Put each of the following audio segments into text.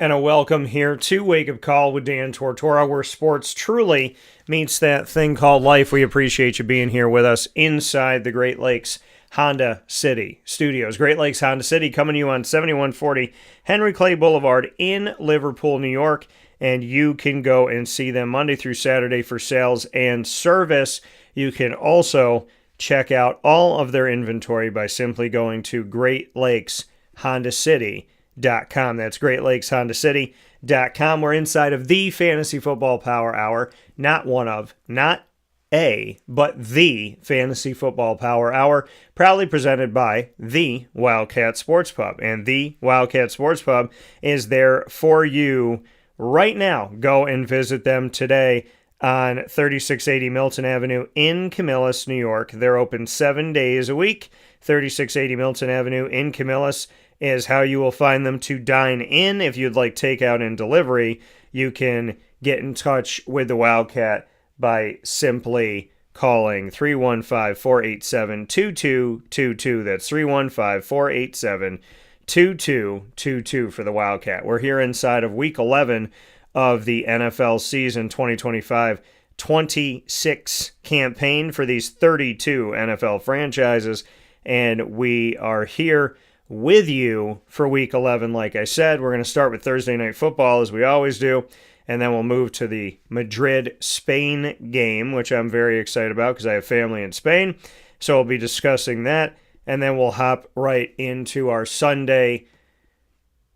And a welcome here to Wake Up Call with Dan Tortora, where sports truly meets that thing called life. We appreciate you being here with us inside the Great Lakes Honda City Studios. Great Lakes Honda City coming to you on 7140 Henry Clay Boulevard in Liverpool, New York. And you can go and see them Monday through Saturday for sales and service. You can also check out all of their inventory by simply going to GreatLakesHondaCity.com. That's GreatLakesHondaCity.com. We're inside of the Fantasy Football Power Hour. Not one of, not a, but the Fantasy Football Power Hour. Proudly presented by the Wildcat Sports Pub. And the Wildcat Sports Pub is there for you right now. Go and visit them today on 3680 Milton Avenue in Camillus, New York. They're open 7 days a week. 3680 Milton Avenue in Camillus is how you will find them to dine in. If you'd like takeout and delivery, you can get in touch with the Wildcat by simply calling 315-487-2222. That's 315-487-2222 for the Wildcat. We're here inside of Week 11 of the NFL season 2025-26 campaign for these 32 NFL franchises, and we are here with you for Week 11. Like I said, we're going to start with Thursday Night Football as we always do, and then we'll move to the Madrid-Spain game, which I'm very excited about because I have family in Spain, so we'll be discussing that, and then we'll hop right into our Sunday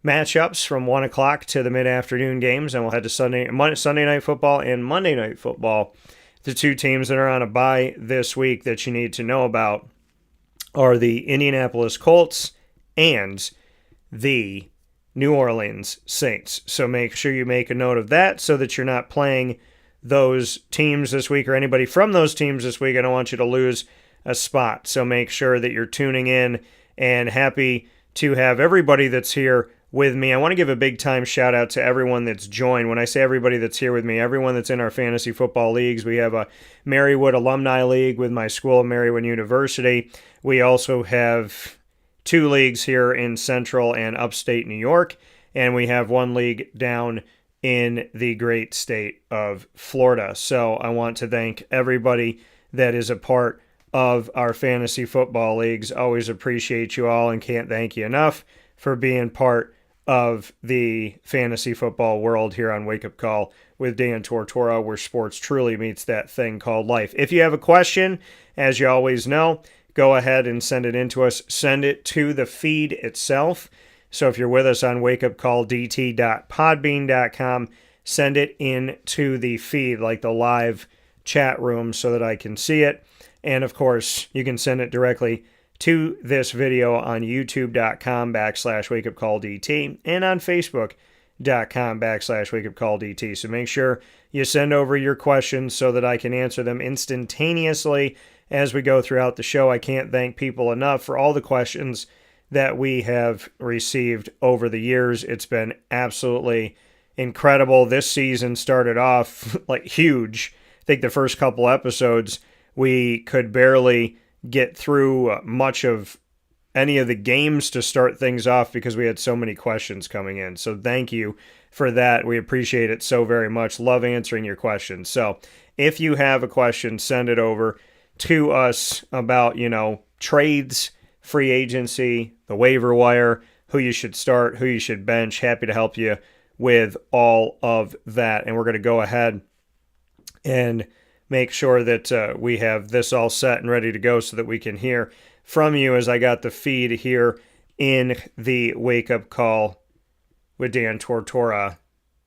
matchups from 1 o'clock to the mid-afternoon games, and we'll head to Sunday Night Football and Monday Night Football. The two teams that are on a bye this week that you need to know about are the Indianapolis Colts and the New Orleans Saints. So make sure you make a note of that so that you're not playing those teams this week or anybody from those teams this week. I don't want you to lose a spot. So make sure that you're tuning in, and happy to have everybody that's here with me. I want to give a big time shout out to everyone that's joined. When I say everybody that's here with me, everyone that's in our fantasy football leagues. We have a Marywood Alumni League with my school of Marywood University. We also have 2 leagues here in Central and Upstate New York, and we have 1 league down in the great state of Florida. So I want to thank everybody that is a part of our fantasy football leagues. Always appreciate you all and can't thank you enough for being part of the fantasy football world here on Wake Up Call with Dan Tortora, where sports truly meets that thing called life. If you have a question, as you always know, go ahead and send it in to us. Send it to the feed itself. So if you're with us on wakeupcalldt.podbean.com, send it in to the feed, like the live chat room, so that I can see it. And of course, you can send it directly to this video on youtube.com/wakeupcalldt and on facebook.com/wakeupcalldt. So make sure you send over your questions so that I can answer them instantaneously as we go throughout the show. I can't thank people enough for all the questions that we have received over the years. It's been absolutely incredible. This season started off like huge. I think the first couple episodes, we could barely get through much of any of the games to start things off because we had so many questions coming in. So thank you for that. We appreciate it so very much. Love answering your questions. So if you have a question, send it over to us about, trades, free agency, the waiver wire, who you should start, who you should bench. Happy to help you with all of that. And we're going to go ahead and make sure that we have this all set and ready to go so that we can hear from you, as I got the feed here in the Wake Up Call with Dan Tortora,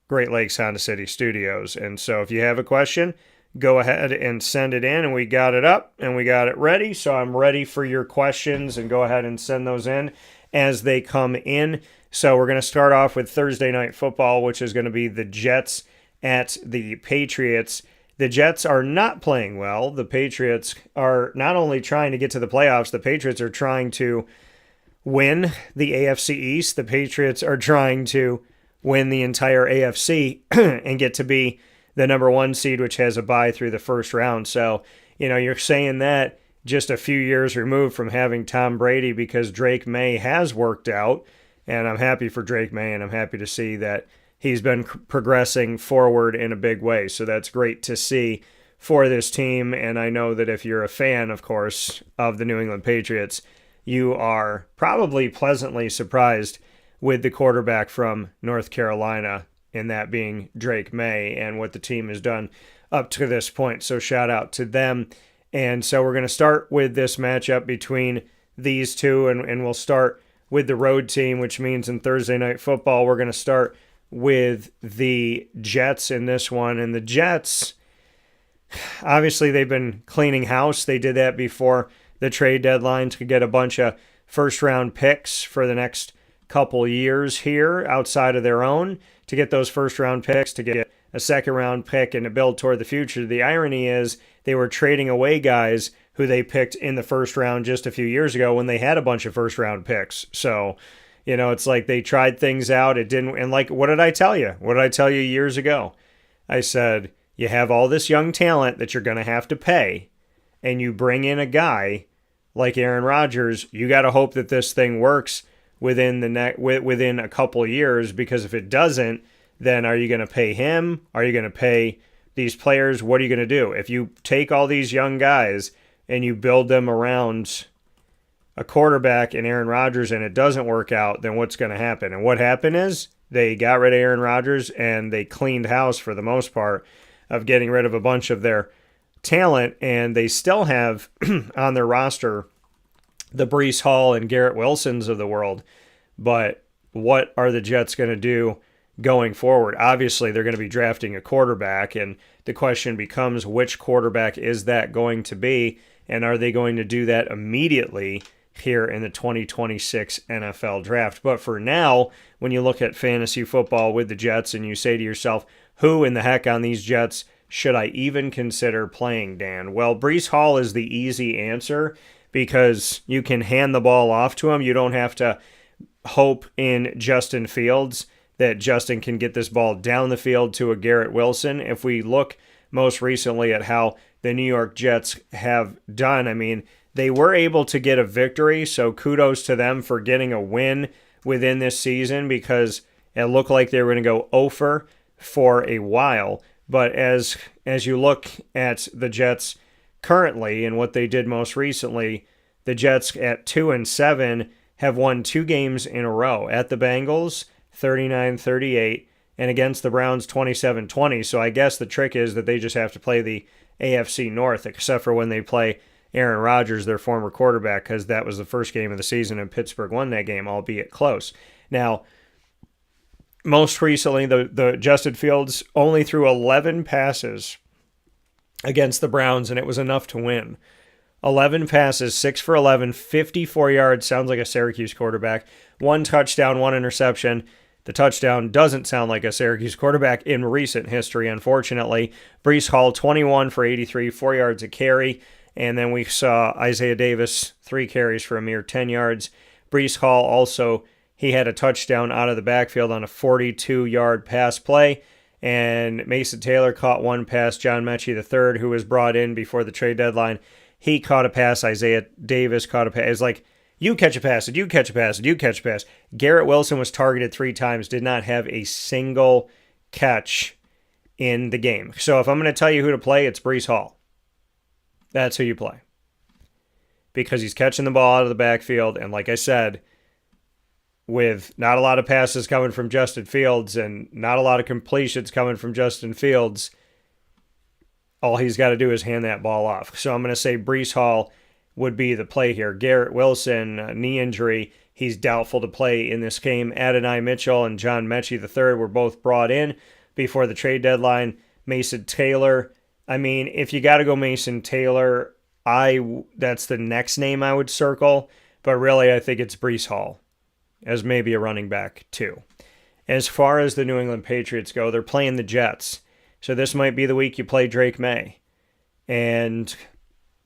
Great Lakes Honda City Studios. And so if you have a question, go ahead and send it in, and we got it up and we got it ready. So I'm ready for your questions, and go ahead and send those in as they come in. So we're going to start off with Thursday Night Football, which is going to be the Jets at the Patriots. The Jets are not playing well. The Patriots are not only trying to get to the playoffs, the Patriots are trying to win the AFC East. The Patriots are trying to win the entire AFC and get to be the number 1 seed, which has a bye through the first round. So, you're saying that just a few years removed from having Tom Brady, because Drake May has worked out. And I'm happy for Drake May, and I'm happy to see that he's been progressing forward in a big way. So that's great to see for this team. And I know that if you're a fan, of course, of the New England Patriots, you are probably pleasantly surprised with the quarterback from North Carolina, and that being Drake May, and what the team has done up to this point. So shout out to them. And so we're going to start with this matchup between these two, and we'll start with the road team, which means in Thursday Night Football, we're going to start with the Jets in this one. And the Jets, obviously, they've been cleaning house. They did that before the trade deadline to get a bunch of first-round picks for the next couple years here outside of their own, to get those first-round picks, to get a second-round pick, and to build toward the future. The irony is they were trading away guys who they picked in the first round just a few years ago when they had a bunch of first-round picks. So, it's like they tried things out. It didn't. And like, what did I tell you? What did I tell you years ago? I said, you have all this young talent that you're going to have to pay, and you bring in a guy like Aaron Rodgers. You got to hope that this thing works within a couple years, because if it doesn't, then are you going to pay him? Are you going to pay these players? What are you going to do? If you take all these young guys and you build them around a quarterback and Aaron Rodgers and it doesn't work out, then what's going to happen? And what happened is they got rid of Aaron Rodgers and they cleaned house for the most part of getting rid of a bunch of their talent, and they still have on their roster the Breece Hall and Garrett Wilsons of the world. But what are the Jets going to do going forward? Obviously, they're going to be drafting a quarterback, and the question becomes, which quarterback is that going to be, and are they going to do that immediately here in the 2026 NFL draft? But for now, when you look at fantasy football with the Jets and you say to yourself, who in the heck on these Jets should I even consider playing, Dan? Well, Breece Hall is the easy answer, because you can hand the ball off to him. You don't have to hope in Justin Fields that Justin can get this ball down the field to a Garrett Wilson. If we look most recently at how the New York Jets have done, I mean, they were able to get a victory, so kudos to them for getting a win within this season, because it looked like they were going to go over for a while. But as you look at the Jets currently and what they did most recently, the Jets at 2-7 have won 2 games in a row at the Bengals, 39-38, and against the Browns, 27-20. So I guess the trick is that they just have to play the AFC North, except for when they play Aaron Rodgers, their former quarterback, because that was the first game of the season and Pittsburgh won that game, albeit close. Now, most recently, the Justin Fields only threw 11 passes against the Browns, and it was enough to win. 11 passes, 6 for 11, 54 yards, sounds like a Syracuse quarterback. 1 touchdown, 1 interception. The touchdown doesn't sound like a Syracuse quarterback in recent history, unfortunately. Breece Hall, 21 for 83, 4 yards a carry. And then we saw Isaiah Davis, 3 carries for a mere 10 yards. Breece Hall also, he had a touchdown out of the backfield on a 42-yard pass play. And Mason Taylor caught 1 pass. John Mechie III, who was brought in before the trade deadline, he caught a pass. Isaiah Davis caught a pass. It's like, you catch a pass, and you catch a pass, and you catch a pass. Garrett Wilson was targeted 3 times, did not have a single catch in the game. So if I'm going to tell you who to play, it's Breece Hall. That's who you play. Because he's catching the ball out of the backfield, and like I said, with not a lot of passes coming from Justin Fields and not a lot of completions coming from Justin Fields, all he's got to do is hand that ball off. So I'm going to say Breece Hall would be the play here. Garrett Wilson, knee injury, he's doubtful to play in this game. Adonai Mitchell and John Mechie III were both brought in before the trade deadline. Mason Taylor, I mean, if you got to go Mason Taylor, that's the next name I would circle. But really, I think it's Breece Hall as maybe a running back too. As far as the New England Patriots go, they're playing the Jets. So this might be the week you play Drake May. And,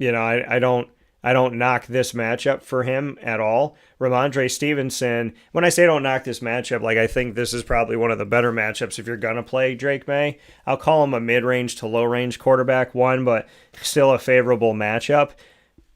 I don't knock this matchup for him at all. Ramondre Stevenson, when I say don't knock this matchup, I think this is probably one of the better matchups if you're going to play Drake May. I'll call him a mid-range to low-range quarterback one, but still a favorable matchup.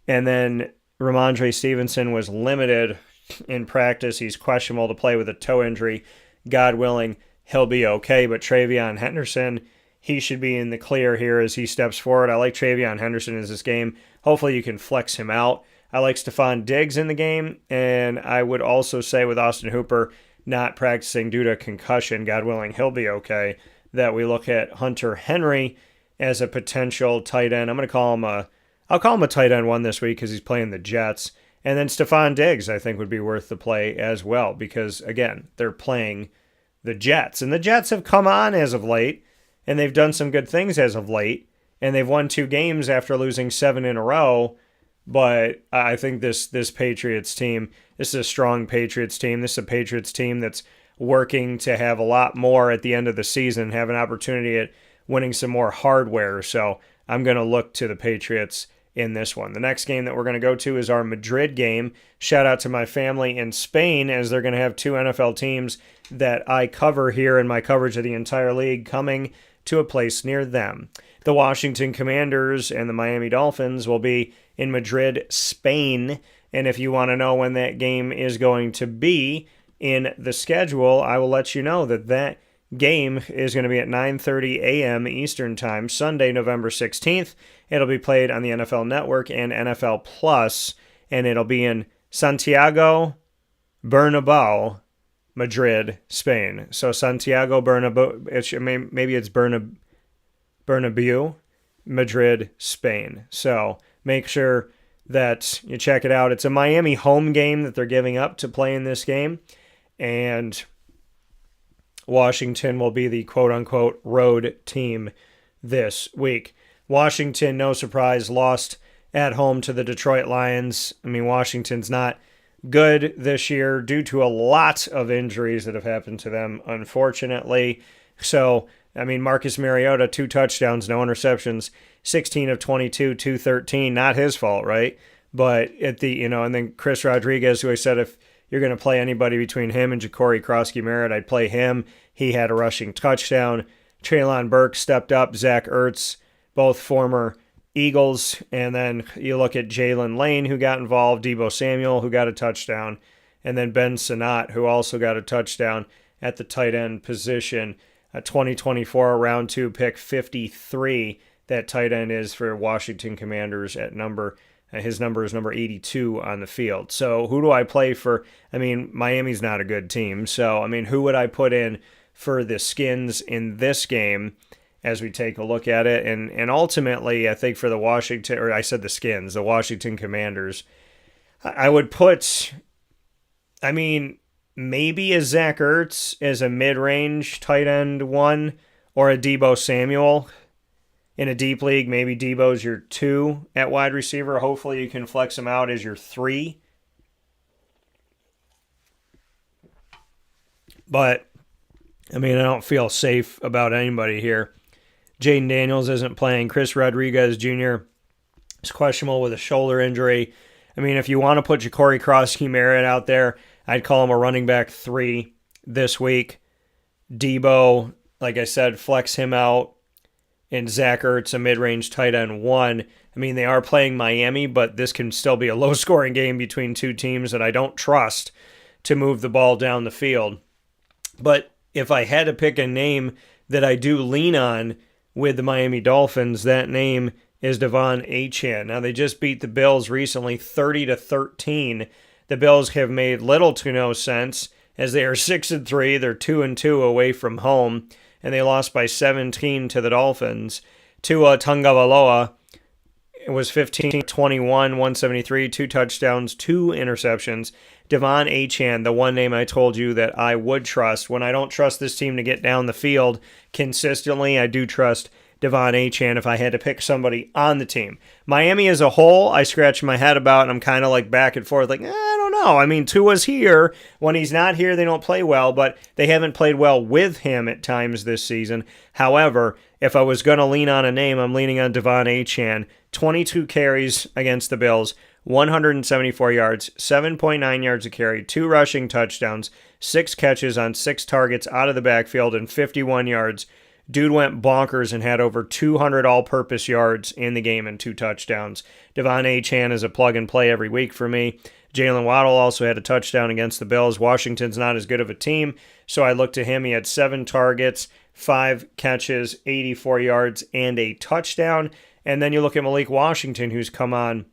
And then Ramondre Stevenson was limited in practice. He's questionable to play with a toe injury. God willing, he'll be okay. But Travion Henderson, he should be in the clear here as he steps forward. I like Travion Henderson in this game. Hopefully you can flex him out. I like Stephon Diggs in the game, and I would also say with Austin Hooper not practicing due to concussion, God willing, he'll be okay, that we look at Hunter Henry as a potential tight end. I'll call him a tight end one this week because he's playing the Jets. And then Stephon Diggs, I think, would be worth the play as well because, again, they're playing the Jets. And the Jets have come on as of late, and they've done some good things as of late, and they've won 2 games after losing 7 in a row. But I think this Patriots team, this is a strong Patriots team. This is a Patriots team that's working to have a lot more at the end of the season, have an opportunity at winning some more hardware. So I'm going to look to the Patriots in this one. The next game that we're going to go to is our Madrid game. Shout out to my family in Spain as they're going to have 2 NFL teams that I cover here in my coverage of the entire league coming to a place near them. The Washington Commanders and the Miami Dolphins will be in Madrid, Spain. And if you want to know when that game is going to be in the schedule, I will let you know that game is going to be at 9:30 a.m. Eastern Time, Sunday, November 16th. It'll be played on the NFL Network and NFL Plus, and it'll be in Santiago Bernabeu, Madrid, Spain. So Santiago Bernabeu, maybe it's Bernabeu, Madrid, Spain. So make sure that you check it out. It's a Miami home game that they're giving up to play in this game, and Washington will be the quote-unquote road team this week. Washington, no surprise, lost at home to the Detroit Lions. I mean, Washington's not good this year due to a lot of injuries that have happened to them, unfortunately. So, I mean, Marcus Mariota, 2 touchdowns, no interceptions, 16 of 22, 213. Not his fault, right? But and then Chris Rodriguez, who I said if you're going to play anybody between him and Ja'Cory Krosky-Merritt, I'd play him. He had a rushing touchdown. Treylon Burks stepped up. Zach Ertz, both former Eagles. And then you look at Jalen Lane, who got involved, Deebo Samuel, who got a touchdown, and then Ben Sinnott, who also got a touchdown at the tight end position. A 2024 round 2 pick 53. That tight end is for Washington Commanders at his number is number 82 on the field. So who do I play for? I mean, Miami's not a good team. So, I mean, who would I put in for the Skins in this game as we take a look at it? And ultimately, I think for the Washington Commanders, I would put, maybe a Zach Ertz as a mid-range tight end 1 or a Deebo Samuel. In a deep league, maybe Deebo's your 2 at wide receiver. Hopefully you can flex him out as your 3. But, I don't feel safe about anybody here. Jaden Daniels isn't playing. Chris Rodriguez Jr. is questionable with a shoulder injury. If you want to put Ja'Cory Krosky-Merritt out there, I'd call him a running back 3 this week. Deebo, like I said, flex him out. And Zach Ertz, a mid-range tight end 1. They are playing Miami, but this can still be a low-scoring game between 2 teams that I don't trust to move the ball down the field. But if I had to pick a name that I do lean on with the Miami Dolphins, that name is Devon Achane. Now, they just beat the Bills recently 30-13. The Bills have made little to no sense as they are 6-3. They're 2-2 away from home, and they lost by 17 to the Dolphins. Tua Tagovailoa was 15-21, 173, 2 touchdowns, 2 interceptions. Devon Achane, the one name I told you that I would trust. When I don't trust this team to get down the field consistently, I do trust Devon Achane if I had to pick somebody on the team. Miami as a whole, I scratch my head about, and I'm kind of like back and forth, I don't know. Tua's here. When he's not here, they don't play well, but they haven't played well with him at times this season. However, if I was going to lean on a name, I'm leaning on Devon Achane. 22 carries against the Bills, 174 yards, 7.9 yards a carry, 2 rushing touchdowns, 6 catches on 6 targets out of the backfield, and 51 yards. Dude went bonkers and had over 200 all-purpose yards in the game and 2 touchdowns. Devon Achane is a plug-and-play every week for me. Jalen Waddle also had a touchdown against the Bills. Washington's not as good of a team, so I looked to him. He had 7 targets, 5 catches, 84 yards, and a touchdown. And then you look at Malik Washington, who's come on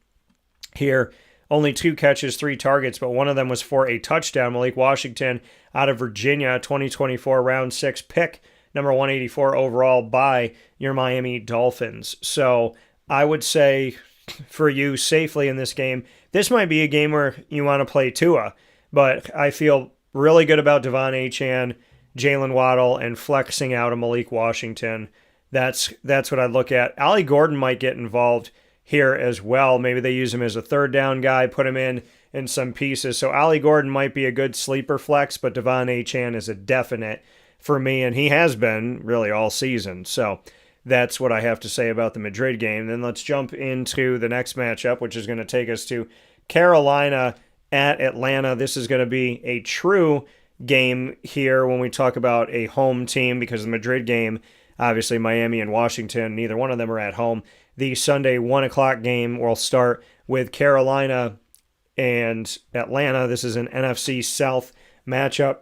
here. Only 2 catches, 3 targets, but one of them was for a touchdown. Malik Washington out of Virginia, 2024 round 6 pick, number 184 overall by your Miami Dolphins. So I would say for you safely in this game, this might be a game where you want to play Tua, but I feel really good about Devon Achane, Jalen Waddle, and flexing out a Malik Washington. That's what I'd look at. Ollie Gordon might get involved here as well. Maybe they use him as a third down guy, put him in some pieces. So Ollie Gordon might be a good sleeper flex, but Devon Achane is a definite for me, and he has been really all season. So that's what I have to say about the Madrid game. Then let's jump into the next matchup, which is going to take us to Carolina at Atlanta. This is going to be a true game here when we talk about a home team, because the Madrid game, obviously Miami and Washington, neither one of them are at home. The Sunday 1 o'clock game will start with Carolina and Atlanta. This is an NFC South matchup.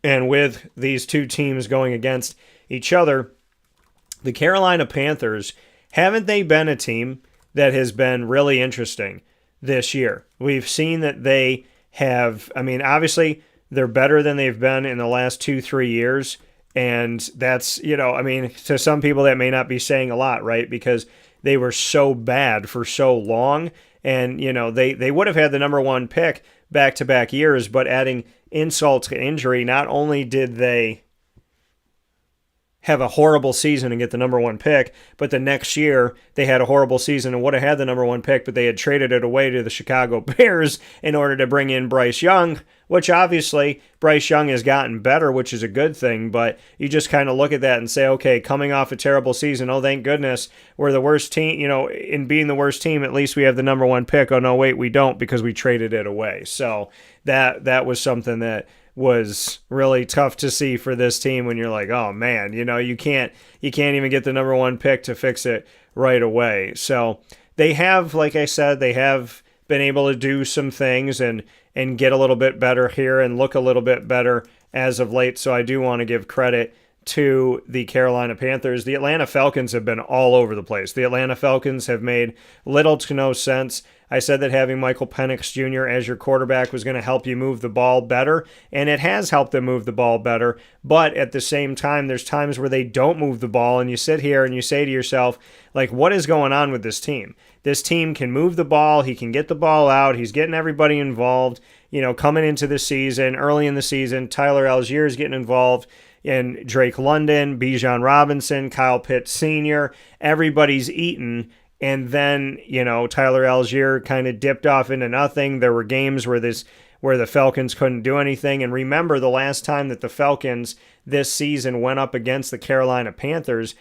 And with these two teams going against each other, the Carolina Panthers, haven't they been a team that has been really interesting this year? We've seen that they have, obviously they're better than they've been in the last 2-3 years. And that's, to some people that may not be saying a lot, right? Because they were so bad for so long. And, they would have had the number 1 pick back-to-back years, but adding insult to injury, not only did they have a horrible season and get the number 1 pick, but the next year they had a horrible season and would have had the number 1 pick, but they had traded it away to the Chicago Bears in order to bring in Bryce Young, which obviously Bryce Young has gotten better, which is a good thing, but you just kind of look at that and say, okay, coming off a terrible season, oh, thank goodness, we're the worst team, in being the worst team, at least we have the number 1 pick. Oh, no, wait, we don't, because we traded it away. So that was something that was really tough to see for this team when you're like, oh man, you can't even get the number 1 pick to fix it right away. So they have, like I said, they have been able to do some things and get a little bit better here and look a little bit better as of late. So I do want to give credit to the Carolina Panthers. The Atlanta Falcons have been all over the place. The Atlanta Falcons have made little to no sense. I said that having Michael Penix Jr. as your quarterback was going to help you move the ball better, and it has helped them move the ball better. But at the same time, there's times where they don't move the ball, and you sit here and you say to yourself, like, what is going on with this team? This team can move the ball. He can get the ball out. He's getting everybody involved. Coming into the season, early in the season, Tyler Algier is getting involved. And Drake London, Bijan Robinson, Kyle Pitts Sr., everybody's eating. And then, Tyler Algier kind of dipped off into nothing. There were games where the Falcons couldn't do anything. And remember, the last time that the Falcons this season went up against the Carolina Panthers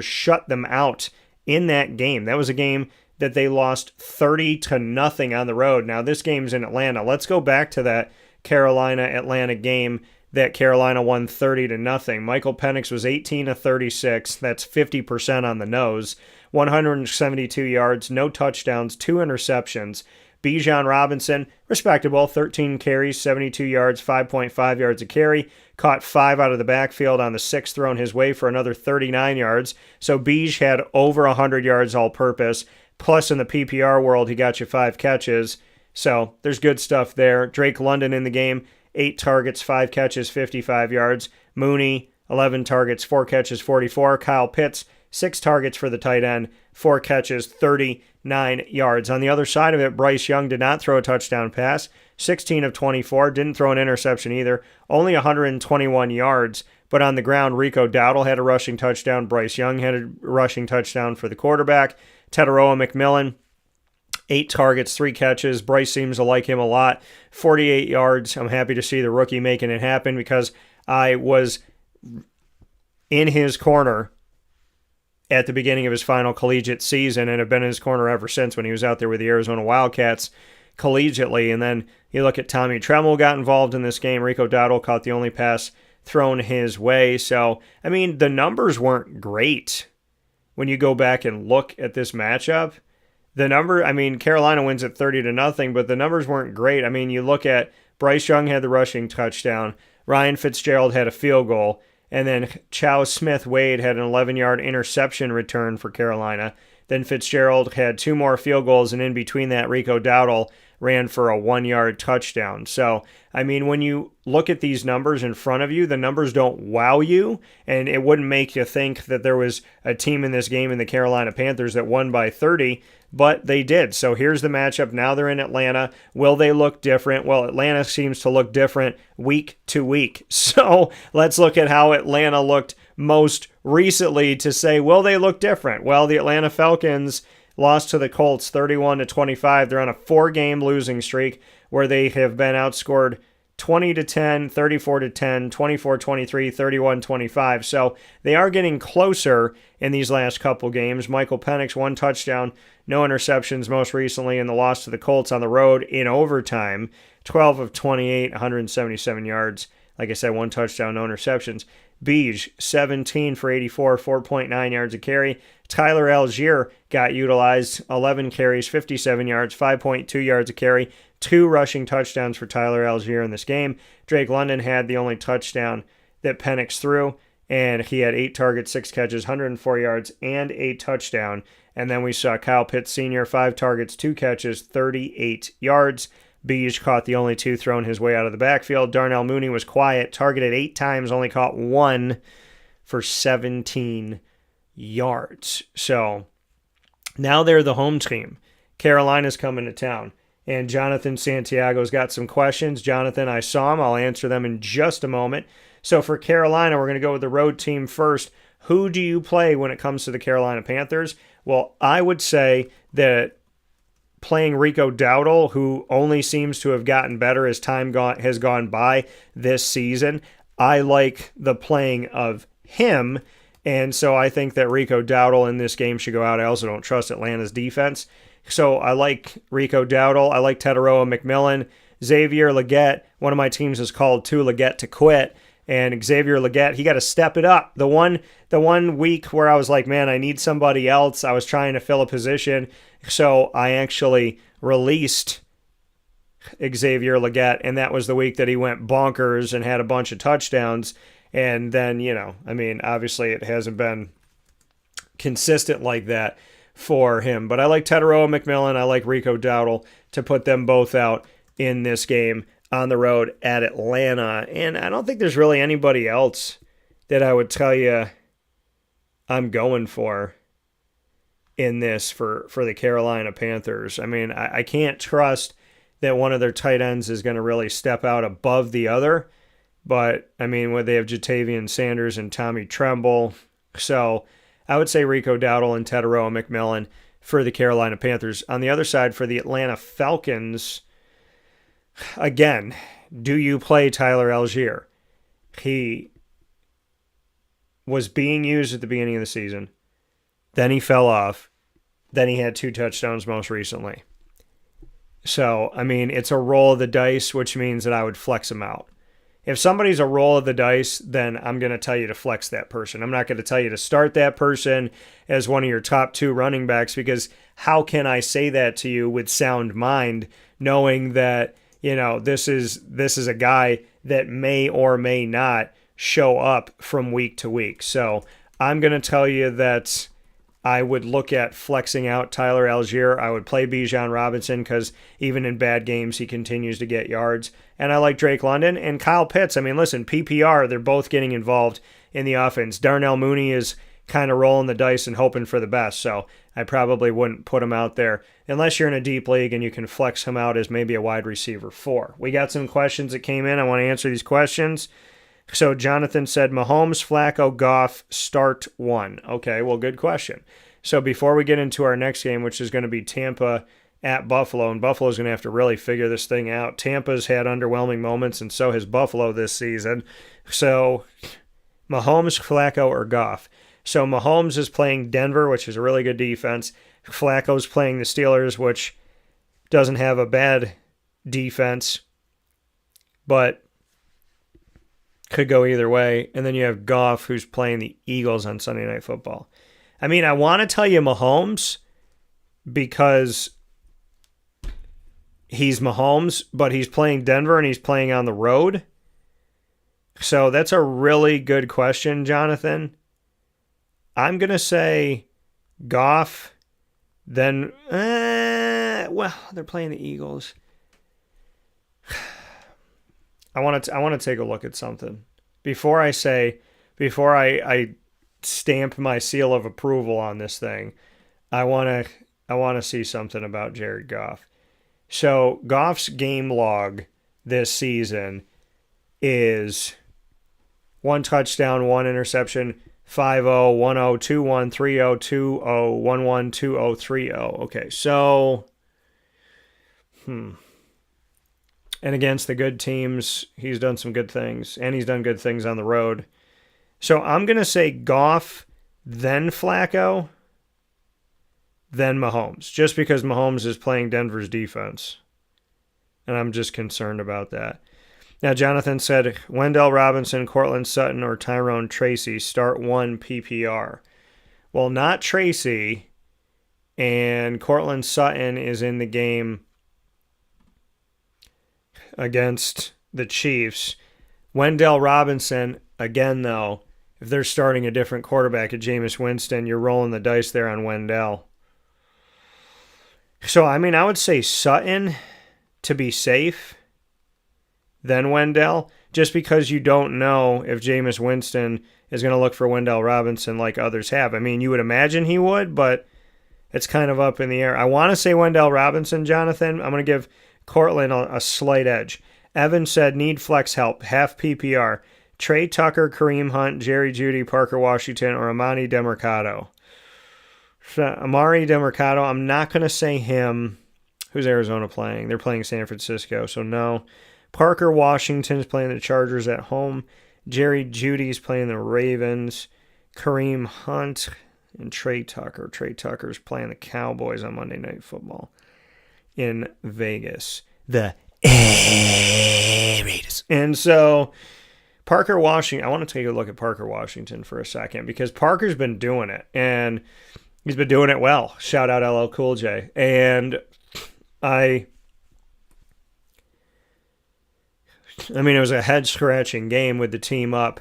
shut them out in that game. That was a game that they lost 30-0 on the road. Now, this game's in Atlanta. Let's go back to that Carolina-Atlanta game that Carolina won 30-0. Michael Penix was 18-36. That's 50% on the nose. 172 yards, no touchdowns, 2 interceptions. Bijan Robinson, respectable, 13 carries, 72 yards, 5.5 yards a carry. Caught 5 out of the backfield on the 6th thrown his way for another 39 yards. So Bij had over 100 yards all-purpose. Plus, in the PPR world, he got you 5 catches. So there's good stuff there. Drake London in the game, 8 targets, 5 catches, 55 yards. Mooney, 11 targets, 4 catches, 44. Kyle Pitts, 6 targets for the tight end, 4 catches, 39 yards. On the other side of it, Bryce Young did not throw a touchdown pass, 16 of 24, didn't throw an interception either, only 121 yards. But on the ground, Rico Dowdle had a rushing touchdown, Bryce Young had a rushing touchdown for the quarterback. Teteroa McMillan, 8 targets, 3 catches. Bryce seems to like him a lot. 48 yards. I'm happy to see the rookie making it happen because I was in his corner at the beginning of his final collegiate season and have been in his corner ever since when he was out there with the Arizona Wildcats collegiately. And then you look at Tommy Tremble got involved in this game. Rico Dowdle caught the only pass thrown his way. So, the numbers weren't great when you go back and look at this matchup. Carolina wins at 30-0, but the numbers weren't great. I mean, you look at Bryce Young had the rushing touchdown, Ryan Fitzgerald had a field goal, and then Chow Smith-Wade had an 11-yard interception return for Carolina. Then Fitzgerald had 2 more field goals, and in between that, Rico Dowdle ran for a 1-yard touchdown. So, I mean, when you look at these numbers in front of you, the numbers don't wow you, and it wouldn't make you think that there was a team in this game in the Carolina Panthers that won by 30, but they did. So here's the matchup. Now they're in Atlanta. Will they look different? Well, Atlanta seems to look different week to week. So let's look at how Atlanta looked most recently to say, will they look different? Well, the Atlanta Falcons lost to the Colts 31-25. They're on a 4-game losing streak where they have been outscored 20-10, 34-10, 24-23, 31-25. So they are getting closer in these last couple games. Michael Penix, 1 touchdown, no interceptions most recently in the loss to the Colts on the road in overtime. 12 of 28, 177 yards. Like I said, 1 touchdown, no interceptions. Beige, 17 for 84, 4.9 yards a carry. Tyler Algier got utilized, 11 carries, 57 yards, 5.2 yards a carry. 2 rushing touchdowns for Tyler Algier in this game. Drake London had the only touchdown that Penix threw, and he had 8 targets, 6 catches, 104 yards, and a touchdown. And then we saw Kyle Pitts Sr., 5 targets, 2 catches, 38 yards. Beige caught the only 2 thrown his way out of the backfield. Darnell Mooney was quiet, targeted 8 times, only caught 1 for 17 yards. So now they're the home team. Carolina's coming to town. And Jonathan Santiago's got some questions. Jonathan, I saw him. I'll answer them in just a moment. So for Carolina, we're going to go with the road team first. Who do you play when it comes to the Carolina Panthers? Well, I would say that playing Rico Dowdle, who only seems to have gotten better as time has gone by this season, I like the playing of him. And so I think that Rico Dowdle in this game should go out. I also don't trust Atlanta's defense. So I like Rico Dowdle. I like Teteroa McMillan. Xavier Legette, one of my teams is called too Legette to quit. And Xavier Legette, he got to step it up. The one week where I was like, man, I need somebody else. I was trying to fill a position. So I actually released Xavier Legette, and that was the week that he went bonkers and had a bunch of touchdowns. And then, obviously it hasn't been consistent like that for him. But I like Teteroa McMillan. I like Rico Dowdle to put them both out in this game on the road at Atlanta. And I don't think there's really anybody else that I would tell you I'm going for in this for the Carolina Panthers. I can't trust that one of their tight ends is going to really step out above the other. But, when they have Jatavian Sanders and Tommy Tremble. So I would say Rico Dowdle and Teteroa McMillan for the Carolina Panthers. On the other side, for the Atlanta Falcons, again, do you play Tyler Algier? He was being used at the beginning of the season. Then he fell off. Then he had 2 touchdowns most recently. So, it's a roll of the dice, which means that I would flex him out. If somebody's a roll of the dice, then I'm going to tell you to flex that person. I'm not going to tell you to start that person as one of your top 2 running backs, because how can I say that to you with sound mind, knowing that, this is a guy that may or may not show up from week to week. So I'm going to tell you that I would look at flexing out Tyler Algier. I would play Bijan Robinson because even in bad games, he continues to get yards. And I like Drake London and Kyle Pitts. Listen, PPR, they're both getting involved in the offense. Darnell Mooney is kind of rolling the dice and hoping for the best. So I probably wouldn't put him out there unless you're in a deep league and you can flex him out as maybe a wide receiver 4. We got some questions that came in. I want to answer these questions. So Jonathan said, Mahomes, Flacco, Goff, start 1. Okay, well, good question. So before we get into our next game, which is going to be Tampa at Buffalo, and Buffalo's going to have to really figure this thing out. Tampa's had underwhelming moments, and so has Buffalo this season. So Mahomes, Flacco, or Goff. So Mahomes is playing Denver, which is a really good defense. Flacco's playing the Steelers, which doesn't have a bad defense, but could go either way. And then you have Goff, who's playing the Eagles on Sunday Night Football. I want to tell you Mahomes, because he's Mahomes, but he's playing Denver and he's playing on the road? So that's a really good question, Jonathan. I'm going to say Goff, then, well, they're playing the Eagles. I want to take a look at something. Before I stamp my seal of approval on this thing, I want to see something about Jared Goff. So Goff's game log this season is 1 touchdown, 1 interception, 5-0, 1-0, 2-1, 3-0, 2-0, 1-1, 2-0, 3-0. Okay, so and against the good teams, he's done some good things, and he's done good things on the road. So I'm going to say Goff, then Flacco, then Mahomes, just because Mahomes is playing Denver's defense. And I'm just concerned about that. Now, Jonathan said, Wendell Robinson, Cortland Sutton, or Tyrone Tracy start 1 PPR. Well, not Tracy, and Cortland Sutton is in the game against the Chiefs. Wendell Robinson, again, though, if they're starting a different quarterback at Jameis Winston, you're rolling the dice there on Wendell. So, I mean, I would say Sutton to be safe, then Wendell, just because you don't know if Jameis Winston is going to look for Wendell Robinson like others have. I mean, you would imagine he would, but it's kind of up in the air. I want to say Wendell Robinson, Jonathan. I'm going to give Cortland a slight edge. Evan said, need flex help, half PPR. Trey Tucker, Kareem Hunt, Jerry Jeudy, Parker Washington, or Amani DeMercado. Amari DeMercado, I'm not going to say him. Who's Arizona playing? They're playing San Francisco, so no. Parker Washington's playing the Chargers at home. Jerry Jeudy's playing the Ravens. Kareem Hunt and Trey Tucker. Trey Tucker's playing the Cowboys on Monday Night Football in Vegas. The Raiders. And so Parker Washington, I want to take a look at Parker Washington for a second because Parker's been doing it, and he's been doing it well. Shout out LL Cool J. And I mean, it was a head-scratching game with the team up,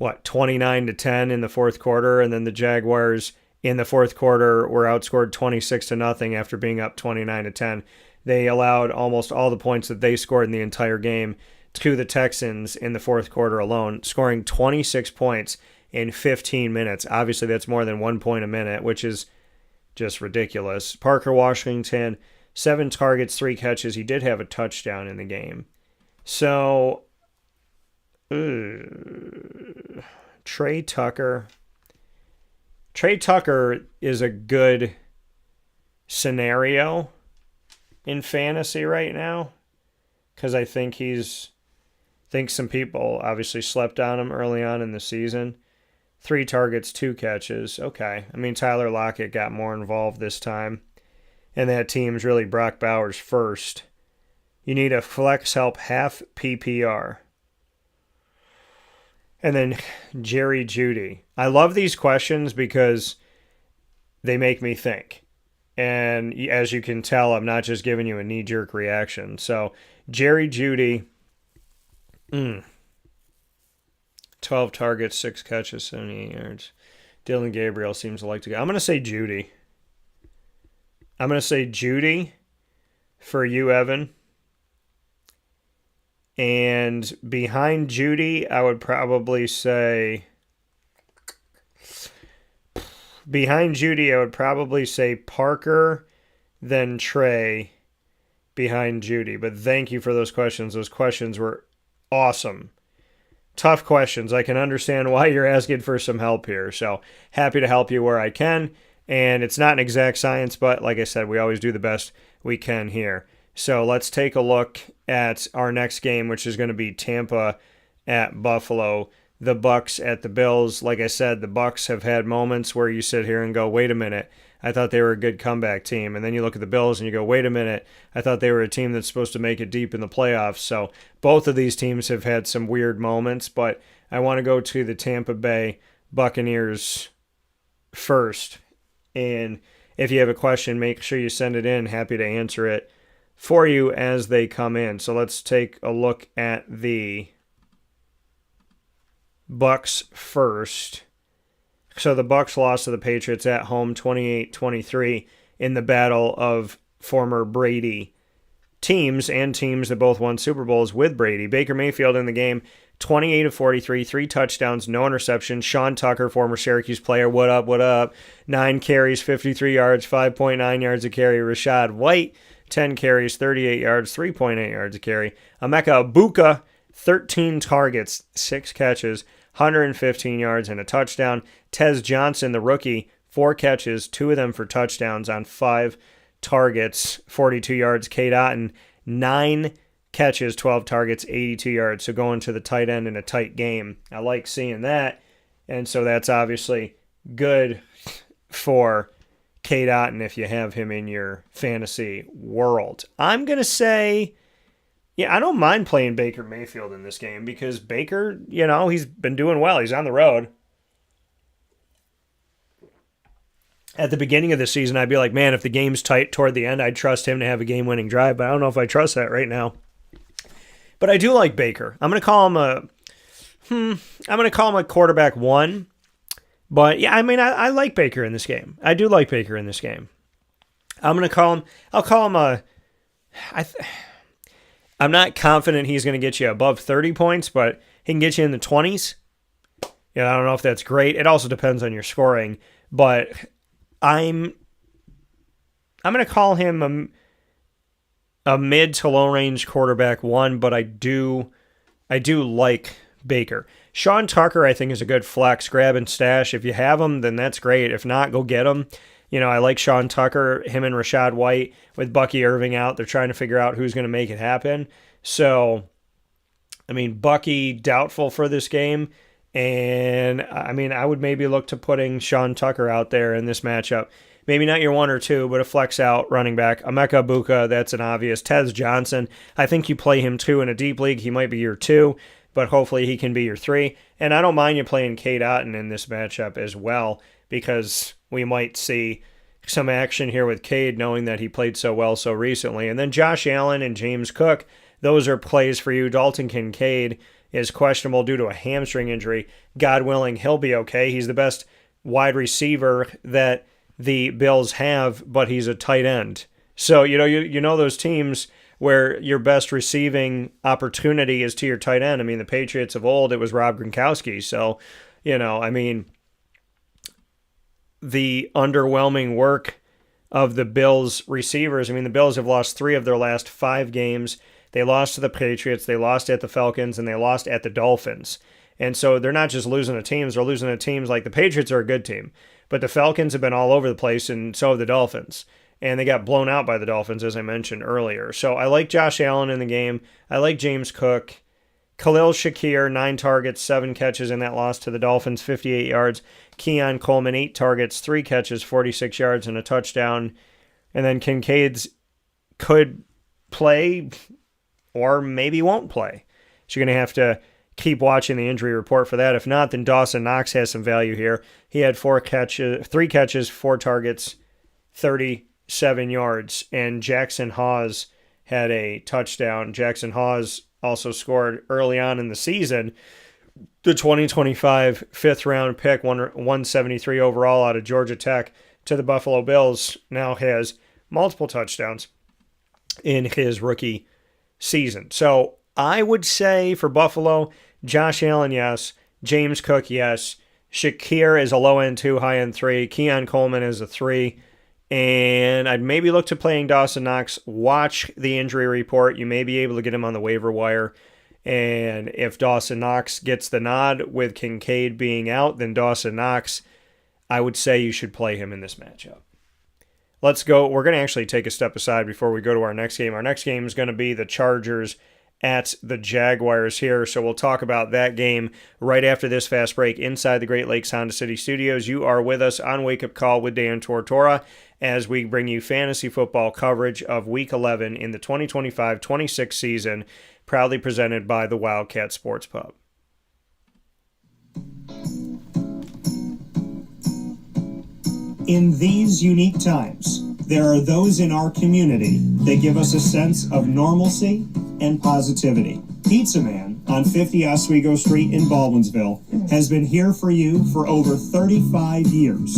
29-10 in the fourth quarter, and then the Jaguars in the fourth quarter were outscored 26-0 after being up 29-10. They allowed almost all the points that they scored in the entire game to the Texans in the fourth quarter alone, scoring 26 points in 15 minutes. Obviously, that's more than 1 point a minute, which is just ridiculous. Parker Washington, 7 targets, 3 catches. He did have a touchdown in the game. So, Trey Tucker. Trey Tucker is a good scenario in fantasy right now because I think some people obviously slept on him early on in the season. 3 targets, 2 catches. Okay. I mean, Tyler Lockett got more involved this time, and that team's really Brock Bowers first. You need a flex help half PPR. And then Jerry Jeudy. I love these questions because they make me think. And as you can tell, I'm not just giving you a knee-jerk reaction. So Jerry Jeudy, 12 targets, 6 catches, 78 yards. Dylan Gabriel seems to like to go. I'm going to say Jeudy. I'm going to say Jeudy for you, Evan. And behind Jeudy, I would probably say Parker, then Trey behind Jeudy. But thank you for those questions. Those questions were awesome. Tough questions. I can understand why you're asking for some help here. So happy to help you where I can. And it's not an exact science, but like I said, we always do the best we can here. So let's take a look at our next game, which is going to be Tampa at Buffalo. The Bucks at the Bills. Like I said, the Bucks have had moments where you sit here and go, wait a minute, I thought they were a good comeback team. And then you look at the Bills and you go, wait a minute, I thought they were a team that's supposed to make it deep in the playoffs. So both of these teams have had some weird moments, but I want to go to the Tampa Bay Buccaneers first. And If you have a question, make sure you send it in. Happy to answer it for you as they come in. So let's take a look at the Bucks first. So the Bucks lost to the Patriots at home 28-23 in the battle of former Brady teams and teams that both won Super Bowls with Brady. Baker Mayfield in the game, 28 of 43, 3 touchdowns, no interceptions. Sean Tucker, former Syracuse player, what up, what up? 9 carries, 53 yards, 5.9 yards a carry. Rashad White, 10 carries, 38 yards, 3.8 yards a carry. Emeka Egbuka, 13 targets, 6 catches, 115 yards and a touchdown. Tez Johnson, the rookie, 4 catches, 2 of them for touchdowns on 5 targets, 42 yards. Cade Otton, 9 catches, 12 targets, 82 yards. So going to the tight end in a tight game. I like seeing that. And so that's obviously good for Cade Otton if you have him in your fantasy world. I'm going to say, yeah, I don't mind playing Baker Mayfield in this game because Baker, he's been doing well. He's on the road. At the beginning of the season, I'd be like, man, if the game's tight toward the end, I'd trust him to have a game-winning drive, but I don't know if I trust that right now. But I do like Baker. I'm going to call him a quarterback 1. But yeah, I mean, I like Baker in this game. I do like Baker in this game. I'll call him I'm not confident he's going to get you above 30 points, but he can get you in the 20s. I don't know if that's great. It also depends on your scoring, but I'm going to call him a mid to low range quarterback 1, but I do like Baker. Sean Tucker, I think, is a good flex, grab and stash. If you have him, then that's great. If not, go get him. I like Sean Tucker, him and Rashad White with Bucky Irving out. They're trying to figure out who's going to make it happen. So, I mean, Bucky doubtful for this game. And, I mean, I would maybe look to putting Sean Tucker out there in this matchup. Maybe not your 1 or 2, but a flex out running back. Emeka Egbuka, that's an obvious. Tez Johnson, I think you play him 2 in a deep league. He might be your 2, but hopefully he can be your 3. And I don't mind you playing Cade Otton in this matchup as well, because we might see some action here with Cade, knowing that he played so well so recently. And then Josh Allen and James Cook, those are plays for you. Dalton Kincaid is questionable due to a hamstring injury. God willing, he'll be okay. He's the best wide receiver that the Bills have, but he's a tight end. So, you know those teams where your best receiving opportunity is to your tight end. I mean, the Patriots of old, it was Rob Gronkowski. So, I mean, the underwhelming work of the Bills receivers. I mean, the Bills have lost 3 of their last 5 games. They lost to the Patriots, they lost at the Falcons, and they lost at the Dolphins. And so they're not just losing to teams, they're losing to teams like the Patriots are a good team. But the Falcons have been all over the place, and so have the Dolphins. And they got blown out by the Dolphins, as I mentioned earlier. So I like Josh Allen in the game. I like James Cook. Khalil Shakir, 9 targets, 7 catches in that loss to the Dolphins, 58 yards. Keon Coleman, 8 targets, 3 catches, 46 yards, and a touchdown. And then Kincaid's could play or maybe won't play. So you're going to have to keep watching the injury report for that. If not, then Dawson Knox has some value here. He had 3 catches, 4 targets, 37 yards. And Jackson Hawes had a touchdown. Jackson Hawes also scored early on in the season. The 2025 fifth-round pick, 173 overall out of Georgia Tech to the Buffalo Bills, now has multiple touchdowns in his rookie season. So I would say for Buffalo, Josh Allen, yes. James Cook, yes. Shakir is a low-end 2, high-end 3. Keon Coleman is a 3. And I'd maybe look to playing Dawson Knox. Watch the injury report. You may be able to get him on the waiver wire. And if Dawson Knox gets the nod with Kincaid being out, then Dawson Knox, I would say you should play him in this matchup. Let's go. We're going to actually take a step aside before we go to our next game. Our next game is going to be the Chargers at the Jaguars here. So we'll talk about that game right after this fast break inside the Great Lakes Honda City Studios. You are with us on Wake Up Call with Dan Tortora as we bring you fantasy football coverage of Week 11 in the 2025-26 season, proudly presented by the Wildcat Sports Pub. In these unique times, there are those in our community that give us a sense of normalcy and positivity. Pizza Man on 50 Oswego Street in Baldwinsville has been here for you for over 35 years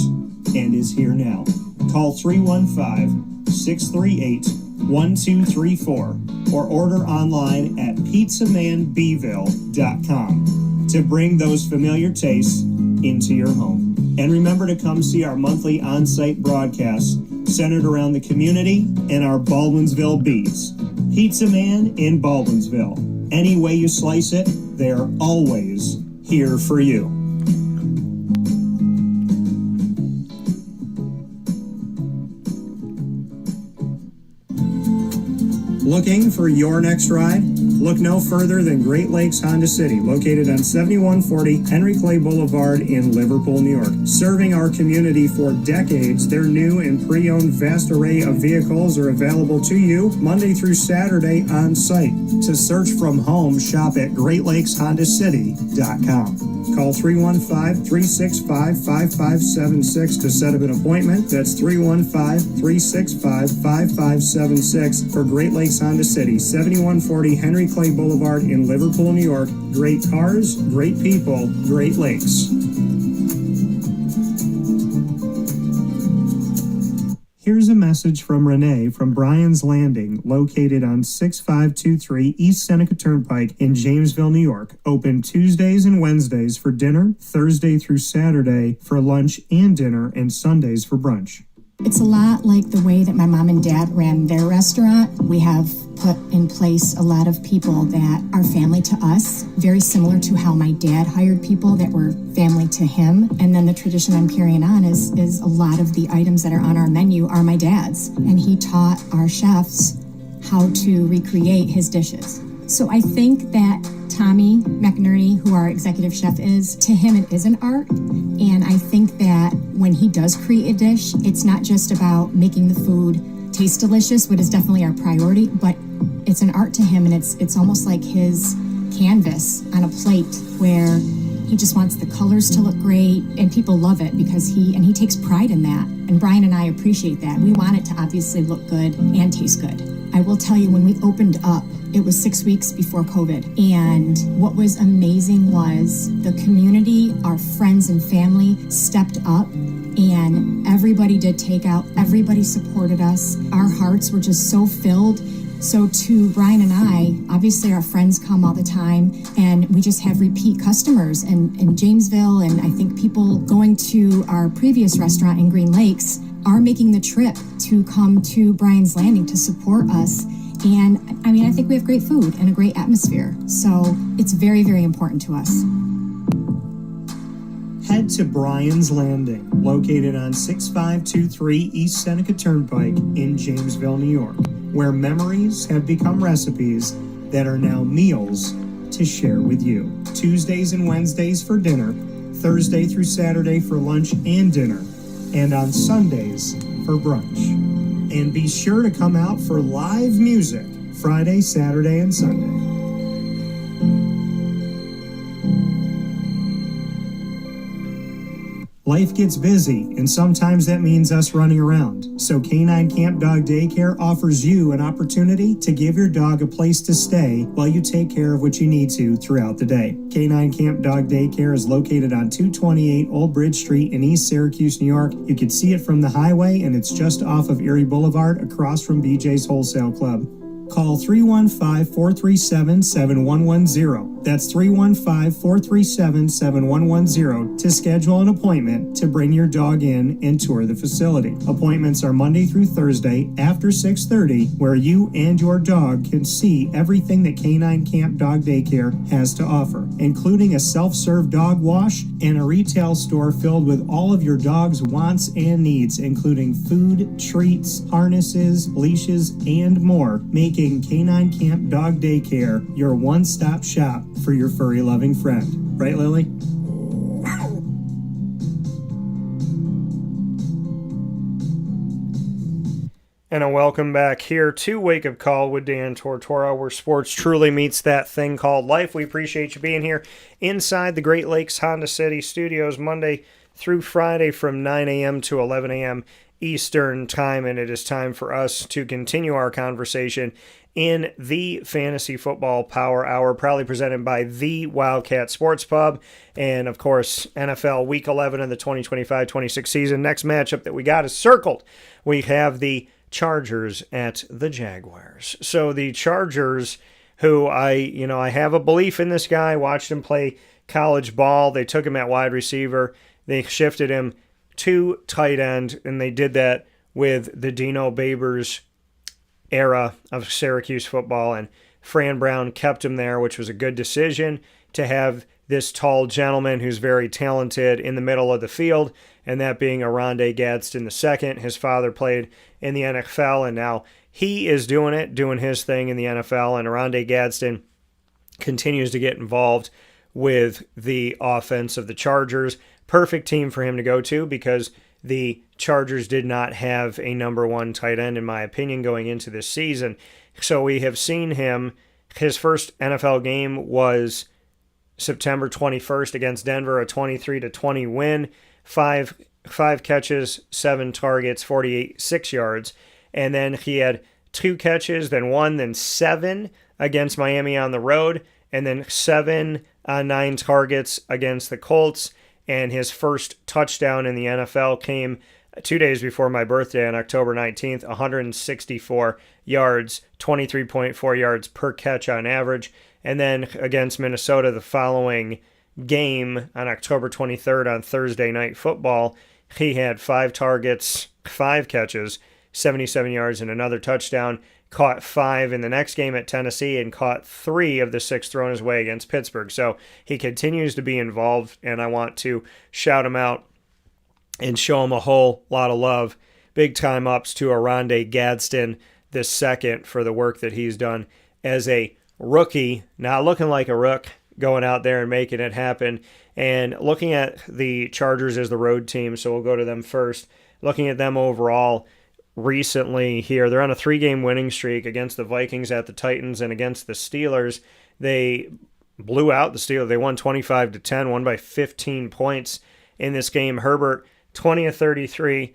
and is here now. Call 315-638-1234 or order online at pizzamanbville.com to bring those familiar tastes into your home. And remember to come see our monthly on-site broadcasts centered around the community and our Baldwinsville Bees. Pizza Man in Baldwinsville. Any way you slice it, they're always here for you. Looking for your next ride? Look no further than Great Lakes Honda City, located on 7140 Henry Clay Boulevard in Liverpool, New York. Serving our community for decades, their new and pre-owned vast array of vehicles are available to you Monday through Saturday on site. To search from home, shop at GreatLakesHondaCity.com. Call 315-365-5576 to set up an appointment. That's 315-365-5576 for Great Lakes Honda City, 7140 Henry Clay Boulevard in Liverpool, New York. Great cars, great people, Great Lakes. Here's a message from Renee from Bryan's Landing, located on 6523 East Seneca Turnpike in Jamesville, New York. Open Tuesdays and Wednesdays for dinner, Thursday through Saturday for lunch and dinner, and Sundays for brunch. It's a lot like the way that my mom and dad ran their restaurant. We have put in place a lot of people that are family to us, very similar to how my dad hired people that were family to him. And then the tradition I'm carrying on is a lot of the items that are on our menu are my dad's. And he taught our chefs how to recreate his dishes. So I think that Tommy McInerney, who our executive chef is, to him it is an art. And I think that when he does create a dish, it's not just about making the food taste delicious, which is definitely our priority, but it's an art to him, and it's almost like his canvas on a plate where he just wants the colors to look great, and people love it because he takes pride in that. And Bryan and I appreciate that. We want it to obviously look good and taste good. I will tell you, when we opened up, it was 6 weeks before COVID. And what was amazing was the community, our friends and family stepped up, and everybody did takeout. Everybody supported us. Our hearts were just so filled. So to Bryan and I, obviously our friends come all the time, and we just have repeat customers in Jamesville, and I think people going to our previous restaurant in Green Lakes are making the trip to come to Bryan's Landing to support us. And I mean, I think we have great food and a great atmosphere. So it's very, very important to us. Head to Bryan's Landing, located on 6523 East Seneca Turnpike in Jamesville, New York, where memories have become recipes that are now meals to share with you. Tuesdays and Wednesdays for dinner, Thursday through Saturday for lunch and dinner, and on Sundays for brunch. And be sure to come out for live music Friday, Saturday, and Sunday. Life gets busy, and sometimes that means us running around. So Canine Camp Dog Daycare offers you an opportunity to give your dog a place to stay while you take care of what you need to throughout the day. Canine Camp Dog Daycare is located on 228 Old Bridge Street in East Syracuse, New York. You can see it from the highway, and it's just off of Erie Boulevard across from BJ's Wholesale Club. Call 315-437-7110. That's 315-437-7110 to schedule an appointment to bring your dog in and tour the facility. Appointments are Monday through Thursday after 6:30, where you and your dog can see everything that Canine Camp Dog Daycare has to offer, including a self-serve dog wash and a retail store filled with all of your dog's wants and needs, including food, treats, harnesses, leashes, and more, making Canine Camp Dog Daycare your one-stop shop for your furry-loving friend. Right, Lily? And a welcome back here to Wake Up Call with Dan Tortora, where sports truly meets that thing called life. We appreciate you being here inside the Great Lakes Honda City Studios Monday through Friday from 9 a.m. to 11 a.m. Eastern Time, and it is time for us to continue our conversation in the Fantasy Football Power Hour, proudly presented by the Wildcat Sports Pub, and of course, NFL Week 11 of the 2025-26 season. Next matchup that we got is circled. We have the Chargers at the Jaguars. So the Chargers, who I have a belief in this guy, watched him play college ball. They took him at wide receiver. They shifted him to tight end, and they did that with the Dino Babers era of Syracuse football, and Fran Brown kept him there, which was a good decision to have this tall gentleman who's very talented in the middle of the field, and that being Oronde Gadsden II. His father played in the NFL, and now he is doing his thing in the NFL, and Oronde Gadsden continues to get involved with the offense of the Chargers. Perfect team for him to go to because the Chargers did not have a number one tight end, in my opinion, going into this season. So we have seen him. His first NFL game was September 21st against Denver, a 23-20 win, five catches, 7 targets, 6 yards. And then he had 2 catches, then 1, then 7 against Miami on the road, and then 7 on 9 targets against the Colts. And his first touchdown in the NFL came 2 days before my birthday on October 19th, 164 yards, 23.4 yards per catch on average. And then against Minnesota the following game on October 23rd on Thursday Night Football, he had 5 targets, 5 catches, 77 yards, and another touchdown. Caught 5 in the next game at Tennessee and caught 3 of the 6 thrown his way against Pittsburgh. So he continues to be involved, and I want to shout him out and show him a whole lot of love. Big time ups to Oronde Gadsden II for the work that he's done as a rookie, not looking like a rook, going out there and making it happen. And looking at the Chargers as the road team, so we'll go to them first. Looking at them overall, recently here, they're on a 3-game winning streak against the Vikings, at the Titans, and against the Steelers. They blew out the Steelers. They won 25-10, won by 15 points in this game. Herbert, 20 of 33,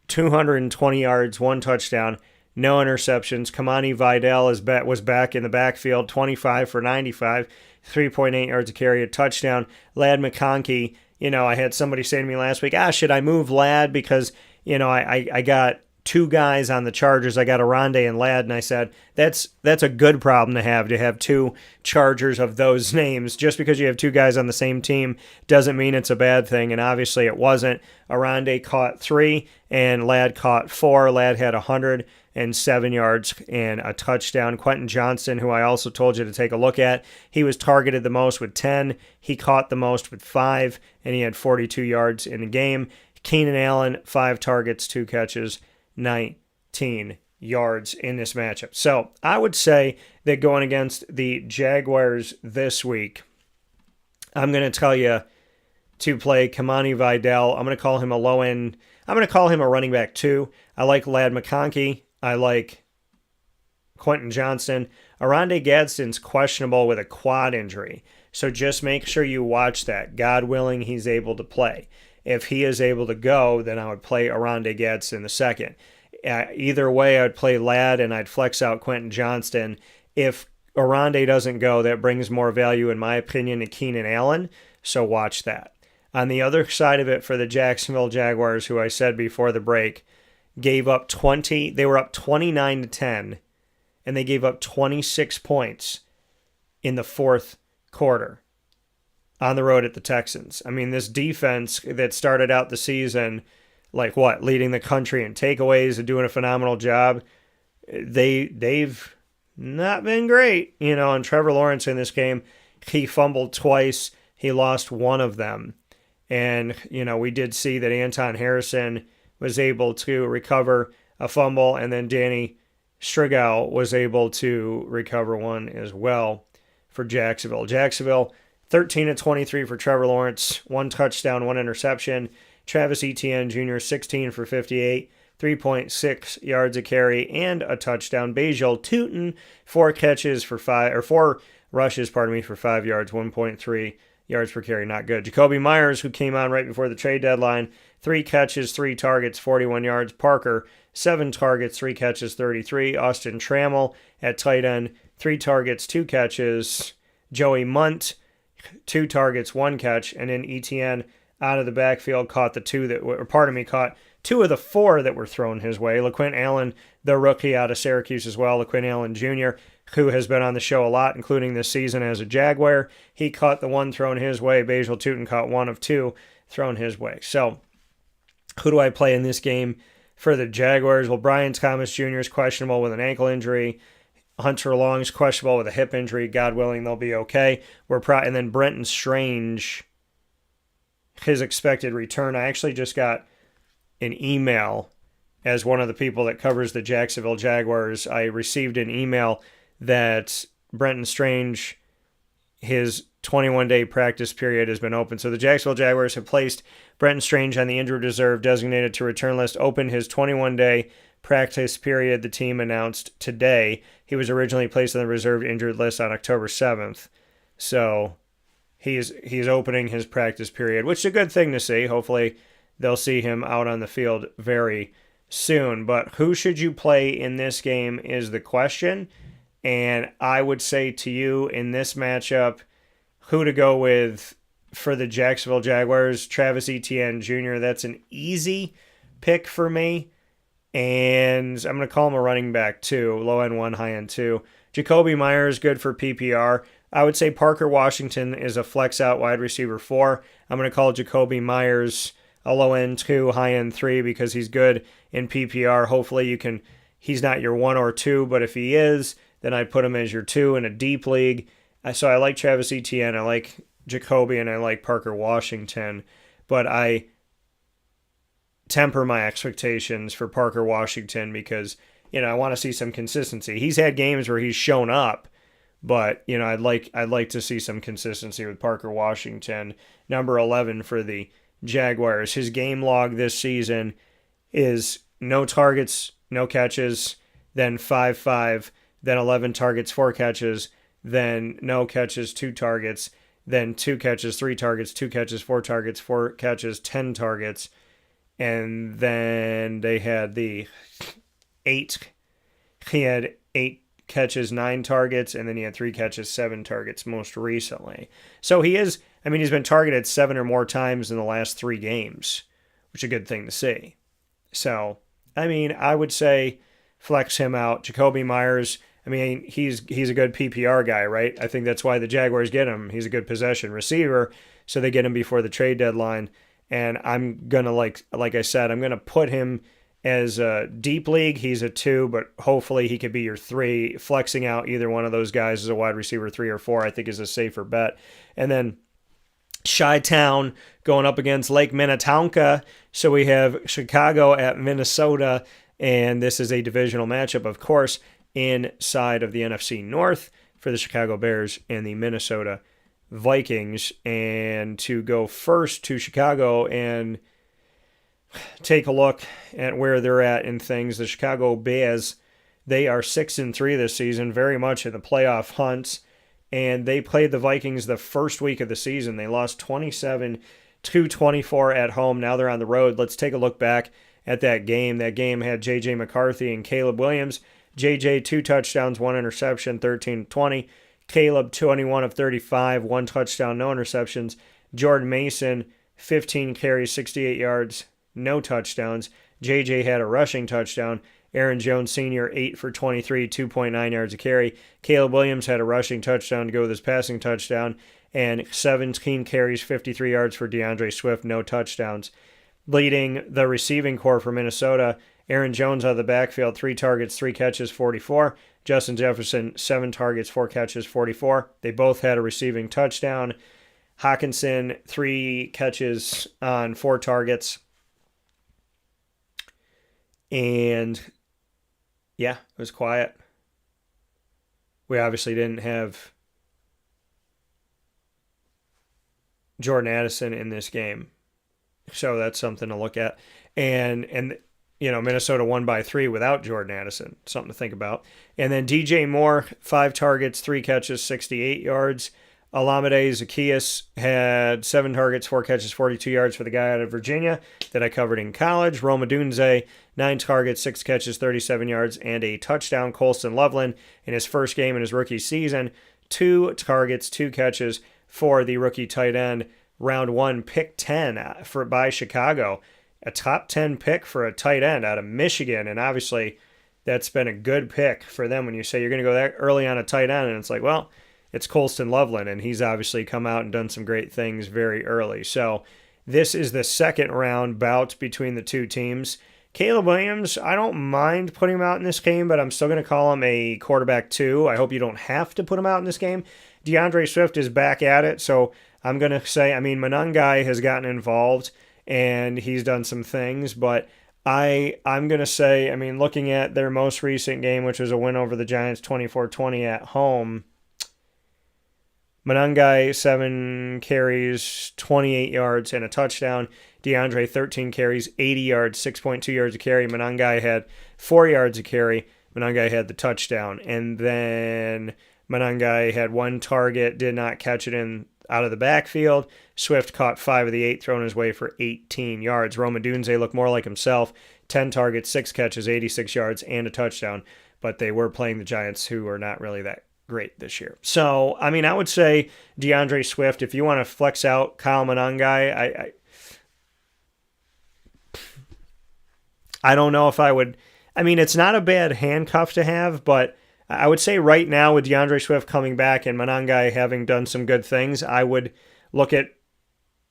220 yards, 1 touchdown, no interceptions. Kamani Vidal was back in the backfield, 25 for 95, 3.8 yards a carry, a touchdown. Ladd McConkey, I had somebody say to me last week, should I move Ladd because, I got 2 guys on the Chargers. I got Oronde and Ladd, and I said, that's a good problem to have 2 Chargers of those names. Just because you have 2 guys on the same team doesn't mean it's a bad thing, and obviously it wasn't. Oronde caught 3, and Ladd caught 4. Ladd had 107 yards and a touchdown. Quentin Johnston, who I also told you to take a look at, he was targeted the most with 10. He caught the most with 5, and he had 42 yards in the game. Keenan Allen, 5 targets, 2 catches, 19 yards in this matchup. So I would say that going against the Jaguars this week, I'm going to tell you to play Kamani Vidal. I'm going to call him a low end. I'm going to call him a running back 2. I like Ladd McConkey. I like Quentin Johnston. Oronde Gadsden's questionable with a quad injury. So just make sure you watch that. God willing, he's able to play. If he is able to go, then I would play Oronde Gadsden II. Either way, I would play Ladd and I'd flex out Quentin Johnston. If Oronde doesn't go, that brings more value, in my opinion, to Keenan Allen. So watch that. On the other side of it, for the Jacksonville Jaguars, who I said before the break, gave up 20. They were up 29-10, and they gave up 26 points in the fourth quarter on the road at the Texans. I mean, this defense that started out the season, leading the country in takeaways and doing a phenomenal job, they've not been great. And Trevor Lawrence in this game, he fumbled twice. He lost one of them. And, we did see that Anton Harrison was able to recover a fumble, and then Danny Strigow was able to recover one as well for Jacksonville. Jacksonville, 13-23 for Trevor Lawrence, 1 touchdown, 1 interception. Travis Etienne Jr., 16 for 58, 3.6 yards a carry, and a touchdown. Bajal Tootin, 4 rushes for 5 yards, 1.3 yards per carry, not good. Jacoby Myers, who came on right before the trade deadline, 3 catches, 3 targets, 41 yards. Parker, 7 targets, 3 catches, 33. Austin Trammell at tight end, 3 targets, 2 catches. Joey Munt, 2 targets, 1 catch. And then ETN out of the backfield caught caught 2 of the 4 that were thrown his way. LaQuint Allen, the rookie out of Syracuse as well. LaQuint Allen Jr., who has been on the show a lot, including this season as a Jaguar. He caught the 1 thrown his way. Basil Tootin caught 1 of 2 thrown his way. So, who do I play in this game for the Jaguars? Well, Brian Thomas Jr. is questionable with an ankle injury. Hunter Long's questionable with a hip injury. God willing, they'll be okay. And then Brenton Strange, his expected return. I actually just got an email as one of the people that covers the Jacksonville Jaguars. I received an email that Brenton Strange, his 21-day practice period has been open. So the Jacksonville Jaguars have placed Brenton Strange on the injured reserve designated to return list, opened his 21-day practice period, the team announced today. He was originally placed on the reserved injured list on October 7th. So he's opening his practice period, which is a good thing to see. Hopefully they'll see him out on the field very soon. But who should you play in this game is the question. And I would say to you in this matchup, who to go with for the Jacksonville Jaguars, Travis Etienne Jr. That's an easy pick for me. And I'm going to call him a running back too, low end 1, high end 2. Jacoby Myers, good for PPR. I would say Parker Washington is a flex out wide receiver 4. I'm going to call Jacoby Myers a low end 2, high end 3 because he's good in PPR. Hopefully he's not your 1 or 2, but if he is, then I'd put him as your 2 in a deep league. So I like Travis Etienne, I like Jacoby, and I like Parker Washington, but I temper my expectations for Parker Washington because, I want to see some consistency. He's had games where he's shown up, but, I'd like to see some consistency with Parker Washington, number 11 for the Jaguars. His game log this season is no targets, no catches, then 5-5, then 11 targets, 4 catches, then no catches, 2 targets, then 2 catches, 3 targets, 2 catches, 4 targets, 4 catches, 10 targets, and then they had the 8. He had 8 catches, 9 targets, and then he had 3 catches, 7 targets most recently. So he's been targeted 7 or more times in the last 3 games, which is a good thing to see. So, I would say flex him out. Jacoby Myers, he's a good PPR guy, right? I think that's why the Jaguars get him. He's a good possession receiver, so they get him before the trade deadline. And I'm going to, like I said, I'm going to put him as a deep league. He's a 2, but hopefully he could be your 3. Flexing out either one of those guys as a wide receiver 3 or 4, I think is a safer bet. And then Chi-Town going up against Lake Minnetonka. So we have Chicago at Minnesota, and this is a divisional matchup, of course, inside of the NFC North for the Chicago Bears and the Minnesota Vikings. And to go first to Chicago and take a look at where they're at in things, the Chicago Bears, they are 6-3 this season, very much in the playoff hunt. And they played the Vikings the first week of the season. They lost 27-24 at home. Now they're on the road. Let's take a look back at that game. That game had J.J. McCarthy and Caleb Williams. J.J. 2 touchdowns, 1 interception, 13-20. Caleb 21 of 35, 1 touchdown, no interceptions. Jordan Mason 15 carries, 68 yards, no touchdowns. J.J. had a rushing touchdown. Aaron Jones Sr., 8 for 23, 2.9 yards a carry. Caleb Williams had a rushing touchdown to go with his passing touchdown, and 17 carries, 53 yards for DeAndre Swift, no touchdowns. Leading the receiving corps for Minnesota, Aaron Jones out of the backfield, 3 targets, 3 catches, 44. Justin Jefferson, 7 targets, 4 catches, 44. They both had a receiving touchdown. Hawkinson, 3 catches on 4 targets. And yeah, it was quiet. We obviously didn't have Jordan Addison in this game. So that's something to look at. And Minnesota won by 3 without Jordan Addison. Something to think about. And then DJ Moore, 5 targets, 3 catches, 68 yards. Olamide Zacchaeus had 7 targets, 4 catches, 42 yards for the guy out of Virginia that I covered in college. Roma Dunze, 9 targets, 6 catches, 37 yards, and a touchdown. Colston Loveland, in his first game in his rookie season, 2 targets, 2 catches for the rookie tight end. Round 1, pick 10 by Chicago. A top 10 pick for a tight end out of Michigan, and obviously that's been a good pick for them when you say you're going to go that early on a tight end, and it's like, well, it's Colston Loveland, and he's obviously come out and done some great things very early. So this is the second round bout between the two teams. Caleb Williams, I don't mind putting him out in this game, but I'm still going to call him a quarterback 2. I hope you don't have to put him out in this game. DeAndre Swift is back at it, so I'm going to say, Monangai has gotten involved, and he's done some things, but I'm going to say, looking at their most recent game, which was a win over the Giants 24-20 at home, Monangai, 7 carries, 28 yards, and a touchdown. DeAndre, 13 carries, 80 yards, 6.2 yards a carry. Monangai had 4 yards a carry. Monangai had the touchdown. And then Monangai had 1 target, did not catch it out of the backfield. Swift caught 5 of the 8, thrown his way for 18 yards. Roma Dunze looked more like himself. 10 targets, 6 catches, 86 yards, and a touchdown. But they were playing the Giants, who are not really that great this year. So, I would say DeAndre Swift, if you want to flex out Kyle Monangai, I don't know if I would. It's not a bad handcuff to have, but I would say right now with DeAndre Swift coming back and Monangai having done some good things, I would look at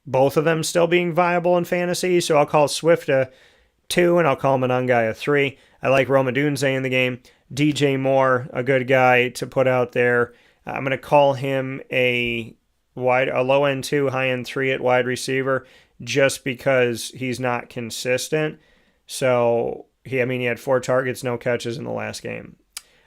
both of them still being viable in fantasy. So I'll call Swift a 2 and I'll call Monangai a 3. I like Roma Dunze in the game. DJ Moore, a good guy to put out there. I'm going to call him a low end 2, high end 3 at wide receiver, just because he's not consistent. So he had 4 targets, no catches in the last game.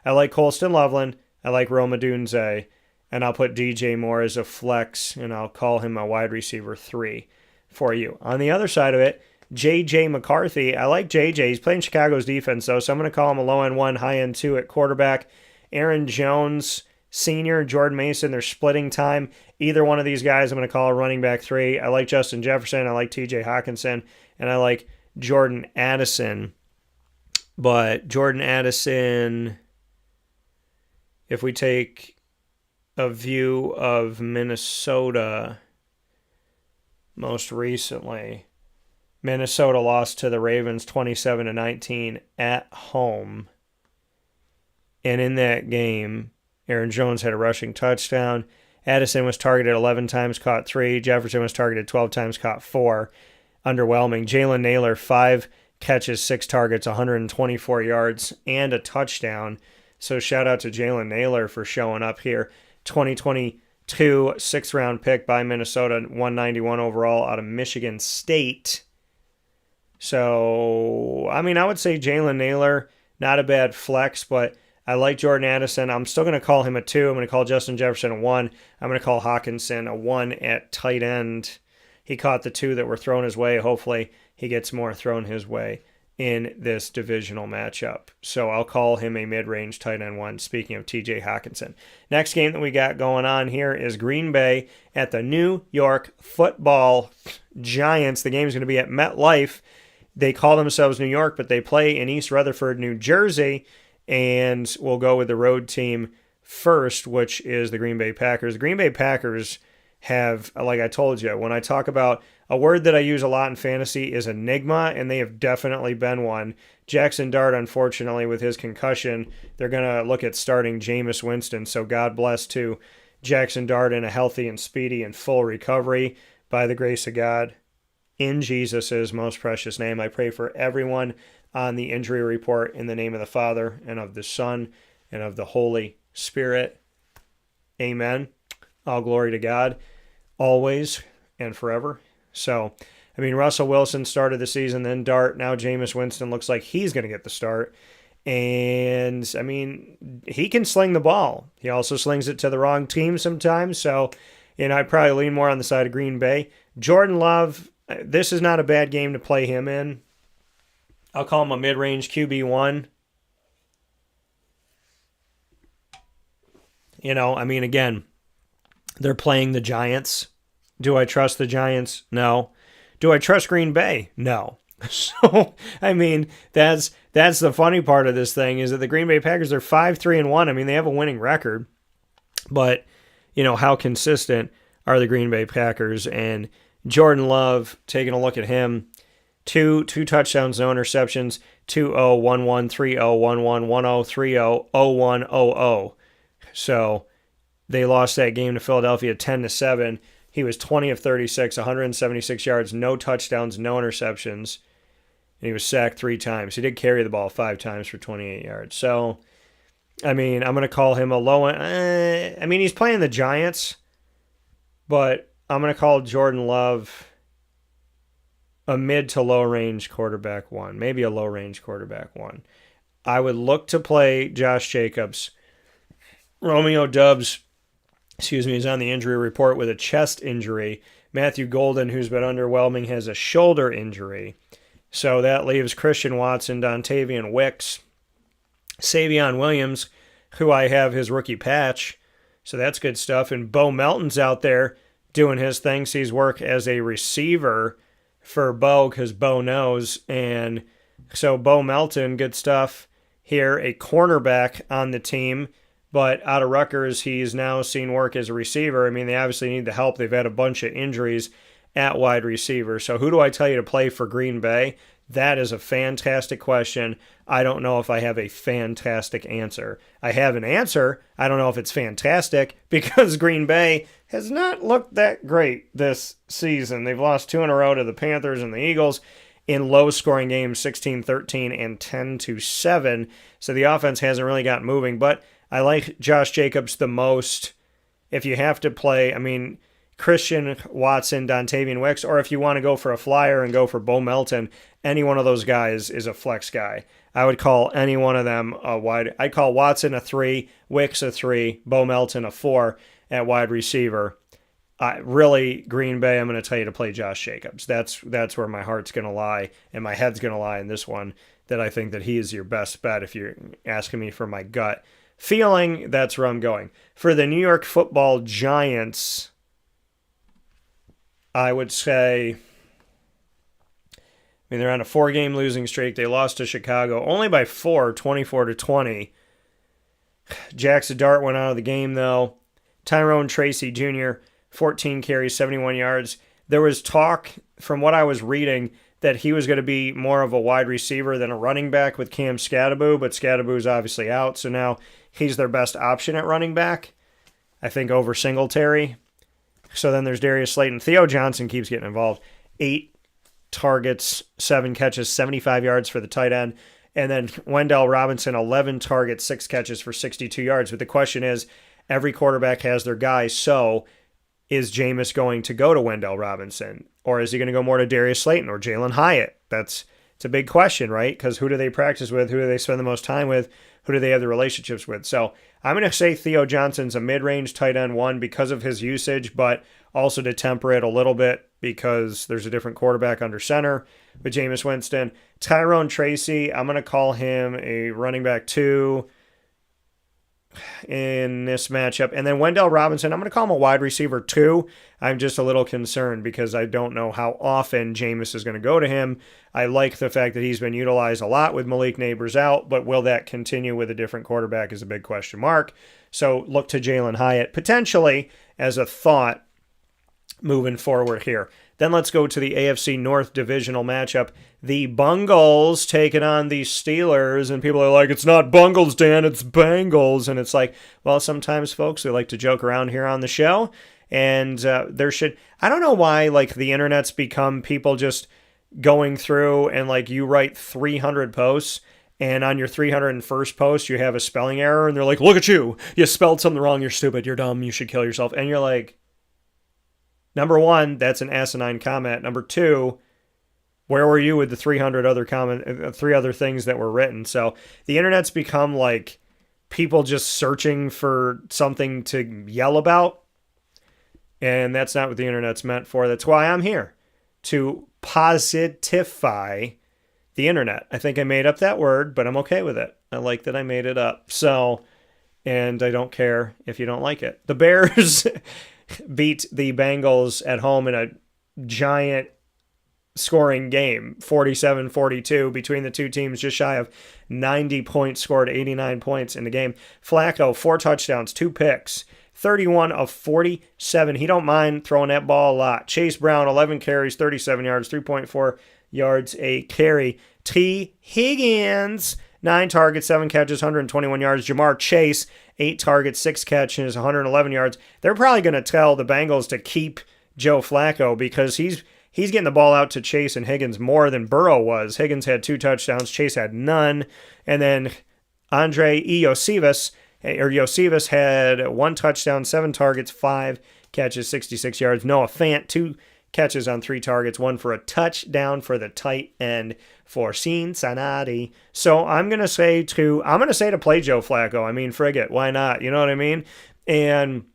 I like Colston Loveland. I like Roma Dunze, and I'll put DJ Moore as a flex, and I'll call him a wide receiver 3 for you. On the other side of it, J.J. McCarthy. I like J.J. He's playing Chicago's defense, though, so I'm going to call him a low-end 1, high-end 2 at quarterback. Aaron Jones, Sr., Jordan Mason, they're splitting time. Either one of these guys I'm going to call a running back 3. I like Justin Jefferson. I like T.J. Hawkinson. And I like Jordan Addison. But Jordan Addison, if we take a view of Minnesota most recently, Minnesota lost to the Ravens 27-19 at home. And in that game, Aaron Jones had a rushing touchdown. Addison was targeted 11 times, caught 3. Jefferson was targeted 12 times, caught 4. Underwhelming. Jalen Naylor, 5 catches, 6 targets, 124 yards, and a touchdown. So shout out to Jalen Naylor for showing up here. 2022 6th-round pick by Minnesota, 191 overall out of Michigan State. So, I would say Jalen Naylor, not a bad flex, but I like Jordan Addison. I'm still going to call him a 2. I'm going to call Justin Jefferson a 1. I'm going to call Hawkinson a 1 at tight end. He caught the 2 that were thrown his way. Hopefully he gets more thrown his way in this divisional matchup. So I'll call him a mid-range tight end 1, speaking of TJ Hawkinson. Next game that we got going on here is Green Bay at the New York Football Giants. The game is going to be at MetLife. They call themselves New York, but they play in East Rutherford, New Jersey, and we'll go with the road team first, which is the Green Bay Packers. The Green Bay Packers have, like I told you, when I talk about a word that I use a lot in fantasy is enigma, and they have definitely been one. Jackson Dart, unfortunately, with his concussion, they're going to look at starting Jameis Winston, so God bless to Jackson Dart in a healthy and speedy and full recovery by the grace of God. In Jesus' most precious name, I pray for everyone on the injury report in the name of the Father and of the Son and of the Holy Spirit. Amen. All glory to God, always and forever. So, Russell Wilson started the season, then Dart. Now Jameis Winston looks like he's going to get the start. And, he can sling the ball. He also slings it to the wrong team sometimes. So, I'd probably lean more on the side of Green Bay. Jordan Love, this is not a bad game to play him in. I'll call him a mid-range QB1. Again, They're playing the Giants. Do I trust the Giants? No. Do I trust Green Bay? No. So, I mean, that's the funny part of this thing is that the Green Bay Packers are 5-3-1. I mean, they have a winning record, but how consistent are the Green Bay Packers? And Jordan Love, taking a look at him, two touchdowns, no interceptions, 2-0, 1-1, 3-0, 1-1, 1-0, 3-0, 0-1, 0-0. So they lost that game to Philadelphia 10-7. He was 20 of 36, 176 yards, no touchdowns, no interceptions. And he was sacked 3 times. He did carry the ball 5 times for 28 yards. So, I mean, I'm going to call him a low end. I mean, he's playing the Giants, but I'm going to call Jordan Love a mid to low range quarterback 1, maybe a low range quarterback 1. I would look to play Josh Jacobs. Romeo Doubs, is on the injury report with a chest injury. Matthew Golden, who's been underwhelming, has a shoulder injury. So that leaves Christian Watson, Dontavian Wicks, Savion Williams, who I have his rookie patch. So that's good stuff. And Bo Melton's out there doing his thing. Sees work as a receiver for Bo because Bo knows. And so Bo Melton, good stuff here. A cornerback on the team. But out of Rutgers, he's now seen work as a receiver. I mean, they obviously need the help. They've had a bunch of injuries at wide receiver. So who do I tell you to play for Green Bay? That is a fantastic question. I don't know if I have a fantastic answer. I have an answer. I don't know if it's fantastic because Green Bay has not looked that great this season. They've lost 2 in a row to the Panthers and the Eagles in low-scoring games, 16-13 and 10-7. So the offense hasn't really gotten moving, but I like Josh Jacobs the most. If you have to play, I mean, Christian Watson, Dontavian Wicks, or if you want to go for a flyer and go for Bo Melton, any one of those guys is a flex guy. I would call any one of them a wide. I'd call Watson a 3, Wicks a 3, Bo Melton a 4 at wide receiver. Really, Green Bay, I'm going to tell you to play Josh Jacobs. That's where my heart's going to lie and my head's going to lie in this one, that I think that he is your best bet if you're asking me for my gut feeling. That's where I'm going. For the New York Football Giants, I would say, they're on a 4-game losing streak. They lost to Chicago only by 4, 24-20. Jackson Dart went out of the game, though. Tyrone Tracy Jr., 14 carries, 71 yards. There was talk, from what I was reading, that he was going to be more of a wide receiver than a running back with Cam Skattebo, but Skattebo's obviously out, so now he's their best option at running back, I think, over Singletary. So then there's Darius Slayton. Theo Johnson keeps getting involved. 8 targets, 7 catches, 75 yards for the tight end. And then Wendell Robinson, 11 targets, 6 catches for 62 yards. But the question is, every quarterback has their guy, so is Jameis going to go to Wendell Robinson? Or is he going to go more to Darius Slayton or Jalen Hyatt? It's a big question, right? Because who do they practice with? Who do they spend the most time with? Who do they have the relationships with? So I'm going to say Theo Johnson's a mid-range tight end 1 because of his usage, but also to temper it a little bit because there's a different quarterback under center with Jameis Winston. Tyrone Tracy, I'm going to call him a running back 2 in this matchup. And then Wendell Robinson, I'm going to call him a wide receiver 2. I'm just a little concerned because I don't know how often Jameis is going to go to him. I like the fact that he's been utilized a lot with Malik Neighbors out, but will that continue with a different quarterback is a big question mark. So look to Jalen Hyatt potentially as a thought moving forward here. Then let's go to the AFC North divisional matchup. The Bungles taking on the Steelers, and people are like, it's not Bungles, Dan, it's Bengals. And it's like, well, sometimes, folks, we like to joke around here on the show, and I don't know why, like, the internet's become people just going through and, like, you write 300 posts, and on your 301st post, you have a spelling error, and they're like, look at you, you spelled something wrong, you're stupid, you're dumb, you should kill yourself. And you're like, number 1, that's an asinine comment. Number 2, where were you with the 3 other things that were written? So the internet's become like people just searching for something to yell about. And that's not what the internet's meant for. That's why I'm here, to positify the internet. I think I made up that word, but I'm okay with it. I like that I made it up. So, and I don't care if you don't like it. The Bears beat the Bengals at home in a giant scoring game, 47-42 between the two teams, just shy of 90 points scored, 89 points in the game. Flacco, 4 touchdowns, 2 picks, 31 of 47. He don't mind throwing that ball a lot. Chase Brown, 11 carries, 37 yards, 3.4 yards a carry. T. Higgins, 9 targets, 7 catches, 121 yards. Jamar Chase, 8 targets, 6 catches, 111 yards. They're probably going to tell the Bengals to keep Joe Flacco because he's getting the ball out to Chase and Higgins more than Burrow was. Higgins had 2 touchdowns. Chase had none. And then Andre Iosivas had 1 touchdown, 7 targets, 5 catches, 66 yards. Noah Fant, 2 catches on 3 targets, 1 for a touchdown for the tight end for Cincinnati. So I'm gonna say to play Joe Flacco. I mean, frig it, why not? You know what I mean? And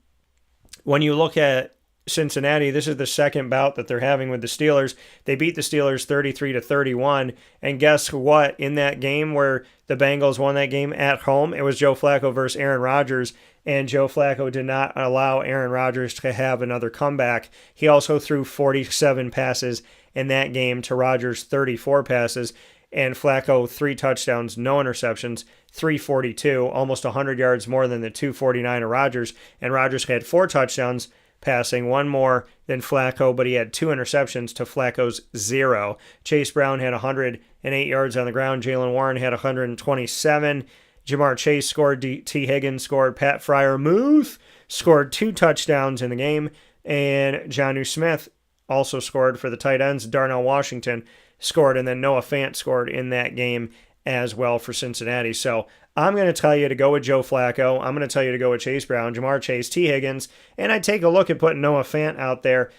when you look at Cincinnati, this is the second bout that they're having with the Steelers. They beat the Steelers 33-31, and guess what? In that game where the Bengals won that game at home, it was Joe Flacco versus Aaron Rodgers, and Joe Flacco did not allow Aaron Rodgers to have another comeback. He also threw 47 passes in that game to Rodgers' 34 passes, and Flacco 3 touchdowns, no interceptions, 342, almost 100 yards more than the 249 of Rodgers, and Rodgers had 4 touchdowns passing, 1 more than Flacco, but he had 2 interceptions to Flacco's 0. Chase Brown had 108 yards on the ground. Jaylen Warren had 127. Jamar Chase scored. T. Higgins scored. Pat Freiermuth scored 2 touchdowns in the game. And Jonnu Smith also scored for the tight ends. Darnell Washington scored. And then Noah Fant scored in that game as well for Cincinnati. So I'm going to tell you to go with Joe Flacco. I'm going to tell you to go with Chase Brown, Jamar Chase, T. Higgins, and I take a look at putting Noah Fant out there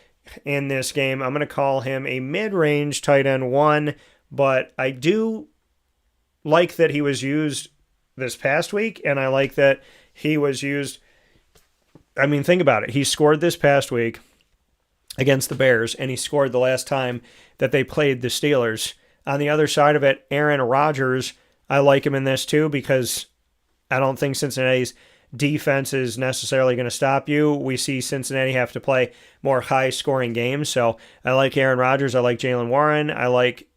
in this game. I'm going to call him a mid-range tight end 1, but I do like that he was used this past week, and I like that he was used. I mean, think about it. He scored this past week against the Bears, and he scored the last time that they played the Steelers. On the other side of it, Aaron Rodgers, I like him in this too because I don't think Cincinnati's defense is necessarily going to stop you. We see Cincinnati have to play more high-scoring games, so I like Aaron Rodgers. I like Jaylen Warren. I like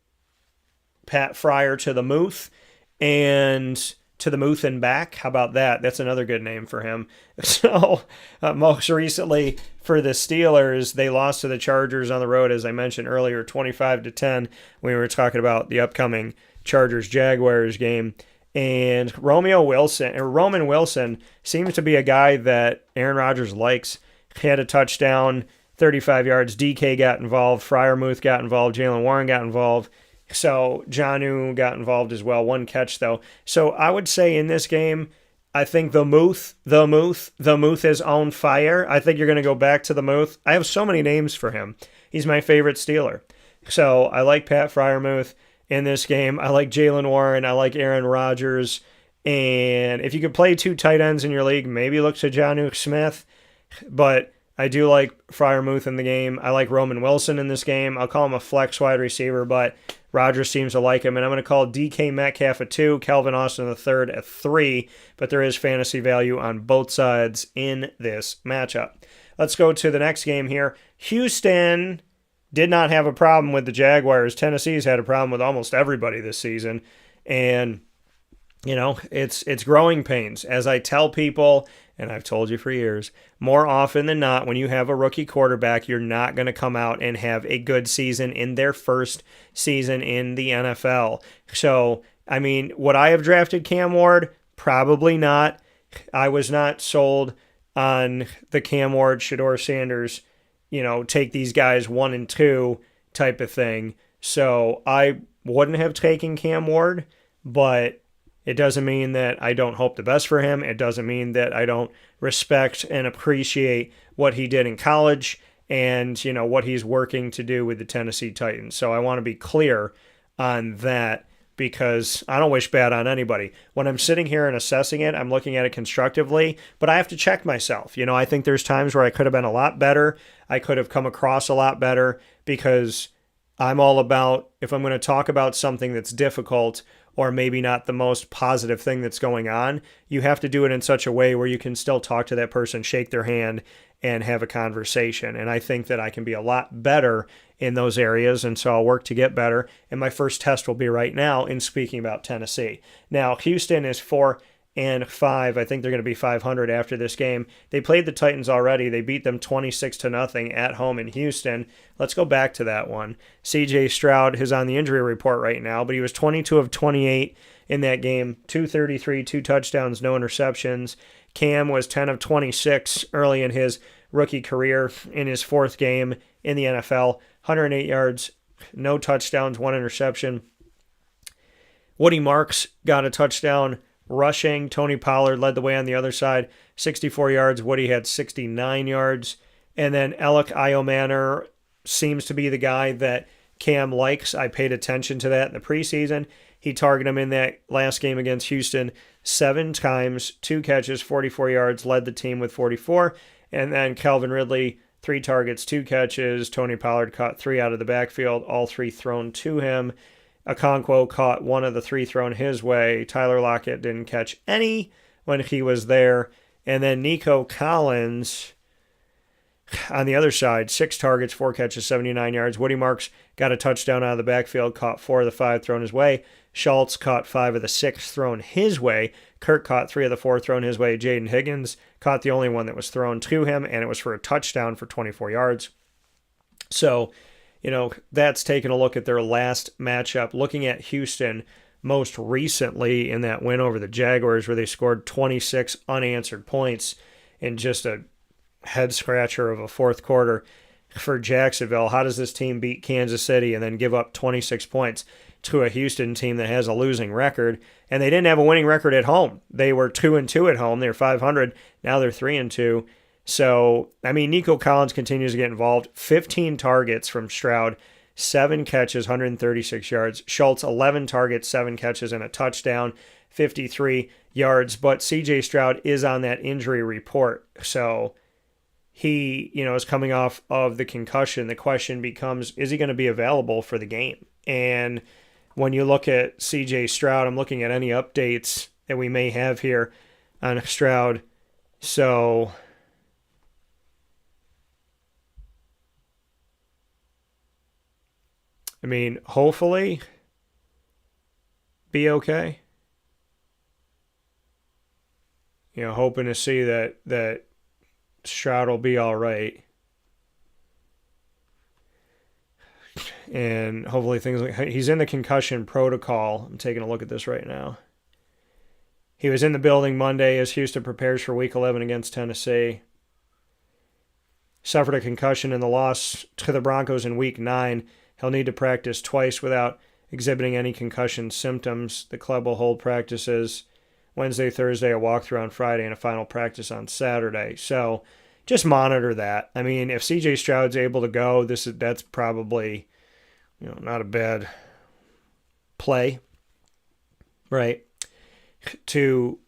Pat Fryer to the Muth and to the Muth and back. How about that? That's another good name for him. So most recently for the Steelers, they lost to the Chargers on the road, as I mentioned earlier, 25-10. We were talking about the upcoming Chargers-Jaguars game. And Roman Wilson seems to be a guy that Aaron Rodgers likes. He had a touchdown, 35 yards. DK got involved. Freiermuth got involved. Jaylen Warren got involved. So Jonnu got involved as well. 1 catch, though. So I would say in this game, I think the Muth is on fire. I think you're going to go back to the Muth. I have so many names for him. He's my favorite Steeler. So I like Pat Freiermuth in this game. I like Jaylen Warren. I like Aaron Rodgers. And if you could play 2 tight ends in your league, maybe look to Jonnu Smith. But I do like Freiermuth in the game. I like Roman Wilson in this game. I'll call him a flex wide receiver, but Rodgers seems to like him. And I'm going to call DK Metcalf a 2, Calvin Austin III a 3. But there is fantasy value on both sides in this matchup. Let's go to the next game here. Houston did not have a problem with the Jaguars. Tennessee's had a problem with almost everybody this season. And, you know, it's growing pains. As I tell people, and I've told you for years, more often than not, when you have a rookie quarterback, you're not going to come out and have a good season in their first season in the NFL. So, I mean, would I have drafted Cam Ward? Probably not. I was not sold on the Cam Ward, Shedeur Sanders, take these guys 1 and 2 type of thing. So I wouldn't have taken Cam Ward, but it doesn't mean that I don't hope the best for him. It doesn't mean that I don't respect and appreciate what he did in college and, what he's working to do with the Tennessee Titans. So I want to be clear on that because I don't wish bad on anybody. When I'm sitting here and assessing it, I'm looking at it constructively, but I have to check myself. I think there's times where I could have been a lot better. I could have come across a lot better because I'm all about, if I'm going to talk about something that's difficult or maybe not the most positive thing that's going on, you have to do it in such a way where you can still talk to that person, shake their hand, and have a conversation. And I think that I can be a lot better in those areas, and so I'll work to get better. And my first test will be right now in speaking about Tennessee. Now, Houston is 4-5. I think they're going to be 500 after this game. They played the Titans already. They beat them 26-0 at home in Houston. Let's go back to that one. C.J. Stroud is on the injury report right now, but he was 22 of 28 in that game, 233, 2 touchdowns, no interceptions. Cam was 10 of 26 early in his rookie career in his 4th game in the NFL, 108 yards, no touchdowns, 1 interception. Woody Marks got a touchdown rushing. Tony Pollard led the way on the other side, 64 yards. Woody had 69 yards. And then Alec Iomanner seems to be the guy that Cam likes. I paid attention to that in the preseason. He targeted him in that last game against Houston 7 times, 2 catches, 44 yards, led the team with 44. And then Calvin Ridley, 3 targets, 2 catches. Tony Pollard caught 3 out of the backfield, all 3 thrown to him. Okonkwo caught 1 of the 3 thrown his way. Tyler Lockett didn't catch any when he was there. And then Nico Collins on the other side, 6 targets, 4 catches, 79 yards. Woody Marks got a touchdown out of the backfield, caught 4 of the 5 thrown his way. Schultz caught 5 of the 6 thrown his way. Kirk caught 3 of the 4 thrown his way. Jaden Higgins caught the only one that was thrown to him, and it was for a touchdown for 24 yards. So, that's taking a look at their last matchup. Looking at Houston most recently in that win over the Jaguars, where they scored 26 unanswered points in just a head-scratcher of a 4th quarter for Jacksonville. How does this team beat Kansas City and then give up 26 points to a Houston team that has a losing record? And they didn't have a winning record at home. They were 2-2 at home. They were 500. Now they're 3-2. So, Nico Collins continues to get involved. 15 targets from Stroud, 7 catches, 136 yards. Schultz, 11 targets, 7 catches, and a touchdown, 53 yards. But C.J. Stroud is on that injury report. So, he, is coming off of the concussion. The question becomes, is he going to be available for the game? And when you look at C.J. Stroud, I'm looking at any updates that we may have here on Stroud. So, hopefully be okay. Hoping to see that Stroud will be all right. And hopefully he's in the concussion protocol. I'm taking a look at this right now. He was in the building Monday as Houston prepares for Week 11 against Tennessee. Suffered a concussion in the loss to the Broncos in Week 9. He'll need to practice twice without exhibiting any concussion symptoms. The club will hold practices Wednesday, Thursday, a walkthrough on Friday, and a final practice on Saturday. So just monitor that. If C.J. Stroud's able to go, that's probably not a bad play, right, to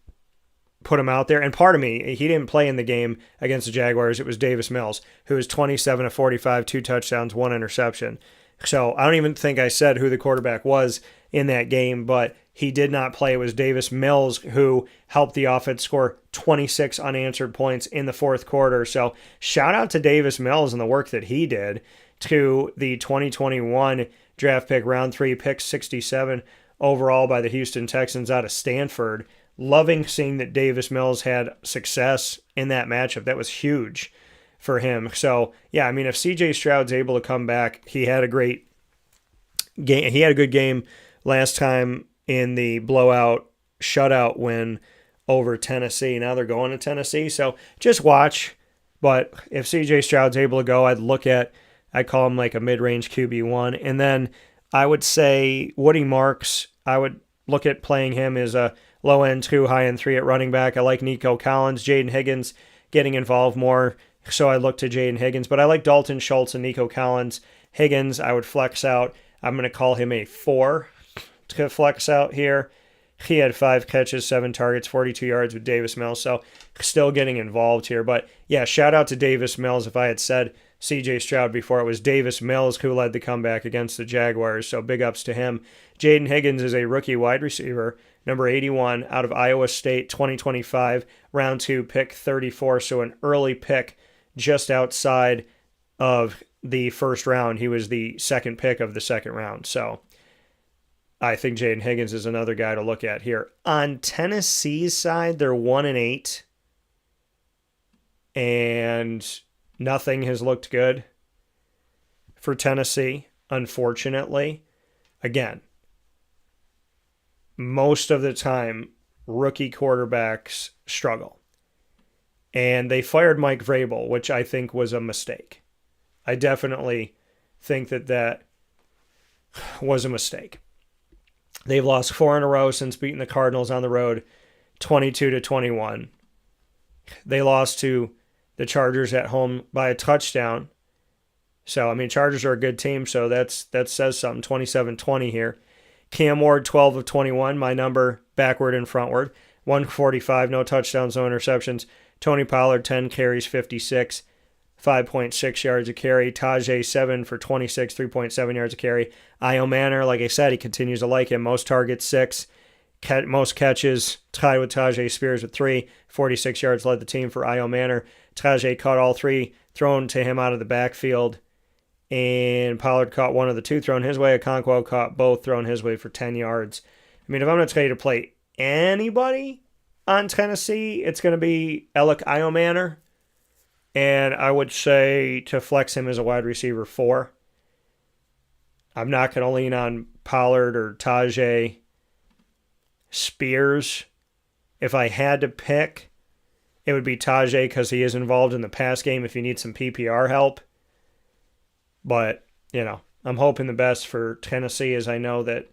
put him out there. And part of me, he didn't play in the game against the Jaguars. It was Davis Mills, who was 27 of 45, 2 touchdowns, 1 interception. So I don't even think I said who the quarterback was in that game, but he did not play. It was Davis Mills who helped the offense score 26 unanswered points in the 4th quarter. So shout out to Davis Mills and the work that he did, to the 2021 draft pick, round 3, pick 67 overall by the Houston Texans out of Stanford. Loving seeing that Davis Mills had success in that matchup. That was huge for him. So, yeah, if C.J. Stroud's able to come back, he had a great game. He had a good game last time in the blowout shutout win over Tennessee. Now they're going to Tennessee. So just watch. But if C.J. Stroud's able to go, I'd call him like a mid-range QB1. And then I would say Woody Marks, I would look at playing him as a low-end 2, high-end 3 at running back. I like Nico Collins. Jaden Higgins getting involved more, so I look to Jaden Higgins. But I like Dalton Schultz and Nico Collins. Higgins, I would flex out. I'm going to call him a 4 to flex out here. He had 5 catches, 7 targets, 42 yards with Davis Mills, so still getting involved here. But, yeah, shout out to Davis Mills. If I had said C.J. Stroud before. It was Davis Mills who led the comeback against the Jaguars, so big ups to him. Jaden Higgins is a rookie wide receiver, number 81 out of Iowa State, 2025, round 2, pick 34, so an early pick just outside of the first round. He was the second pick of the second round, so I think Jaden Higgins is another guy to look at here. On Tennessee's side, they're 1-8, and nothing has looked good for Tennessee, unfortunately. Again, most of the time, rookie quarterbacks struggle. And they fired Mike Vrabel, which I think was a mistake. I definitely think that was a mistake. They've lost 4 in a row since beating the Cardinals on the road, 22-21. They lost to the Chargers at home by a touchdown. So, I mean, Chargers are a good team, so that says something. 27-20 here. Cam Ward, 12 of 21, my number backward and frontward. 145, no touchdowns, no interceptions. Tony Pollard, 10 carries, 56, 5.6 yards a carry. Tajay, 7 for 26, 3.7 yards a carry. Io Manor, like I said, he continues to like him. Most targets, 6. Most catches, tied with Tajay Spears with 3. 46 yards led the team for Io Manor. Tajay caught all 3 thrown to him out of the backfield. And Pollard caught 1 of the 2 thrown his way. Okonkwo caught both thrown his way for 10 yards. I mean, if I'm going to tell you to play anybody on Tennessee, it's going to be Alec Io Manor. And I would say to flex him as a wide receiver 4. I'm not going to lean on Pollard or Tajay Spears. If I had to pick, it would be Tajay because he is involved in the pass game if you need some PPR help. But, you know, I'm hoping the best for Tennessee, as I know that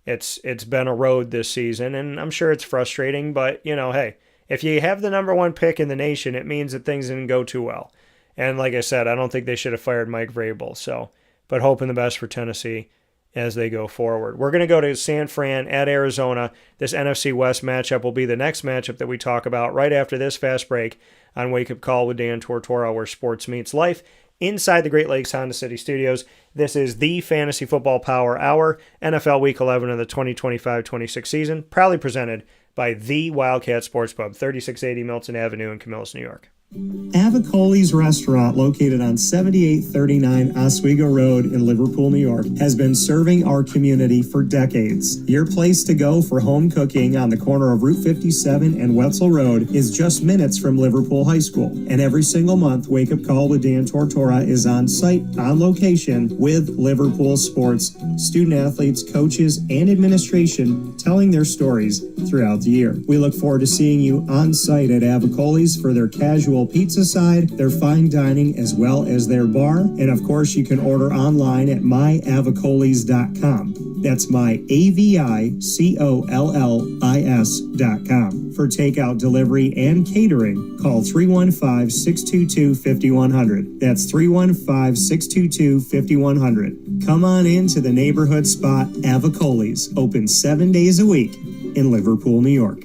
it's been a road this season, and I'm sure it's frustrating, but, you know, hey, if you have the number 1 pick in the nation, it means that things didn't go too well. And like I said, I don't think they should have fired Mike Vrabel, so, but hoping the best for Tennessee as they go forward. We're going to go to San Fran at Arizona. This NFC West matchup will be the next matchup that we talk about right after this fast break on Wake Up Call with Dan Tortora, where sports meets life. Inside the Great Lakes Honda City Studios, this is the Fantasy Football Power Hour, NFL Week 11 of the 2025-26 season, proudly presented by the Wildcat Sports Pub, 3680 Milton Avenue in Camillus, New York. Avicoli's restaurant, located on 7839 Oswego Road in Liverpool, New York, has been serving our community for decades. Your place to go for home cooking on the corner of Route 57 and Wetzel Road is just minutes from Liverpool High School. And every single month, Wake Up Call with Dan Tortora is on site, on location, with Liverpool sports, student athletes, coaches, and administration telling their stories throughout the year. We look forward to seeing you on site at Avicoli's for their casual pizza side, their fine dining, as well as their bar. And of course, you can order online at myavicolis.com. That's myavicollis.com. For takeout delivery and catering, call 315-622-5100. That's 315-622-5100. Come on into the neighborhood spot Avicoli's, open 7 days a week in Liverpool, New York.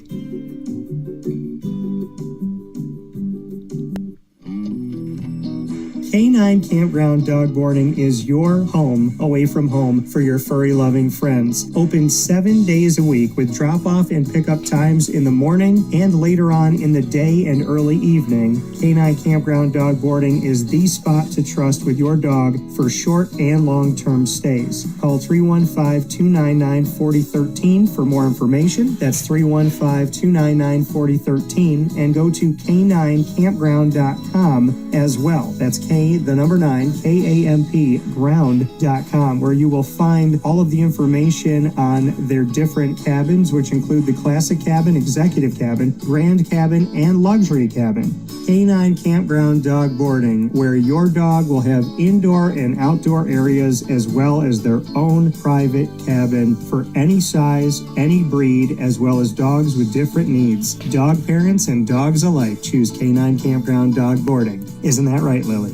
K9 Campground Dog Boarding is your home away from home for your furry-loving friends. Open 7 days a week with drop-off and pickup times in the morning and later on in the day and early evening. K9 Campground Dog Boarding is the spot to trust with your dog for short and long-term stays. Call 315-299-4013 for more information. That's 315-299-4013, and go to k9campground.com as well. That's K9, ground.com, where you will find all of the information on their different cabins, which include the classic cabin, executive cabin, grand cabin, and luxury cabin. K9 Campground Dog Boarding, where your dog will have indoor and outdoor areas as well as their own private cabin for any size, any breed, as well as dogs with different needs. Dog parents and dogs alike choose K9 Campground Dog Boarding. Isn't that right, Lily?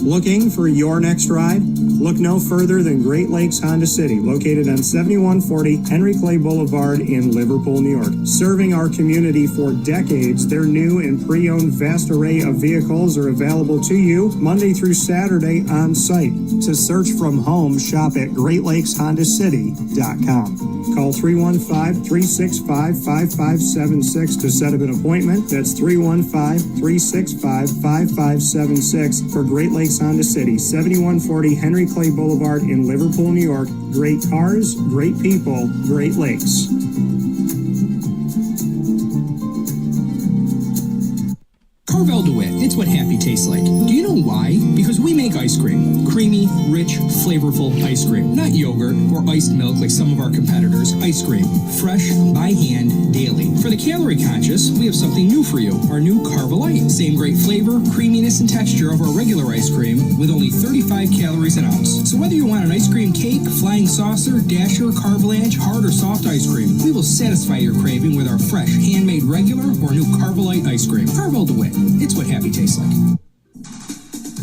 Looking for your next ride? Look no further than Great Lakes Honda City, located on 7140 Henry Clay Boulevard in Liverpool, New York. Serving our community for decades, their new and pre-owned vast array of vehicles are available to you Monday through Saturday on site. To search from home, shop at GreatLakesHondaCity.com. Call 315-365-5576 to set up an appointment. That's 315-365-5576 for Great Lakes Honda City, 7140 Henry Clay Boulevard in Liverpool, New York. Great cars, great people, Great Lakes. Carvel DeWitt, it's what happy tastes like. Do you know why? Because we make ice cream. Creamy, rich, flavorful ice cream. Not yogurt or iced milk like some of our competitors. Ice cream. Fresh, by hand, daily. For the calorie conscious, we have something new for you. Our new Carvelite. Same great flavor, creaminess, and texture of our regular ice cream with only 35 calories an ounce. So whether you want an ice cream cake, flying saucer, dasher, carvalanche, hard or soft ice cream, we will satisfy your craving with our fresh, handmade regular or new Carvelite ice cream. Carvel DeWitt. It's what happy tastes like.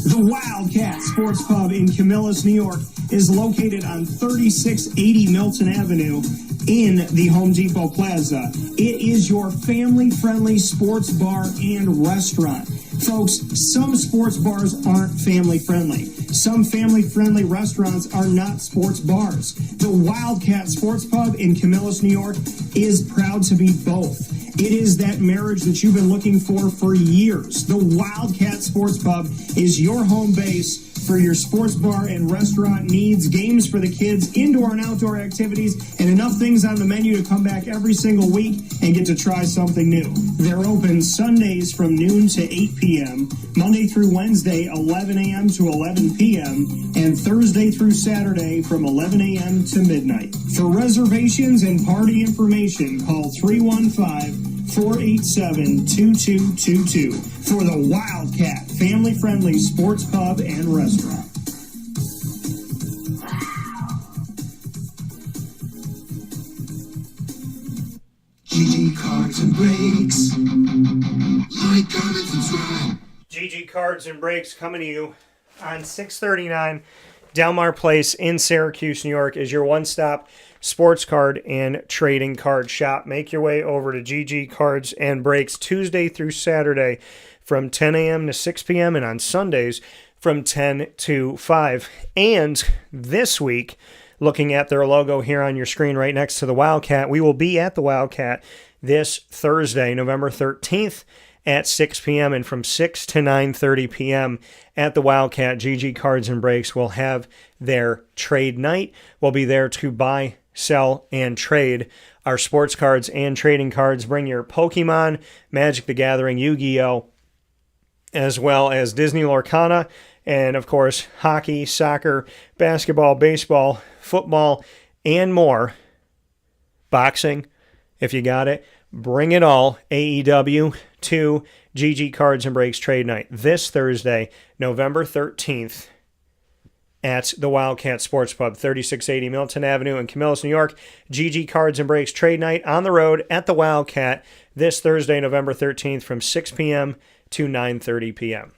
The Wildcat Sports Pub in Camillus, New York is located on 3680 Milton Avenue in the Home Depot Plaza. It is your family-friendly sports bar and restaurant. Folks, some sports bars aren't family-friendly. Some family-friendly restaurants are not sports bars. The Wildcat Sports Pub in Camillus, New York is proud to be both. It is that marriage that you've been looking for years. The Wildcat Sports Pub is your home base for your sports bar and restaurant needs, games for the kids, indoor and outdoor activities, and enough things on the menu to come back every single week and get to try something new. They're open Sundays from noon to 8 p.m., Monday through Wednesday, 11 a.m. to 11 p.m., and Thursday through Saturday from 11 a.m. to midnight. For reservations and party information, call 315-487-2222 for the Wildcat family-friendly sports pub and restaurant. GG Cards and Breaks. Like, comment, subscribe. GG Cards and Breaks coming to you on 639 Delmar Place in Syracuse, New York is your one-stop sports card and trading card shop. Make your way over to GG Cards and Breaks Tuesday through Saturday from 10 a.m. to 6 p.m. and on Sundays from 10 to 5. And this week, looking at their logo here on your screen right next to the Wildcat, we will be at the Wildcat this Thursday, November 13th at 6 p.m. and from 6 to 9:30 p.m. at the Wildcat, GG Cards and Breaks will have their trade night. We'll be there to buy, sell, and trade our sports cards and trading cards. Bring your Pokemon, Magic the Gathering, Yu-Gi-Oh!, as well as Disney Lorcana, and of course, hockey, soccer, basketball, baseball, football, and more. Boxing, if you got it. Bring it all, AEW, to GG Cards and Breaks Trade Night this Thursday, November 13th at the Wildcat Sports Pub, 3680 Milton Avenue in Camillus, New York. GG Cards and Breaks Trade Night on the road at the Wildcat this Thursday, November 13th from 6 p.m. to 9:30 p.m.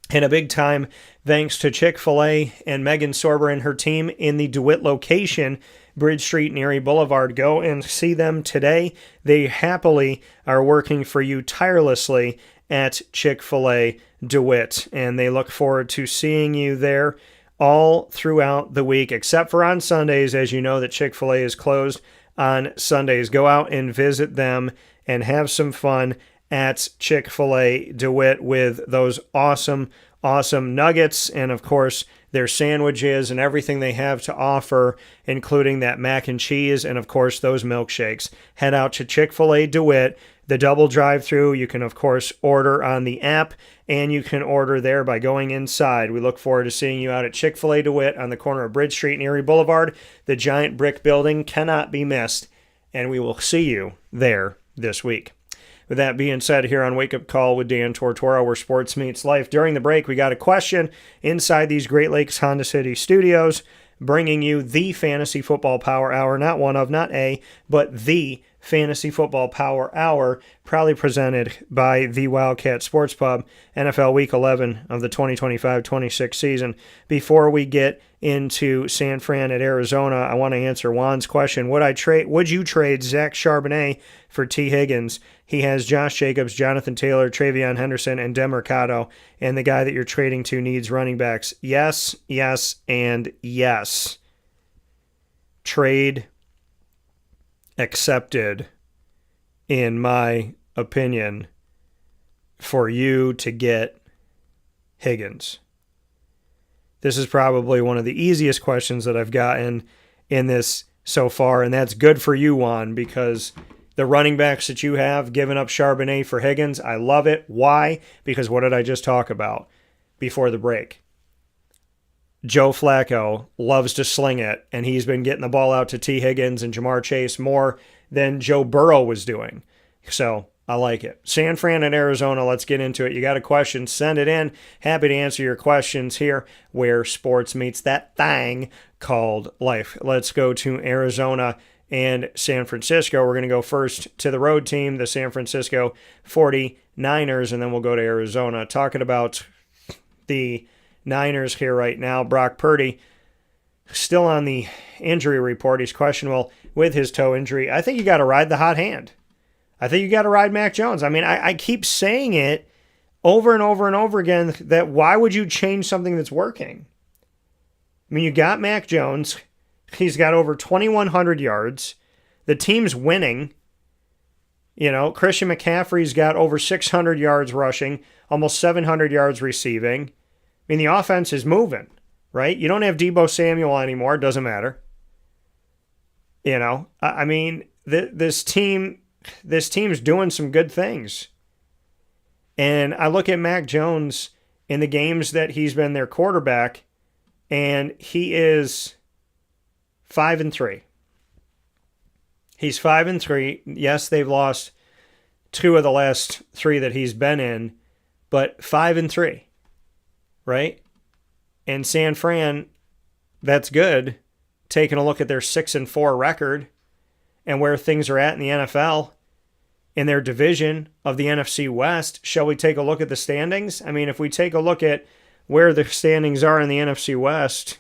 And a big time thanks to Chick-fil-A and Megan Sorber and her team in the DeWitt location, Bridge Street and Erie Boulevard. Go and see them today. They happily are working for you tirelessly at Chick-fil-A DeWitt, and they look forward to seeing you there all throughout the week, except for on Sundays, as you know that Chick-fil-A is closed on Sundays. Go out and visit them and have some fun at Chick-fil-A DeWitt with those awesome nuggets and, of course, their sandwiches and everything they have to offer, including that mac and cheese and, of course, those milkshakes. Head out to Chick-fil-A DeWitt, the double drive-thru. You can, of course, order on the app, and you can order there by going inside. We look forward to seeing you out at Chick-fil-A DeWitt on the corner of Bridge Street and Erie Boulevard. The giant brick building cannot be missed, and we will see you there this week. With that being said, here on Wake Up Call with Dan Tortora, where sports meets life. During the break, we got a question inside these Great Lakes Honda City studios. bringing you the Fantasy Football Power Hour, not one of, not a, but the Fantasy Football Power Hour, proudly presented by the Wildcat Sports Pub, NFL Week 11 of the 2025-26 season. Before we get into San Fran at Arizona, I want to answer Juan's question. Would you trade Zach Charbonnet for T. Higgins? He has Josh Jacobs, Jonathan Taylor, Travion Henderson, and Demercado, and the guy that you're trading to needs running backs. Yes, yes, and yes. Trade accepted, in my opinion, for you to get Higgins. This is probably one of the easiest questions that I've gotten in this so far, and that's good for you, Juan, because the running backs that you have, giving up Charbonnet for Higgins, I love it. Why? Because what did I just talk about before the break? Joe Flacco loves to sling it, and he's been getting the ball out to T. Higgins and Jamar Chase more than Joe Burrow was doing. So I like it. San Fran and Arizona, let's get into it. You got a question, send it in. Happy to answer your questions here where sports meets that thing called life. Let's go to Arizona and San Francisco. We're going to go first to the road team, the San Francisco 49ers, and then we'll go to Arizona. Talking about the Niners here right now, Brock Purdy still on the injury report. He's questionable with his toe injury. I think you got to ride the hot hand. I think you got to ride Mac Jones. I mean, I keep saying it over and over and over again that why would you change something that's working? I mean, you got Mac Jones. He's got over 2,100 yards. The team's winning. You know, Christian McCaffrey's got over 600 yards rushing, almost 700 yards receiving. I mean, the offense is moving, right? You don't have Deebo Samuel anymore. It doesn't matter. You know, I mean, this team's doing some good things. And I look at Mac Jones in the games that he's been their quarterback, and he is 5-3. He's 5-3. Yes, they've lost 2 of the last 3 that he's been in, but 5-3. Right? And San Fran, that's good. Taking a look at their 6-4 record and where things are at in the NFL in their division of the NFC West. Shall we take a look at the standings? I mean, if we take a look at where the standings are in the NFC West,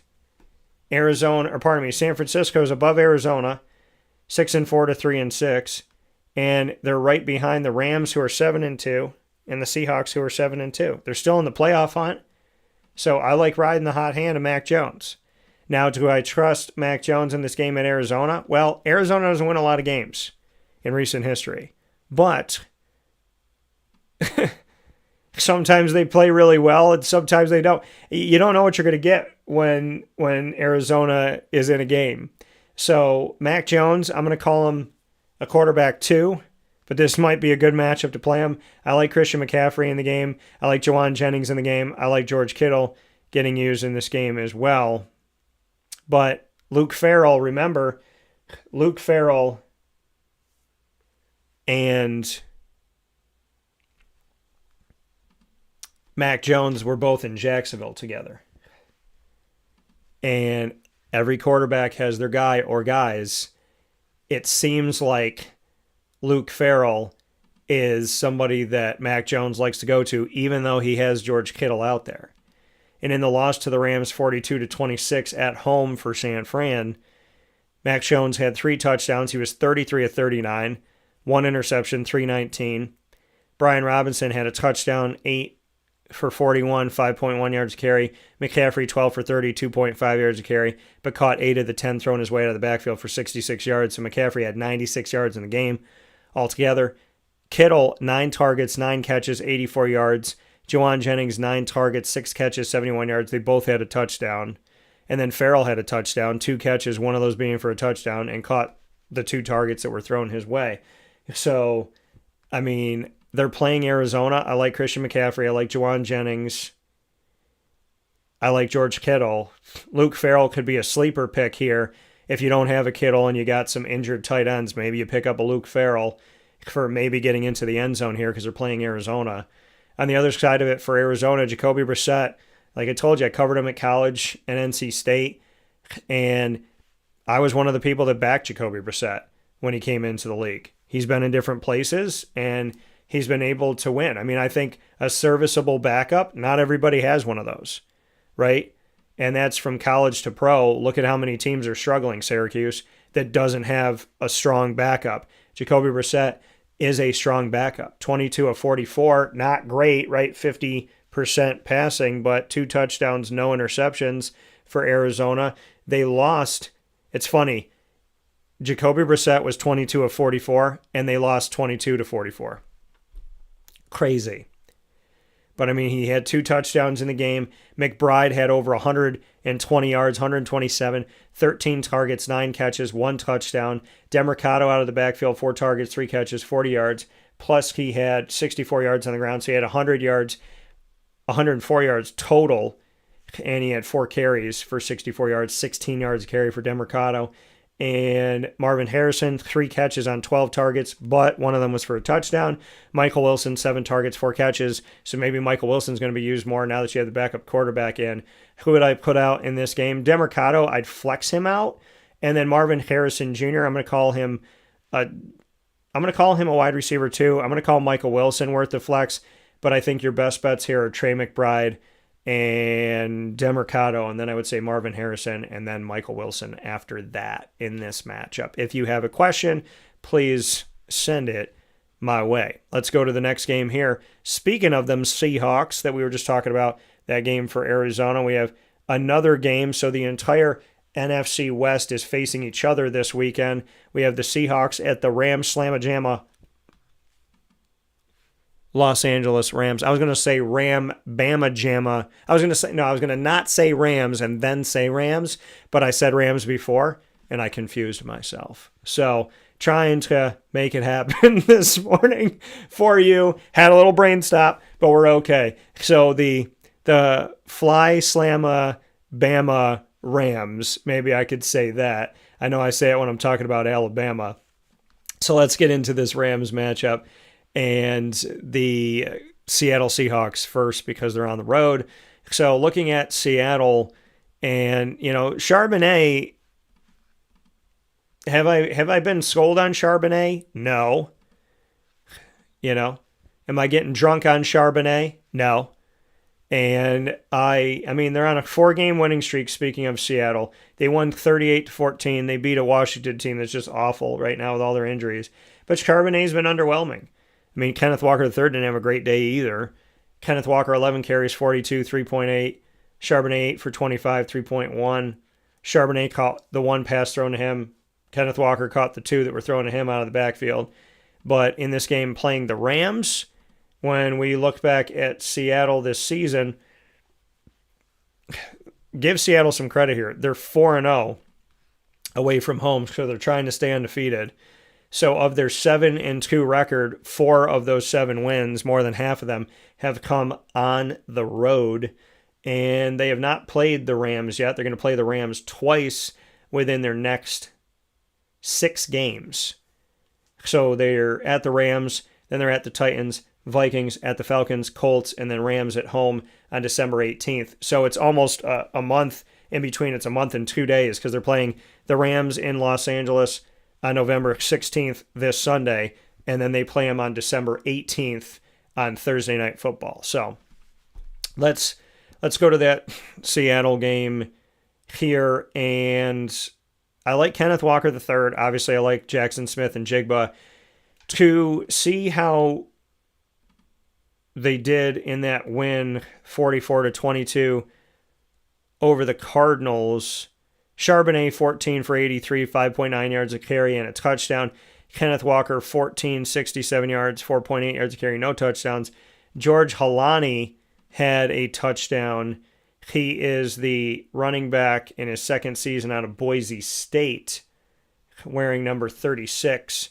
San Francisco is above Arizona, 6-4 to 3-6, and they're right behind the Rams, who are 7-2, and the Seahawks, who are 7-2. They're still in the playoff hunt. So I like riding the hot hand of Mac Jones. Now, do I trust Mac Jones in this game at Arizona? Well, Arizona doesn't win a lot of games in recent history. But sometimes they play really well and sometimes they don't. You don't know what you're going to get when Arizona is in a game. So Mac Jones, I'm going to call him a quarterback 2. But this might be a good matchup to play him. I like Christian McCaffrey in the game. I like Jawan Jennings in the game. I like George Kittle getting used in this game as well. But Luke Farrell, remember, Luke Farrell and Mac Jones were both in Jacksonville together. And every quarterback has their guy or guys. It seems like Luke Farrell is somebody that Mac Jones likes to go to, even though he has George Kittle out there. And in the loss to the Rams 42-26 at home for San Fran, Mac Jones had 3 touchdowns. He was 33 of 39, 1 interception, 319. Brian Robinson had a touchdown, 8 for 41, 5.1 yards a carry. McCaffrey 12 for 30, 2.5 yards a carry, but caught 8 of the 10 thrown his way out of the backfield for 66 yards. So McCaffrey had 96 yards in the game altogether. Kittle, 9 targets, 9 catches, 84 yards. Jawan Jennings, 9 targets, 6 catches, 71 yards. They both had a touchdown. And then Farrell had a touchdown, 2 catches, one of those being for a touchdown, and caught the 2 targets that were thrown his way. So, I mean, they're playing Arizona. I like Christian McCaffrey. I like Jawan Jennings. I like George Kittle. Luke Farrell could be a sleeper pick here. If you don't have a Kittle and you got some injured tight ends, maybe you pick up a Luke Farrell for maybe getting into the end zone here because they're playing Arizona. On the other side of it for Arizona, Jacoby Brissett, like I told you, I covered him at college and NC State. And I was one of the people that backed Jacoby Brissett when he came into the league. He's been in different places, and he's been able to win. I mean, I think a serviceable backup, not everybody has one of those, right? And that's from college to pro. Look at how many teams are struggling, Syracuse, that doesn't have a strong backup. Jacoby Brissett is a strong backup. 22 of 44, not great, right? 50% passing, but 2 touchdowns, no interceptions for Arizona. They lost. It's funny. Jacoby Brissett was 22 of 44, and they lost 22 to 44. Crazy. But, I mean, he had 2 touchdowns in the game. McBride had over 120 yards, 127, 13 targets, 9 catches, 1 touchdown. Demercado out of the backfield, 4 targets, 3 catches, 40 yards. Plus, he had 64 yards on the ground, so he had 100 yards, 104 yards total. And he had 4 carries for 64 yards, 16 yards a carry for Demercado. And Marvin Harrison, 3 catches on 12 targets, but one of them was for a touchdown. Michael Wilson, 7 targets, 4 catches. So maybe Michael Wilson's going to be used more now that you have the backup quarterback in. Who would I put out in this game? Demercado, I'd flex him out. And then Marvin Harrison Jr., I'm going to call him a wide receiver too. I'm going to call Michael Wilson worth the flex, but I think your best bets here are Trey McBride and Demercado, and then I would say Marvin Harrison, and then Michael Wilson after that in this matchup. If you have a question, please send it my way. Let's go to the next game here. Speaking of them Seahawks that we were just talking about, that game for Arizona, we have another game. So the entire NFC West is facing each other this weekend. We have the Seahawks at the Rams Slamma-Jamma Los Angeles Rams. I was going to say Ram Bama Jamma. I was going to not say Rams and then say Rams, but I said Rams before and I confused myself. So trying to make it happen this morning for you. Had a little brain stop, but we're okay. So the Fly Slamma Bama Rams, maybe I could say that. I know I say it when I'm talking about Alabama. So let's get into this Rams matchup. And the Seattle Seahawks first because they're on the road. So looking at Seattle and, Charbonnet, have I been sold on Charbonnet? No. Am I getting drunk on Charbonnet? No. And I mean, they're on a 4-game winning streak, speaking of Seattle. They won 38-14. They beat a Washington team that's just awful right now with all their injuries. But Charbonnet's been underwhelming. I mean, Kenneth Walker III didn't have a great day either. Kenneth Walker, 11 carries, 42, 3.8. Charbonnet, 8 for 25, 3.1. Charbonnet caught the 1 pass thrown to him. Kenneth Walker caught the 2 that were thrown to him out of the backfield. But in this game playing the Rams, when we look back at Seattle this season, give Seattle some credit here. They're 4-0 away from home, so they're trying to stay undefeated. So of their 7-2 record, 4 of those 7 wins, more than half of them, have come on the road. And they have not played the Rams yet. They're going to play the Rams twice within their next 6 games. So they're at the Rams, then they're at the Titans, Vikings, at the Falcons, Colts, and then Rams at home on December 18th. So it's almost a month in between. It's a month and 2 days because they're playing the Rams in Los Angeles on November 16th this Sunday, and then they play them on December 18th on Thursday Night Football. So let's go to that Seattle game here, and I like Kenneth Walker III. Obviously, I like Jackson Smith and Jigba. To see how they did in that win, 44-22 over the Cardinals. Charbonnet, 14 for 83, 5.9 yards a carry and a touchdown. Kenneth Walker, 14, 67 yards, 4.8 yards a carry, no touchdowns. George Halani had a touchdown. He is the running back in his second season out of Boise State, wearing number 36.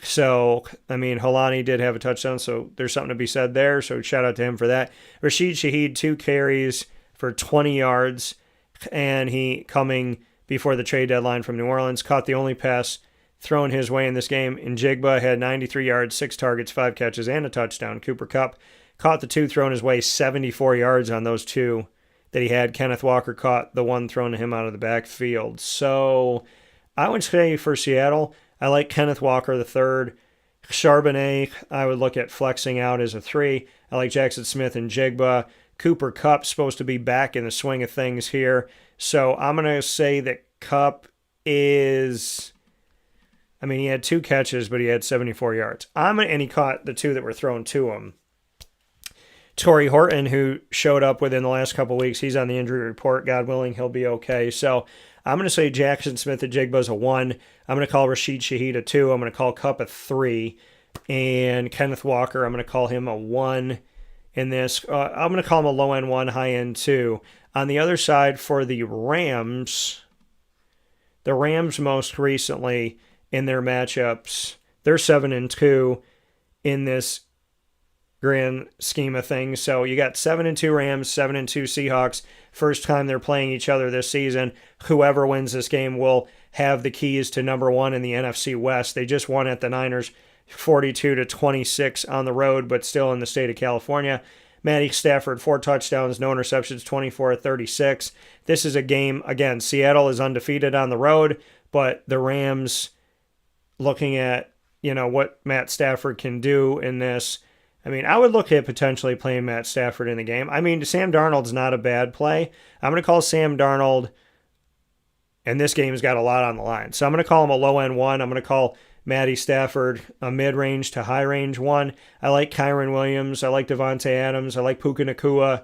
So, I mean, Halani did have a touchdown, so there's something to be said there. So shout out to him for that. Rashid Shaheed, 2 carries for 20 yards. And he, coming before the trade deadline from New Orleans, caught the only pass thrown his way in this game. And Jigba had 93 yards, 6 targets, 5 catches, and a touchdown. Cooper Kupp caught the 2 thrown his way, 74 yards on those 2 that he had. Kenneth Walker caught the one thrown to him out of the backfield. So I would say for Seattle, I like Kenneth Walker the third. Charbonnet, I would look at flexing out as a 3. I like Jackson Smith and Jigba. Cooper Kupp's supposed to be back in the swing of things here. So I'm going to say that Kupp is... I mean, he had 2 catches, but he had 74 yards. And he caught the 2 that were thrown to him. Torrey Horton, who showed up within the last couple weeks, he's on the injury report. God willing, he'll be okay. So I'm going to say Jackson Smith and Jigba's a 1. I'm going to call Rashid Shaheed a 2. I'm going to call Kupp a 3. And Kenneth Walker, I'm going to call him a 1 in this. I'm going to call him a low-end 1, high-end 2. On the other side, for the Rams most recently in their matchups, they're 7-2 in this grand scheme of things. So you got 7-2 Rams, 7-2 Seahawks. First time they're playing each other this season. Whoever wins this game will have the keys to number 1 in the NFC West. They just won at the Niners 42-26 on the road, but still in the state of California. Matty Stafford, 4 touchdowns, no interceptions, 24-36. This is a game, again, Seattle is undefeated on the road, but the Rams, looking at, what Matt Stafford can do in this, I mean, I would look at potentially playing Matt Stafford in the game. I mean, Sam Darnold's not a bad play. I'm going to call Sam Darnold, and this game's got a lot on the line. So I'm going to call him a low-end 1. I'm going to call Matty Stafford a mid-range to high-range 1. I like Kyron Williams. I like Devontae Adams. I like Puka Nacua.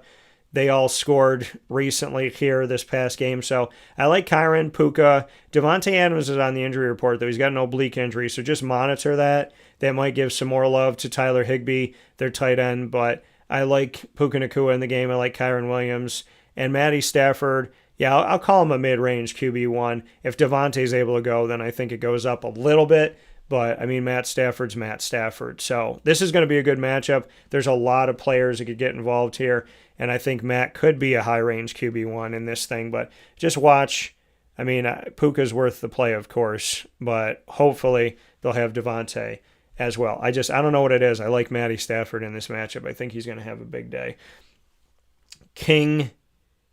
They all scored recently here this past game. So I like Kyron, Puka. Devontae Adams is on the injury report, though. He's got an oblique injury, so just monitor that. That might give some more love to Tyler Higbee, their tight end. But I like Puka Nacua in the game. I like Kyron Williams. And Matty Stafford, yeah, I'll call him a mid-range QB1. If Devontae's able to go, then I think it goes up a little bit. But, I mean, Matt Stafford's Matt Stafford. So this is going to be a good matchup. There's a lot of players that could get involved here. And I think Matt could be a high-range QB1 in this thing. But just watch. I mean, Puka's worth the play, of course. But hopefully they'll have Devontae as well. I don't know what it is. I like Matty Stafford in this matchup. I think he's going to have a big day. King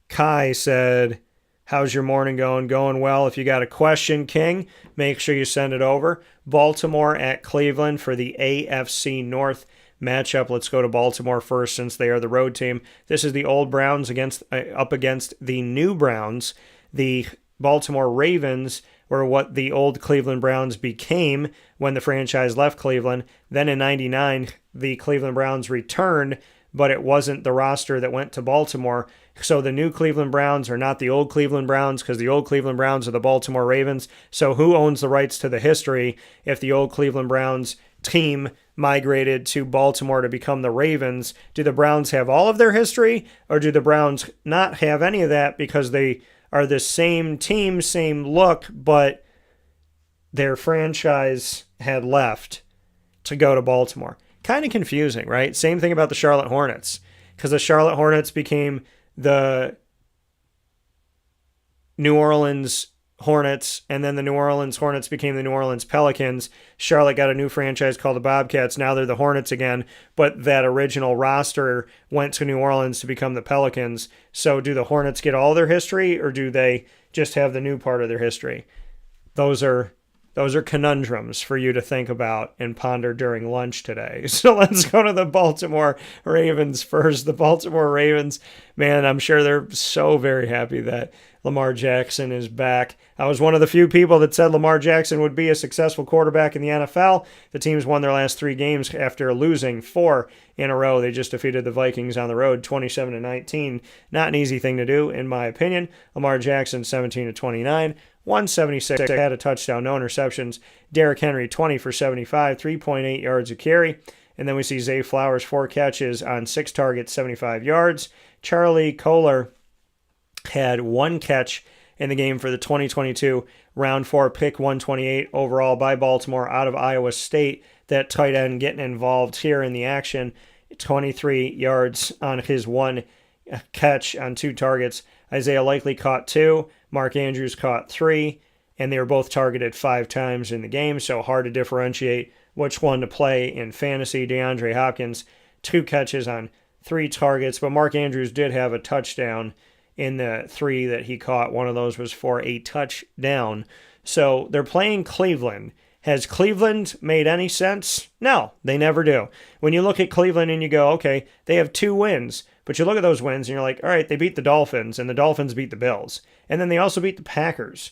Kai said, how's your morning going? Going well. If you got a question, King, make sure you send it over. Baltimore at Cleveland for the AFC North matchup. Let's go to Baltimore first since they are the road team. This is the old Browns up against the new Browns. The Baltimore Ravens were what the old Cleveland Browns became when the franchise left Cleveland. Then in 99, the Cleveland Browns returned, but it wasn't the roster that went to Baltimore. So the new Cleveland Browns are not the old Cleveland Browns because the old Cleveland Browns are the Baltimore Ravens. So who owns the rights to the history if the old Cleveland Browns team migrated to Baltimore to become the Ravens? Do the Browns have all of their history, or do the Browns not have any of that because they are the same team, same look, but their franchise had left to go to Baltimore? Kind of confusing, right? Same thing about the Charlotte Hornets, because the Charlotte Hornets became the New Orleans Hornets, and then the New Orleans Hornets became the New Orleans Pelicans. Charlotte got a new franchise called the Bobcats. Now they're the Hornets again, but that original roster went to New Orleans to become the Pelicans. So do the Hornets get all their history, or do they just have the new part of their history? Those are conundrums for you to think about and ponder during lunch today. So let's go to the Baltimore Ravens first. The Baltimore Ravens, man, I'm sure they're so very happy that Lamar Jackson is back. I was one of the few people that said Lamar Jackson would be a successful quarterback in the NFL. The team's won their last 3 games after losing 4 in a row. They just defeated the Vikings on the road 27-19. Not an easy thing to do, in my opinion. Lamar Jackson 17-29. 176, had a touchdown, no interceptions. Derrick Henry, 20 for 75, 3.8 yards a carry. And then we see Zay Flowers, 4 catches on 6 targets, 75 yards. Charlie Kohler had 1 catch in the game for the 2022 Round 4 pick 128 overall by Baltimore out of Iowa State. That tight end getting involved here in the action. 23 yards on his 1 catch on 2 targets. Isaiah Likely caught 2. Mark Andrews caught 3, and they were both targeted 5 times in the game, so hard to differentiate which one to play in fantasy. DeAndre Hopkins, 2 catches on 3 targets, but Mark Andrews did have a touchdown in the 3 that he caught. One of those was for a touchdown. So they're playing Cleveland. Has Cleveland made any sense? No, they never do. When you look at Cleveland and you go, okay, they have 2 wins, but you look at those wins and you're like, all right, they beat the Dolphins, and the Dolphins beat the Bills. And then they also beat the Packers.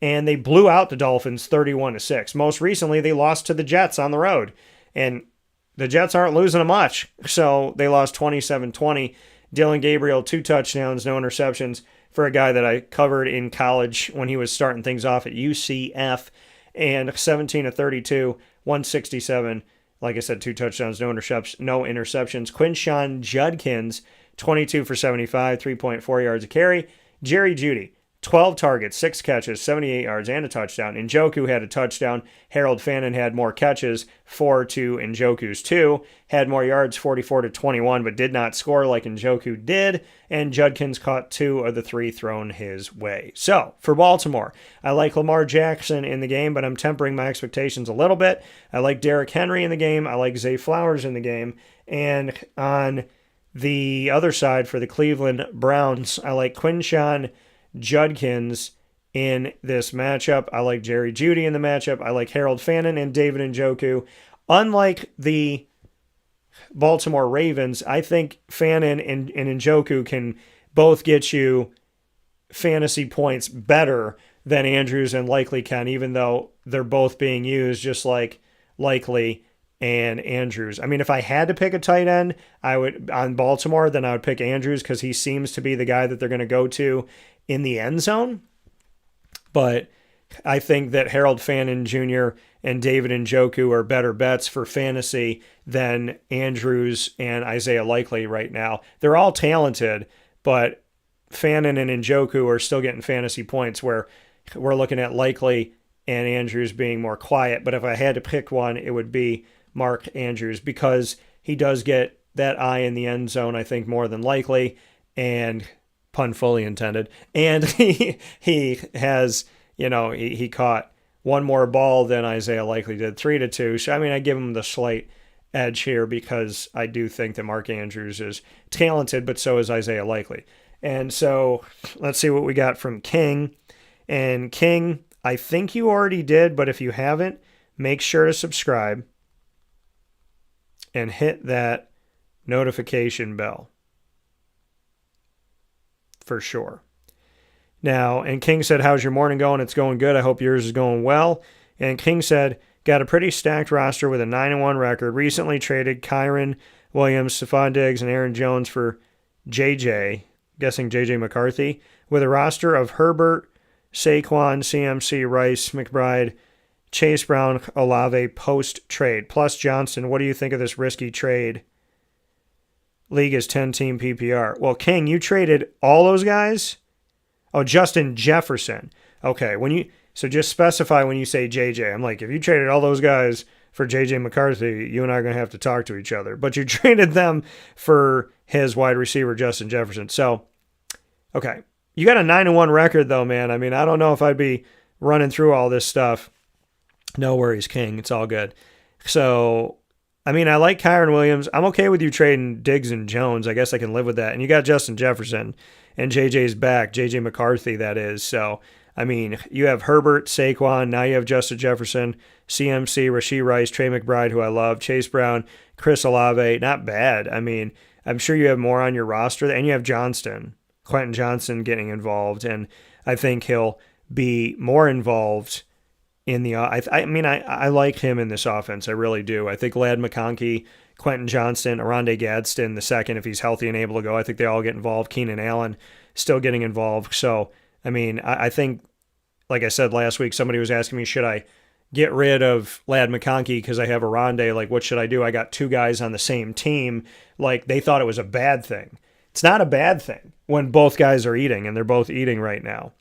And they blew out the Dolphins 31-6. Most recently, they lost to the Jets on the road. And the Jets aren't losing them much. So they lost 27-20. Dylan Gabriel, 2 touchdowns, no interceptions for a guy that I covered in college when he was starting things off at UCF. And 17 of 32, 167. Like I said, 2 touchdowns, no interceptions. Quinshawn Judkins, 22 for 75, 3.4 yards a carry. Jerry Jeudy, 12 targets, 6 catches, 78 yards, and a touchdown. Njoku had a touchdown. Harold Fannin had more catches, 4 to Njoku's 2. Had more yards, 44 to 21, but did not score like Njoku did. And Judkins caught 2 of the 3 thrown his way. So, for Baltimore, I like Lamar Jackson in the game, but I'm tempering my expectations a little bit. I like Derrick Henry in the game. I like Zay Flowers in the game. And on the other side for the Cleveland Browns, I like Quinshawn Judkins in this matchup. I like Jerry Jeudy in the matchup. I like Harold Fannin and David Njoku. Unlike the Baltimore Ravens, I think Fannin and Njoku can both get you fantasy points better than Andrews and Likely can, even though they're both being used just like Likely and Andrews. I mean, if I had to pick a tight end, I would on Baltimore, then I would pick Andrews because he seems to be the guy that they're going to go to in the end zone. But I think that Harold Fannin Jr. and David Njoku are better bets for fantasy than Andrews and Isaiah Likely right now. They're all talented, but Fannin and Njoku are still getting fantasy points where we're looking at Likely and Andrews being more quiet. But if I had to pick one, it would be Mark Andrews because he does get that eye in the end zone, I think, more than Likely, and pun fully intended. And he has, he caught one more ball than Isaiah Likely did, 3-2. So, I mean, I give him the slight edge here because I do think that Mark Andrews is talented, but so is Isaiah Likely. And so let's see what we got from King. And King, I think you already did, but if you haven't, make sure to subscribe and hit that notification bell. For sure. Now, and King said, how's your morning going? It's going good. I hope yours is going well. And King said, got a pretty stacked roster with a 9-1 record. Recently traded Kyron Williams, Stephon Diggs, and Aaron Jones for JJ, guessing JJ McCarthy, with a roster of Herbert, Saquon, CMC, Rice, McBride, Chase Brown, Olave post-trade. Plus Johnston, what do you think of this risky trade? League is 10-team PPR. Well, King, you traded all those guys? Oh, Justin Jefferson. Okay, so just specify when you say JJ. I'm like, if you traded all those guys for JJ McCarthy, you and I are going to have to talk to each other. But you traded them for his wide receiver, Justin Jefferson. So, okay. You got a 9-1 record, though, man. I mean, I don't know if I'd be running through all this stuff. No worries, King. It's all good. So, I mean, I like Kyron Williams. I'm okay with you trading Diggs and Jones. I guess I can live with that. And you got Justin Jefferson, and JJ's back. JJ McCarthy, that is. So, I mean, you have Herbert, Saquon. Now you have Justin Jefferson, CMC, Rashee Rice, Trey McBride, who I love, Chase Brown, Chris Olave. Not bad. I mean, I'm sure you have more on your roster. And you have Johnston, Quentin Johnston getting involved. And I think he'll be more involved in the, I like him in this offense. I really do. I think Ladd McConkey, Quentin Johnston, Aronde Gadsden, the second, if he's healthy and able to go, I think they all get involved. Keenan Allen still getting involved. So, I mean, I think, like I said last week, somebody was asking me, should I get rid of Ladd McConkey because I have Aronde? Like, what should I do? I got 2 guys on the same team. Like, they thought it was a bad thing. It's not a bad thing when both guys are eating, and they're both eating right now.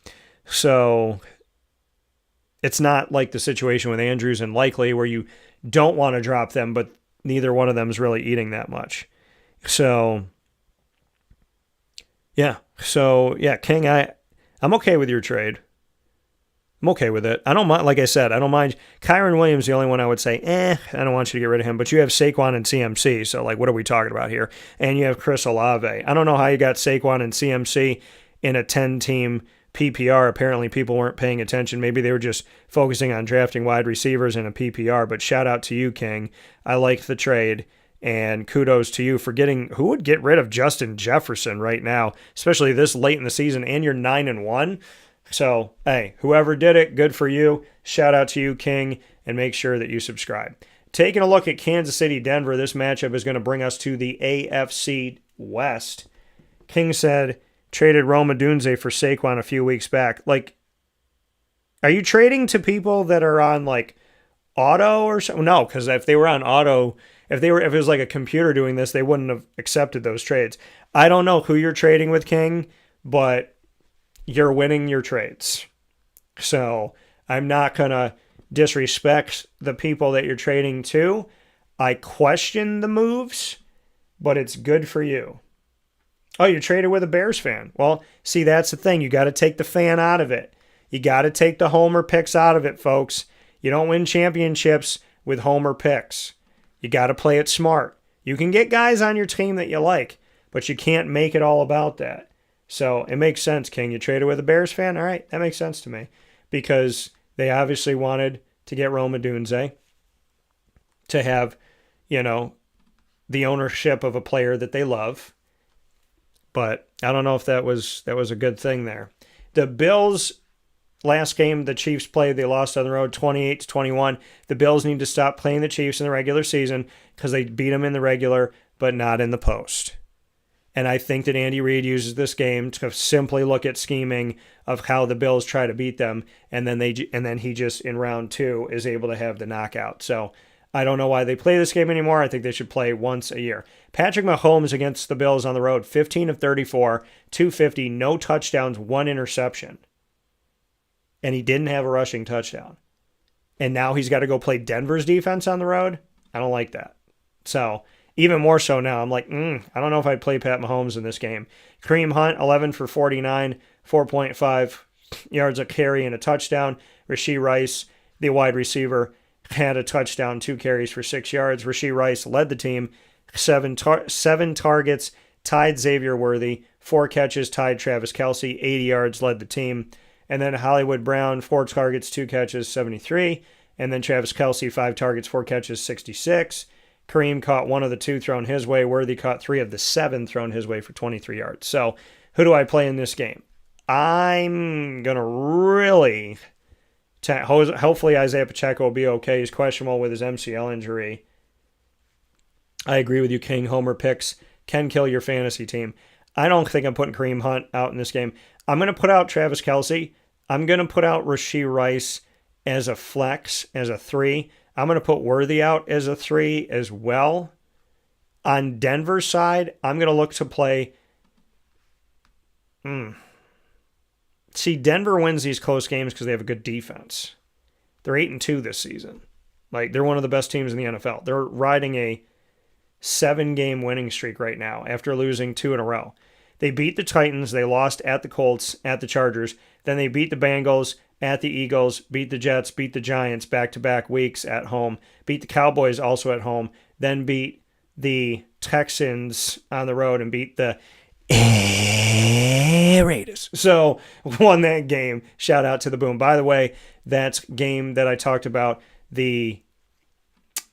So it's not like the situation with Andrews and Likely where you don't want to drop them, but neither one of them is really eating that much. So, yeah. So, yeah, King, I'm okay with your trade. I'm okay with it. I don't mind, like I said, I don't mind. Kyron Williams, the only one I would say, I don't want you to get rid of him. But you have Saquon and CMC, so, like, what are we talking about here? And you have Chris Olave. I don't know how you got Saquon and CMC in a 10-team PPR. Apparently people weren't paying attention. Maybe they were just focusing on drafting wide receivers in a PPR, but shout out to you, King. I like the trade, and kudos to you for getting, who would get rid of Justin Jefferson right now, especially this late in the season, and you're 9-1. So, hey, whoever did it, good for you. Shout out to you, King, and make sure that you subscribe. Taking a look at Kansas City, Denver, this matchup is going to bring us to the AFC West. King said, traded Rome Odunze for Saquon a few weeks back. Like, are you trading to people that are on, like, auto or something? No, because if they were on auto, if it was like a computer doing this, they wouldn't have accepted those trades. I don't know who you're trading with, King, but you're winning your trades. So I'm not going to disrespect the people that you're trading to. I question the moves, but it's good for you. Oh, you traded with a Bears fan. Well, see, that's the thing. You got to take the fan out of it. You got to take the homer picks out of it, folks. You don't win championships with homer picks. You got to play it smart. You can get guys on your team that you like, but you can't make it all about that. So it makes sense, King. You traded with a Bears fan? All right, that makes sense to me. Because they obviously wanted to get Rome Odunze to have, the ownership of a player that they love. But I don't know if that was a good thing there. The Bills, last game the Chiefs played, they lost on the road 28-21. The Bills need to stop playing the Chiefs in the regular season because they beat them in the regular, but not in the post. And I think that Andy Reid uses this game to simply look at scheming of how the Bills try to beat them, and then he just in round 2 is able to have the knockout. So I don't know why they play this game anymore. I think they should play once a year. Patrick Mahomes against the Bills on the road, 15 of 34, 250, no touchdowns, 1 interception. And he didn't have a rushing touchdown. And now he's got to go play Denver's defense on the road? I don't like that. So even more so now, I'm like, I don't know if I'd play Pat Mahomes in this game. Kareem Hunt, 11 for 49, 4.5 yards a carry and a touchdown. Rashee Rice, the wide receiver, had a touchdown, 2 carries for 6 yards. Rashee Rice led the team, 7 targets, tied Xavier Worthy, 4 catches, tied Travis Kelce, 80 yards, led the team. And then Hollywood Brown, 4 targets, 2 catches, 73. And then Travis Kelce, 5 targets, 4 catches, 66. Kareem caught 1 of the 2 thrown his way. Worthy caught 3 of the 7 thrown his way for 23 yards. So who do I play in this game? I'm going to really... Hopefully Isaiah Pacheco will be okay. He's questionable with his MCL injury. I agree with you, King. Homer picks can kill your fantasy team. I don't think I'm putting Kareem Hunt out in this game. I'm going to put out Travis Kelce. I'm going to put out Rashee Rice as a flex, as a 3. I'm going to put Worthy out as a 3 as well. On Denver's side, I'm going to look to play... See, Denver wins these close games because they have a good defense. They're 8-2 this season. Like, they're one of the best teams in the NFL. They're riding a 7-game winning streak right now after losing 2 in a row. They beat the Titans. They lost at the Colts, at the Chargers. Then they beat the Bengals, at the Eagles, beat the Jets, beat the Giants back-to-back weeks at home, beat the Cowboys also at home, then beat the Texans on the road and beat the Raiders. So won that game. Shout out to the Boom. By the way, that game that I talked about, the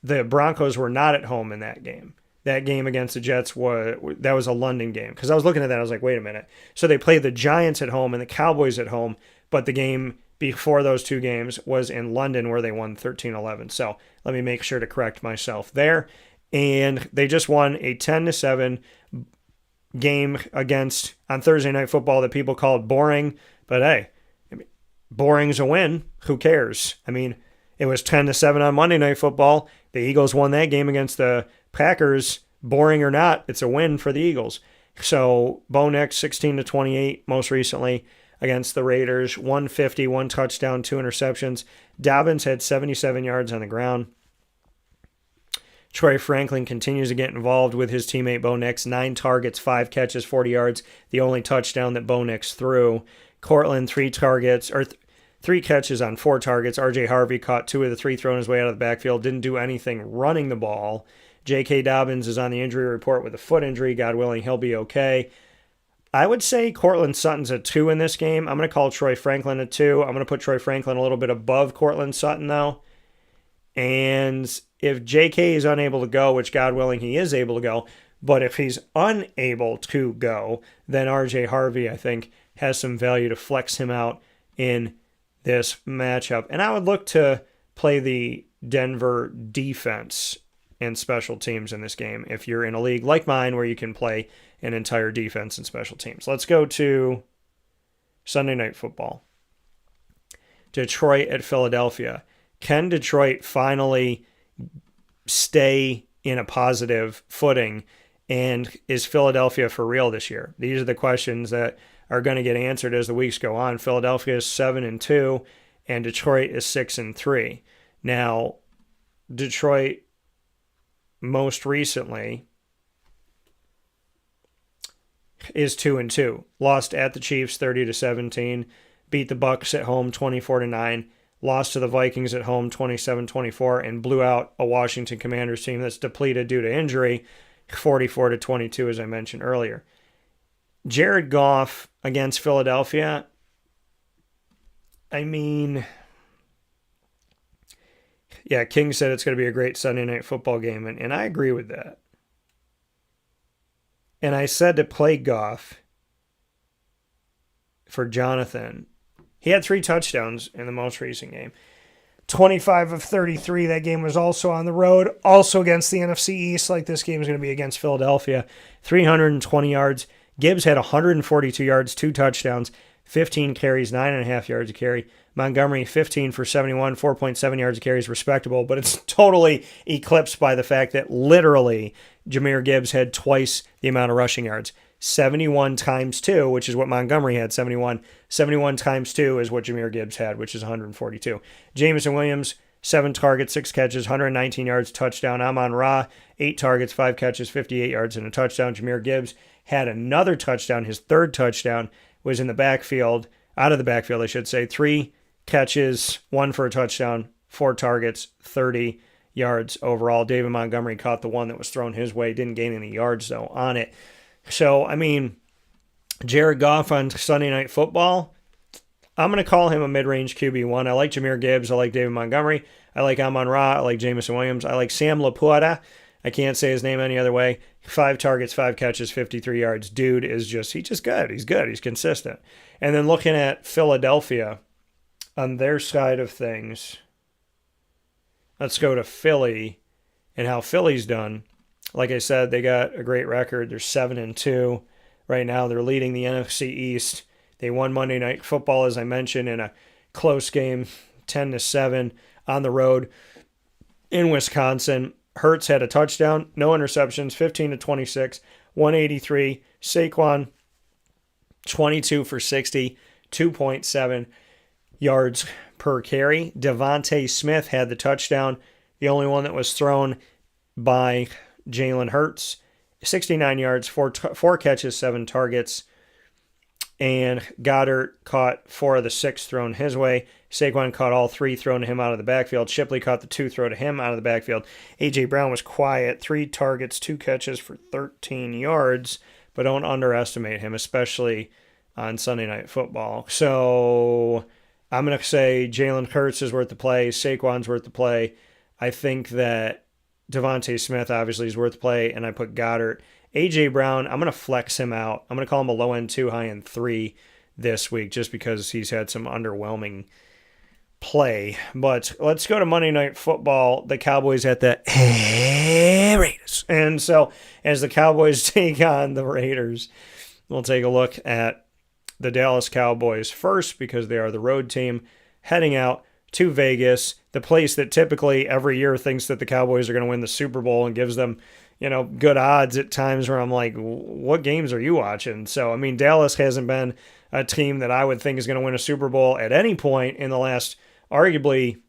Broncos were not at home in that game. That game against the Jets was a London game. Because I was looking at that, I was like, wait a minute. So they played the Giants at home and the Cowboys at home, but the game before those 2 games was in London where they won 13-11. So let me make sure to correct myself there. And they just won a 10-7 game against on Thursday Night Football that people called boring. But hey, boring's a win. Who cares? I mean, it was 10-7 on Monday Night Football. The Eagles won that game against the Packers. Boring or not, it's a win for the Eagles. So Bo Nix, 16-28 most recently against the Raiders. 150, 1 touchdown, 2 interceptions. Dobbins had 77 yards on the ground. Troy Franklin continues to get involved with his teammate Bo Nix. 9 targets, 5 catches, 40 yards. The only touchdown that Bo Nix threw. Cortland, 3 catches on 4 targets. R.J. Harvey caught 2 of the 3 thrown his way out of the backfield. Didn't do anything running the ball. J.K. Dobbins is on the injury report with a foot injury. God willing, he'll be okay. I would say Cortland Sutton's a 2 in this game. I'm going to call Troy Franklin a 2. I'm going to put Troy Franklin a little bit above Cortland Sutton, though. And if JK is unable to go, which God willing he is able to go, but if he's unable to go, then RJ Harvey, I think, has some value to flex him out in this matchup. And I would look to play the Denver defense and special teams in this game if you're in a league like mine where you can play an entire defense and special teams. Let's go to Sunday Night Football. Detroit at Philadelphia. Can Detroit finally stay in a positive footing? And is Philadelphia for real this year? These are the questions that are going to get answered as the weeks go on. Philadelphia is 7-2, and Detroit is 6-3. Now, Detroit most recently is 2-2. Lost at the Chiefs 30-17, beat the Bucs at home 24-9, lost to the Vikings at home 27-24, and blew out a Washington Commanders team that's depleted due to injury 44-22, as I mentioned earlier. Jared Goff against Philadelphia, I mean, yeah, King said it's going to be a great Sunday Night Football game, and I agree with that. And I said to play Goff for Jonathan. He had 3 touchdowns in the most recent game. 25 of 33. That game was also on the road, also against the NFC East, like this game is going to be against Philadelphia. 320 yards. Gibbs had 142 yards, 2 touchdowns, 15 carries, 9.5 yards a carry. Montgomery, 15 for 71, 4.7 yards a carry is respectable, but it's totally eclipsed by the fact that literally Jahmyr Gibbs had twice the amount of rushing yards. 71 times 2, which is what Montgomery had, 71. 71 times 2 is what Jahmyr Gibbs had, which is 142. Jameson Williams, 7 targets, 6 catches, 119 yards, touchdown. Amon-Ra, 8 targets, 5 catches, 58 yards, and a touchdown. Jahmyr Gibbs had another touchdown. His third touchdown was in the backfield, out of the backfield, I should say. 3 catches, 1 for a touchdown, 4 targets, 30 yards overall. David Montgomery caught the one that was thrown his way. Didn't gain any yards, though, on it. So, I mean, Jared Goff on Sunday Night Football, I'm going to call him a mid-range QB1. I like Jahmyr Gibbs. I like David Montgomery. I like Amon-Ra. I like Jameson Williams. I like Sam Laporta. I can't say his name any other way. 5 targets, 5 catches, 53 yards. Dude is just, he's just good. He's good. He's consistent. And then looking at Philadelphia on their side of things, let's go to Philly and how Philly's done. Like I said, they got a great record. They're 7-2 right now. They're leading the NFC East. They won Monday Night Football, as I mentioned, in a close game, 10-7 on the road in Wisconsin. Hurts had a touchdown, no interceptions, 15-26, 183. Saquon, 22 for 60, 2.7 yards per carry. Devontae Smith had the touchdown, the only one that was thrown by Jalen Hurts. 69 yards, 4 catches, 7 targets. And Goddard caught 4 of the 6 thrown his way. Saquon caught all 3 thrown to him out of the backfield. Shipley caught the 2 thrown to him out of the backfield. A.J. Brown was quiet. 3 targets, 2 catches for 13 yards. But don't underestimate him, especially on Sunday Night Football. So I'm going to say Jalen Hurts is worth the play. Saquon's worth the play. I think that Devontae Smith obviously is worth the play. And I put Goddard. A.J. Brown, I'm going to flex him out. I'm going to call him a low end 2, high end 3 this week just because he's had some underwhelming play. But let's go to Monday Night Football. The Cowboys at the Raiders. And so as the Cowboys take on the Raiders, we'll take a look at the Dallas Cowboys first because they are the road team heading out to Vegas, the place that typically every year thinks that the Cowboys are going to win the Super Bowl and gives them, you know, good odds at times where I'm like, what games are you watching? So, I mean, Dallas hasn't been a team that I would think is going to win a Super Bowl at any point in the last, arguably,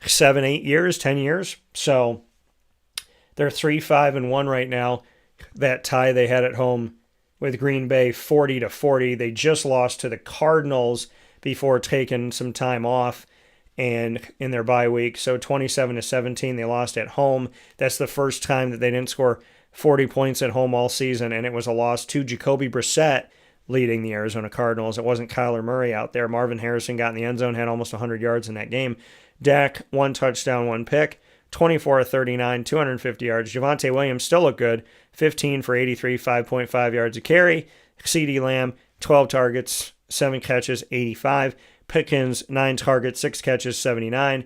7, 8 years, 10 years? So, they're 3-5-1 right now. That tie they had at home with Green Bay, 40-40. They just lost to the Cardinals before taking some time off and in their bye week. So 27-17, they lost at home. That's the first time that they didn't score 40 points at home all season, and it was a loss to Jacoby Brissett leading the Arizona Cardinals. It wasn't Kyler Murray out there. Marvin Harrison got in the end zone, had almost 100 yards in that game. Dak, 1 touchdown, 1 pick, 24 of 39, 250 yards. Javonte Williams still looked good, 15 for 83, 5.5 yards a carry. CeeDee Lamb, 12 targets, 7 catches, 85. Pickens, 9 targets, 6 catches, 79.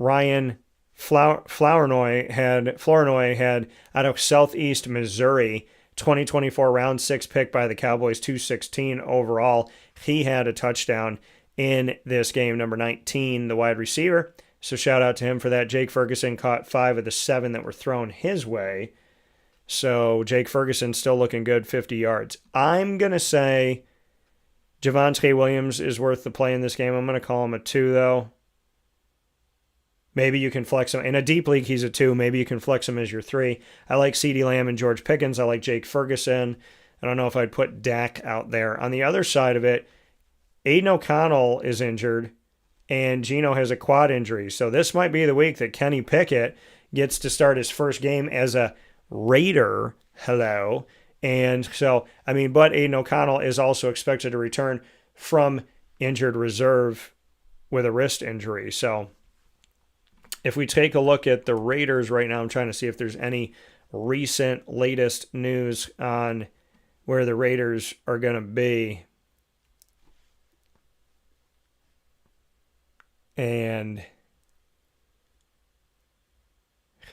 Ryan Flournoy had out of Southeast Missouri, 2024 round 6 pick by the Cowboys, 216 overall. He had a touchdown in this game, number 19, the wide receiver. So shout out to him for that. Jake Ferguson caught 5 of the 7 that were thrown his way. So Jake Ferguson still looking good, 50 yards. I'm going to say Javonte Williams is worth the play in this game. I'm going to call him a 2, though. Maybe you can flex him. In a deep league, he's a 2. Maybe you can flex him as your 3. I like CeeDee Lamb and George Pickens. I like Jake Ferguson. I don't know if I'd put Dak out there. On the other side of it, Aiden O'Connell is injured, and Geno has a quad injury. So this might be the week that Kenny Pickett gets to start his first game as a Raider. Hello. And so, but Aiden O'Connell is also expected to return from injured reserve with a wrist injury. So if we take a look at the Raiders right now, I'm trying to see if there's any recent latest news on where the Raiders are going to be. And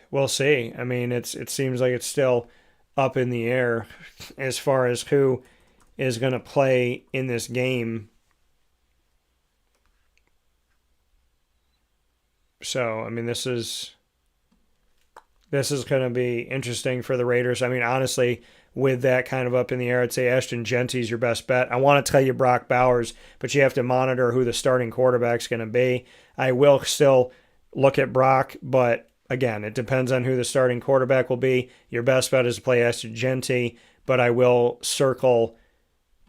we'll see. It seems like it's still up in the air as far as who is going to play in this game. So, this is going to be interesting for the Raiders. Honestly, with that kind of up in the air, I'd say Ashton Genty's your best bet. I want to tell you Brock Bowers, but you have to monitor who the starting quarterback's going to be. I will still look at Brock, but again, it depends on who the starting quarterback will be. Your best bet is to play Ashton Genty, but I will circle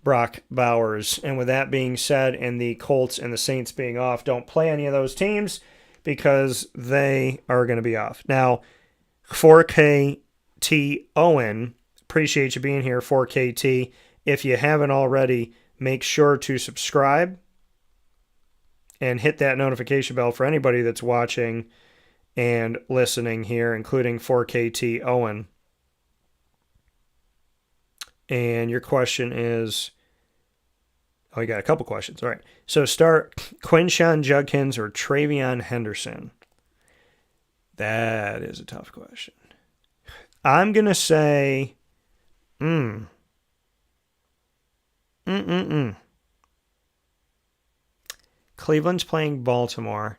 Brock Bowers. And with that being said, and the Colts and the Saints being off, don't play any of those teams because they are going to be off. Now, 4KT Owen, appreciate you being here, 4KT. If you haven't already, make sure to subscribe and hit that notification bell for anybody that's watching and listening here, including 4KT Owen. And your question is, you got a couple questions. All right. So start Quinshawn Judkins or Travion Henderson. That is a tough question. I'm going to say, Cleveland's playing Baltimore,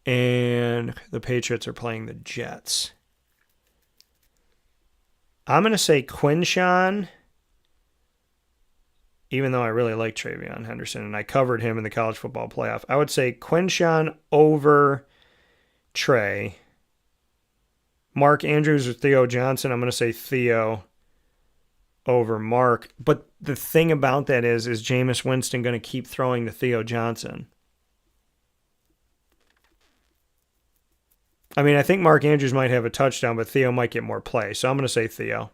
and the Patriots are playing the Jets. I'm going to say Quinshawn, even though I really like Travion Henderson, and I covered him in the college football playoff. I would say Quinshawn over Trey. Mark Andrews or Theo Johnson, I'm going to say Theo over Mark. But the thing about that is Jameis Winston going to keep throwing to Theo Johnson? I think Mark Andrews might have a touchdown, but Theo might get more play. So I'm going to say Theo.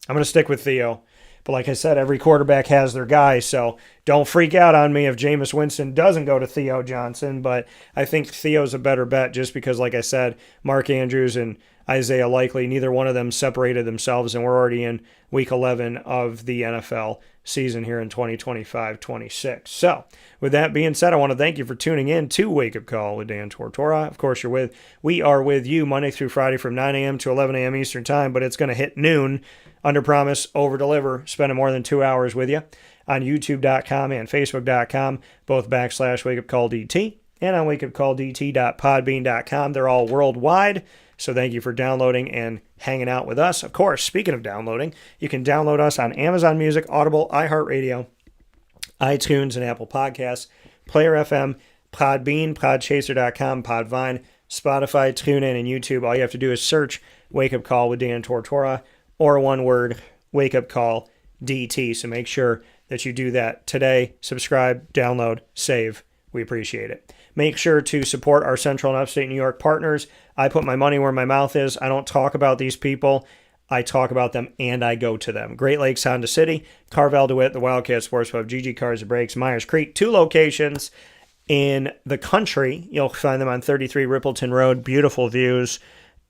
I'm going to stick with Theo. But like I said, every quarterback has their guy, so don't freak out on me if Jameis Winston doesn't go to Theo Johnson. But I think Theo's a better bet just because, like I said, Mark Andrews and Isaiah Likely, neither one of them separated themselves, and we're already in Week 11 of the NFL season here in 2025-26. So with that being said, I want to thank you for tuning in to Wake Up Call with Dan Tortora. Of course, we are with you Monday through Friday from 9 a.m. to 11 a.m. Eastern Time, but it's going to hit noon. Under promise, over deliver, spending more than 2 hours with you on youtube.com and facebook.com, both /WakeUpCallDT, and on wakeupcalldt.podbean.com. They're all worldwide, so thank you for downloading and hanging out with us. Of course, speaking of downloading, you can download us on Amazon Music, Audible, iHeartRadio, iTunes, and Apple Podcasts, Player FM, Podbean, Podchaser.com, Podvine, Spotify, TuneIn, and YouTube. All you have to do is search Wake Up Call with Dan Tortora, or one word, Wake Up Call DT. So make sure that you do that today. Subscribe, download, save. We appreciate it. Make sure to support our Central and Upstate New York partners. I put my money where my mouth is. I don't talk about these people I talk about them and I go to them. Great Lakes, Honda City, Carvel DeWitt, the Wildcat Sports Pub, GG Cars and Brakes, Myers Creek, 2 locations in the country. You'll find them on 33 Rippleton Road. Beautiful views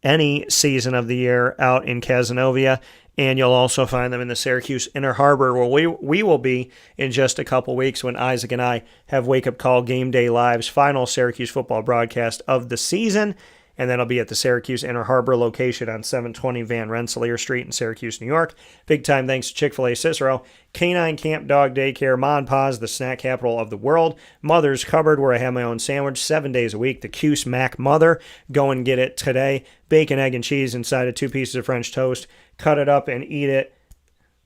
any season of the year out in Cazenovia. And you'll also find them in the Syracuse Inner Harbor, where we will be in just a couple weeks when Isaac and I have Wake Up Call Game Day Live's final Syracuse football broadcast of the season. And that'll be at the Syracuse Inner Harbor location on 720 Van Rensselaer Street in Syracuse, New York. Big time thanks to Chick-fil-A Cicero, Canine Camp Dog Daycare, Ma and Pa's, the snack capital of the world, Mother's Cupboard, where I have my own sandwich 7 days a week, the Cuse Mac Mother. Go and get it today. Bacon, egg, and cheese inside of 2 pieces of French toast. Cut it up and eat it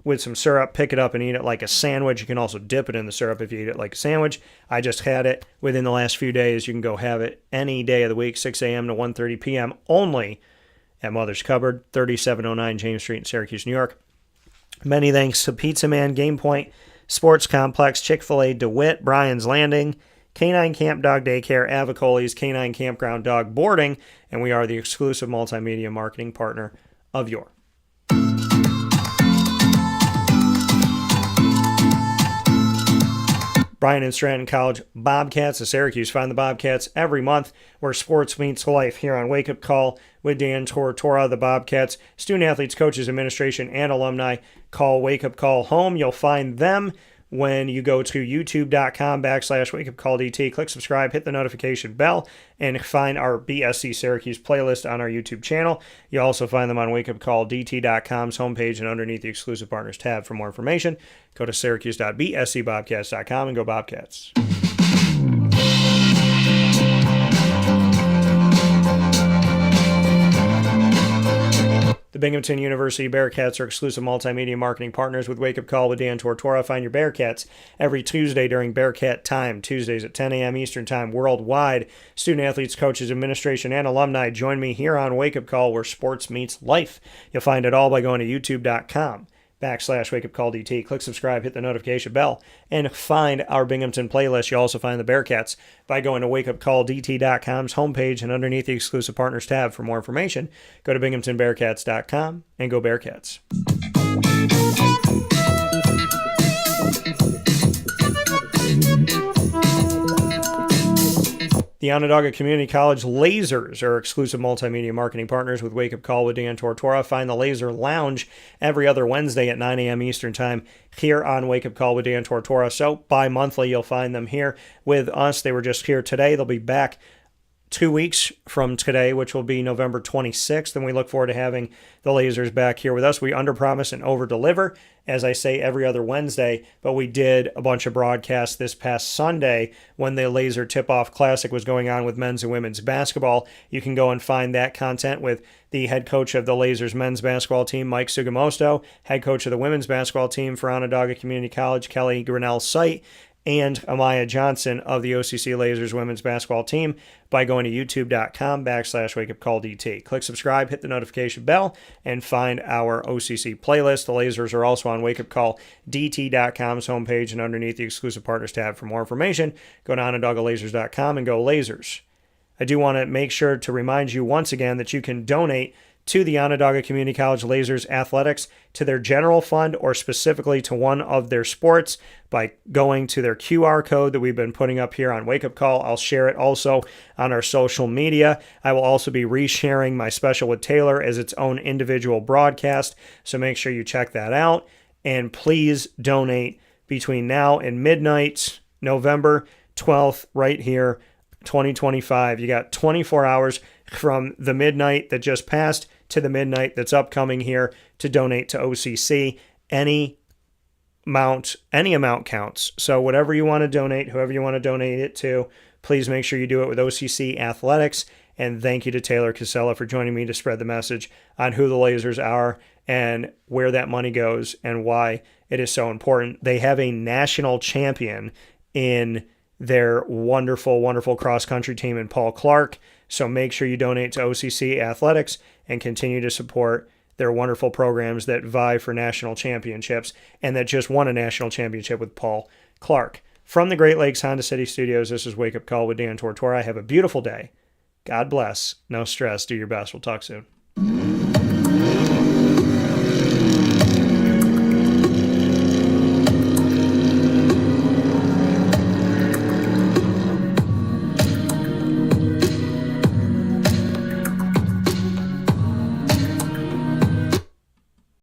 with some syrup. Pick it up and eat it like a sandwich. You can also dip it in the syrup if you eat it like a sandwich. I just had it within the last few days. You can go have it any day of the week, 6 a.m. to 1:30 p.m. only at Mother's Cupboard, 3709 James Street in Syracuse, New York. Many thanks to Pizza Man, Game Point, Sports Complex, Chick-fil-A, DeWitt, Brian's Landing, Canine Camp Dog Daycare, Avicoli's, Canine Campground Dog Boarding, and we are the exclusive multimedia marketing partner of your Bryan and Stratton College Bobcats of Syracuse. Find the Bobcats every month where sports meets life here on Wake Up Call with Dan Tortora. The Bobcats, student athletes, coaches, administration, and alumni call Wake Up Call home. You'll find them when you go to youtube.com/wakeupcalldt. Click subscribe, hit the notification bell, and find our BSC Syracuse playlist on our YouTube channel. You'll also find them on wakeupcalldt.com's homepage and underneath the exclusive partners tab. For more information, go to syracuse.bscbobcats.com and go Bobcats. The Binghamton University Bearcats are exclusive multimedia marketing partners with Wake Up Call with Dan Tortora. Find your Bearcats every Tuesday during Bearcat Time, Tuesdays at 10 a.m. Eastern Time worldwide. Student athletes, coaches, administration, and alumni join me here on Wake Up Call where sports meets life. You'll find it all by going to youtube.com/wakeupcalldt. Click subscribe, hit the notification bell, and find our Binghamton playlist. You'll also find the Bearcats by going to wakeupcalldt.com's homepage and underneath the exclusive partners tab. For more information, go to binghamtonbearcats.com and go Bearcats. The Onondaga Community College Lasers are exclusive multimedia marketing partners with Wake Up Call with Dan Tortora. Find the Laser Lounge every other Wednesday at 9 a.m. Eastern Time here on Wake Up Call with Dan Tortora. So bi-monthly, you'll find them here with us. They were just here today. They'll be back 2 weeks from today, which will be November 26th, and we look forward to having the Lasers back here with us. We underpromise and overdeliver, as I say, every other Wednesday, but we did a bunch of broadcasts this past Sunday when the Laser Tip-Off Classic was going on with men's and women's basketball. You can go and find that content with the head coach of the Lasers men's basketball team, Mike Sugamosto, head coach of the women's basketball team for Onondaga Community College, Kelly Grinnell-Sight, and Amaya Johnson of the OCC Lasers women's basketball team by going to youtube.com/wakeupcalldt. Click subscribe, hit the notification bell, and find our OCC playlist. The Lasers are also on wakeupcalldt.com's homepage and underneath the exclusive partners tab. For more information, go to onondagalazers.com and go Lasers. I do want to make sure to remind you once again that you can donate to the Onondaga Community College Lasers Athletics, to their general fund, or specifically to one of their sports by going to their QR code that we've been putting up here on Wake Up Call. I'll share it also on our social media. I will also be resharing my special with Taylor as its own individual broadcast, so make sure you check that out. And please donate between now and midnight, November 12th, right here, 2025. You got 24 hours from the midnight that just passed to the midnight that's upcoming here to donate to OCC. Any amount counts. So whatever you want to donate, whoever you want to donate it to, please make sure you do it with OCC Athletics. And thank you to Taylor Casella for joining me to spread the message on who the Lasers are and where that money goes and why it is so important. They have a national champion in their wonderful, wonderful cross-country team in Paul Clark. So make sure you donate to OCC Athletics and continue to support their wonderful programs that vie for national championships and that just won a national championship with Paul Clark. From the Great Lakes Honda City Studios, this is Wake Up Call with Dan Tortora. Have a beautiful day. God bless. No stress. Do your best. We'll talk soon.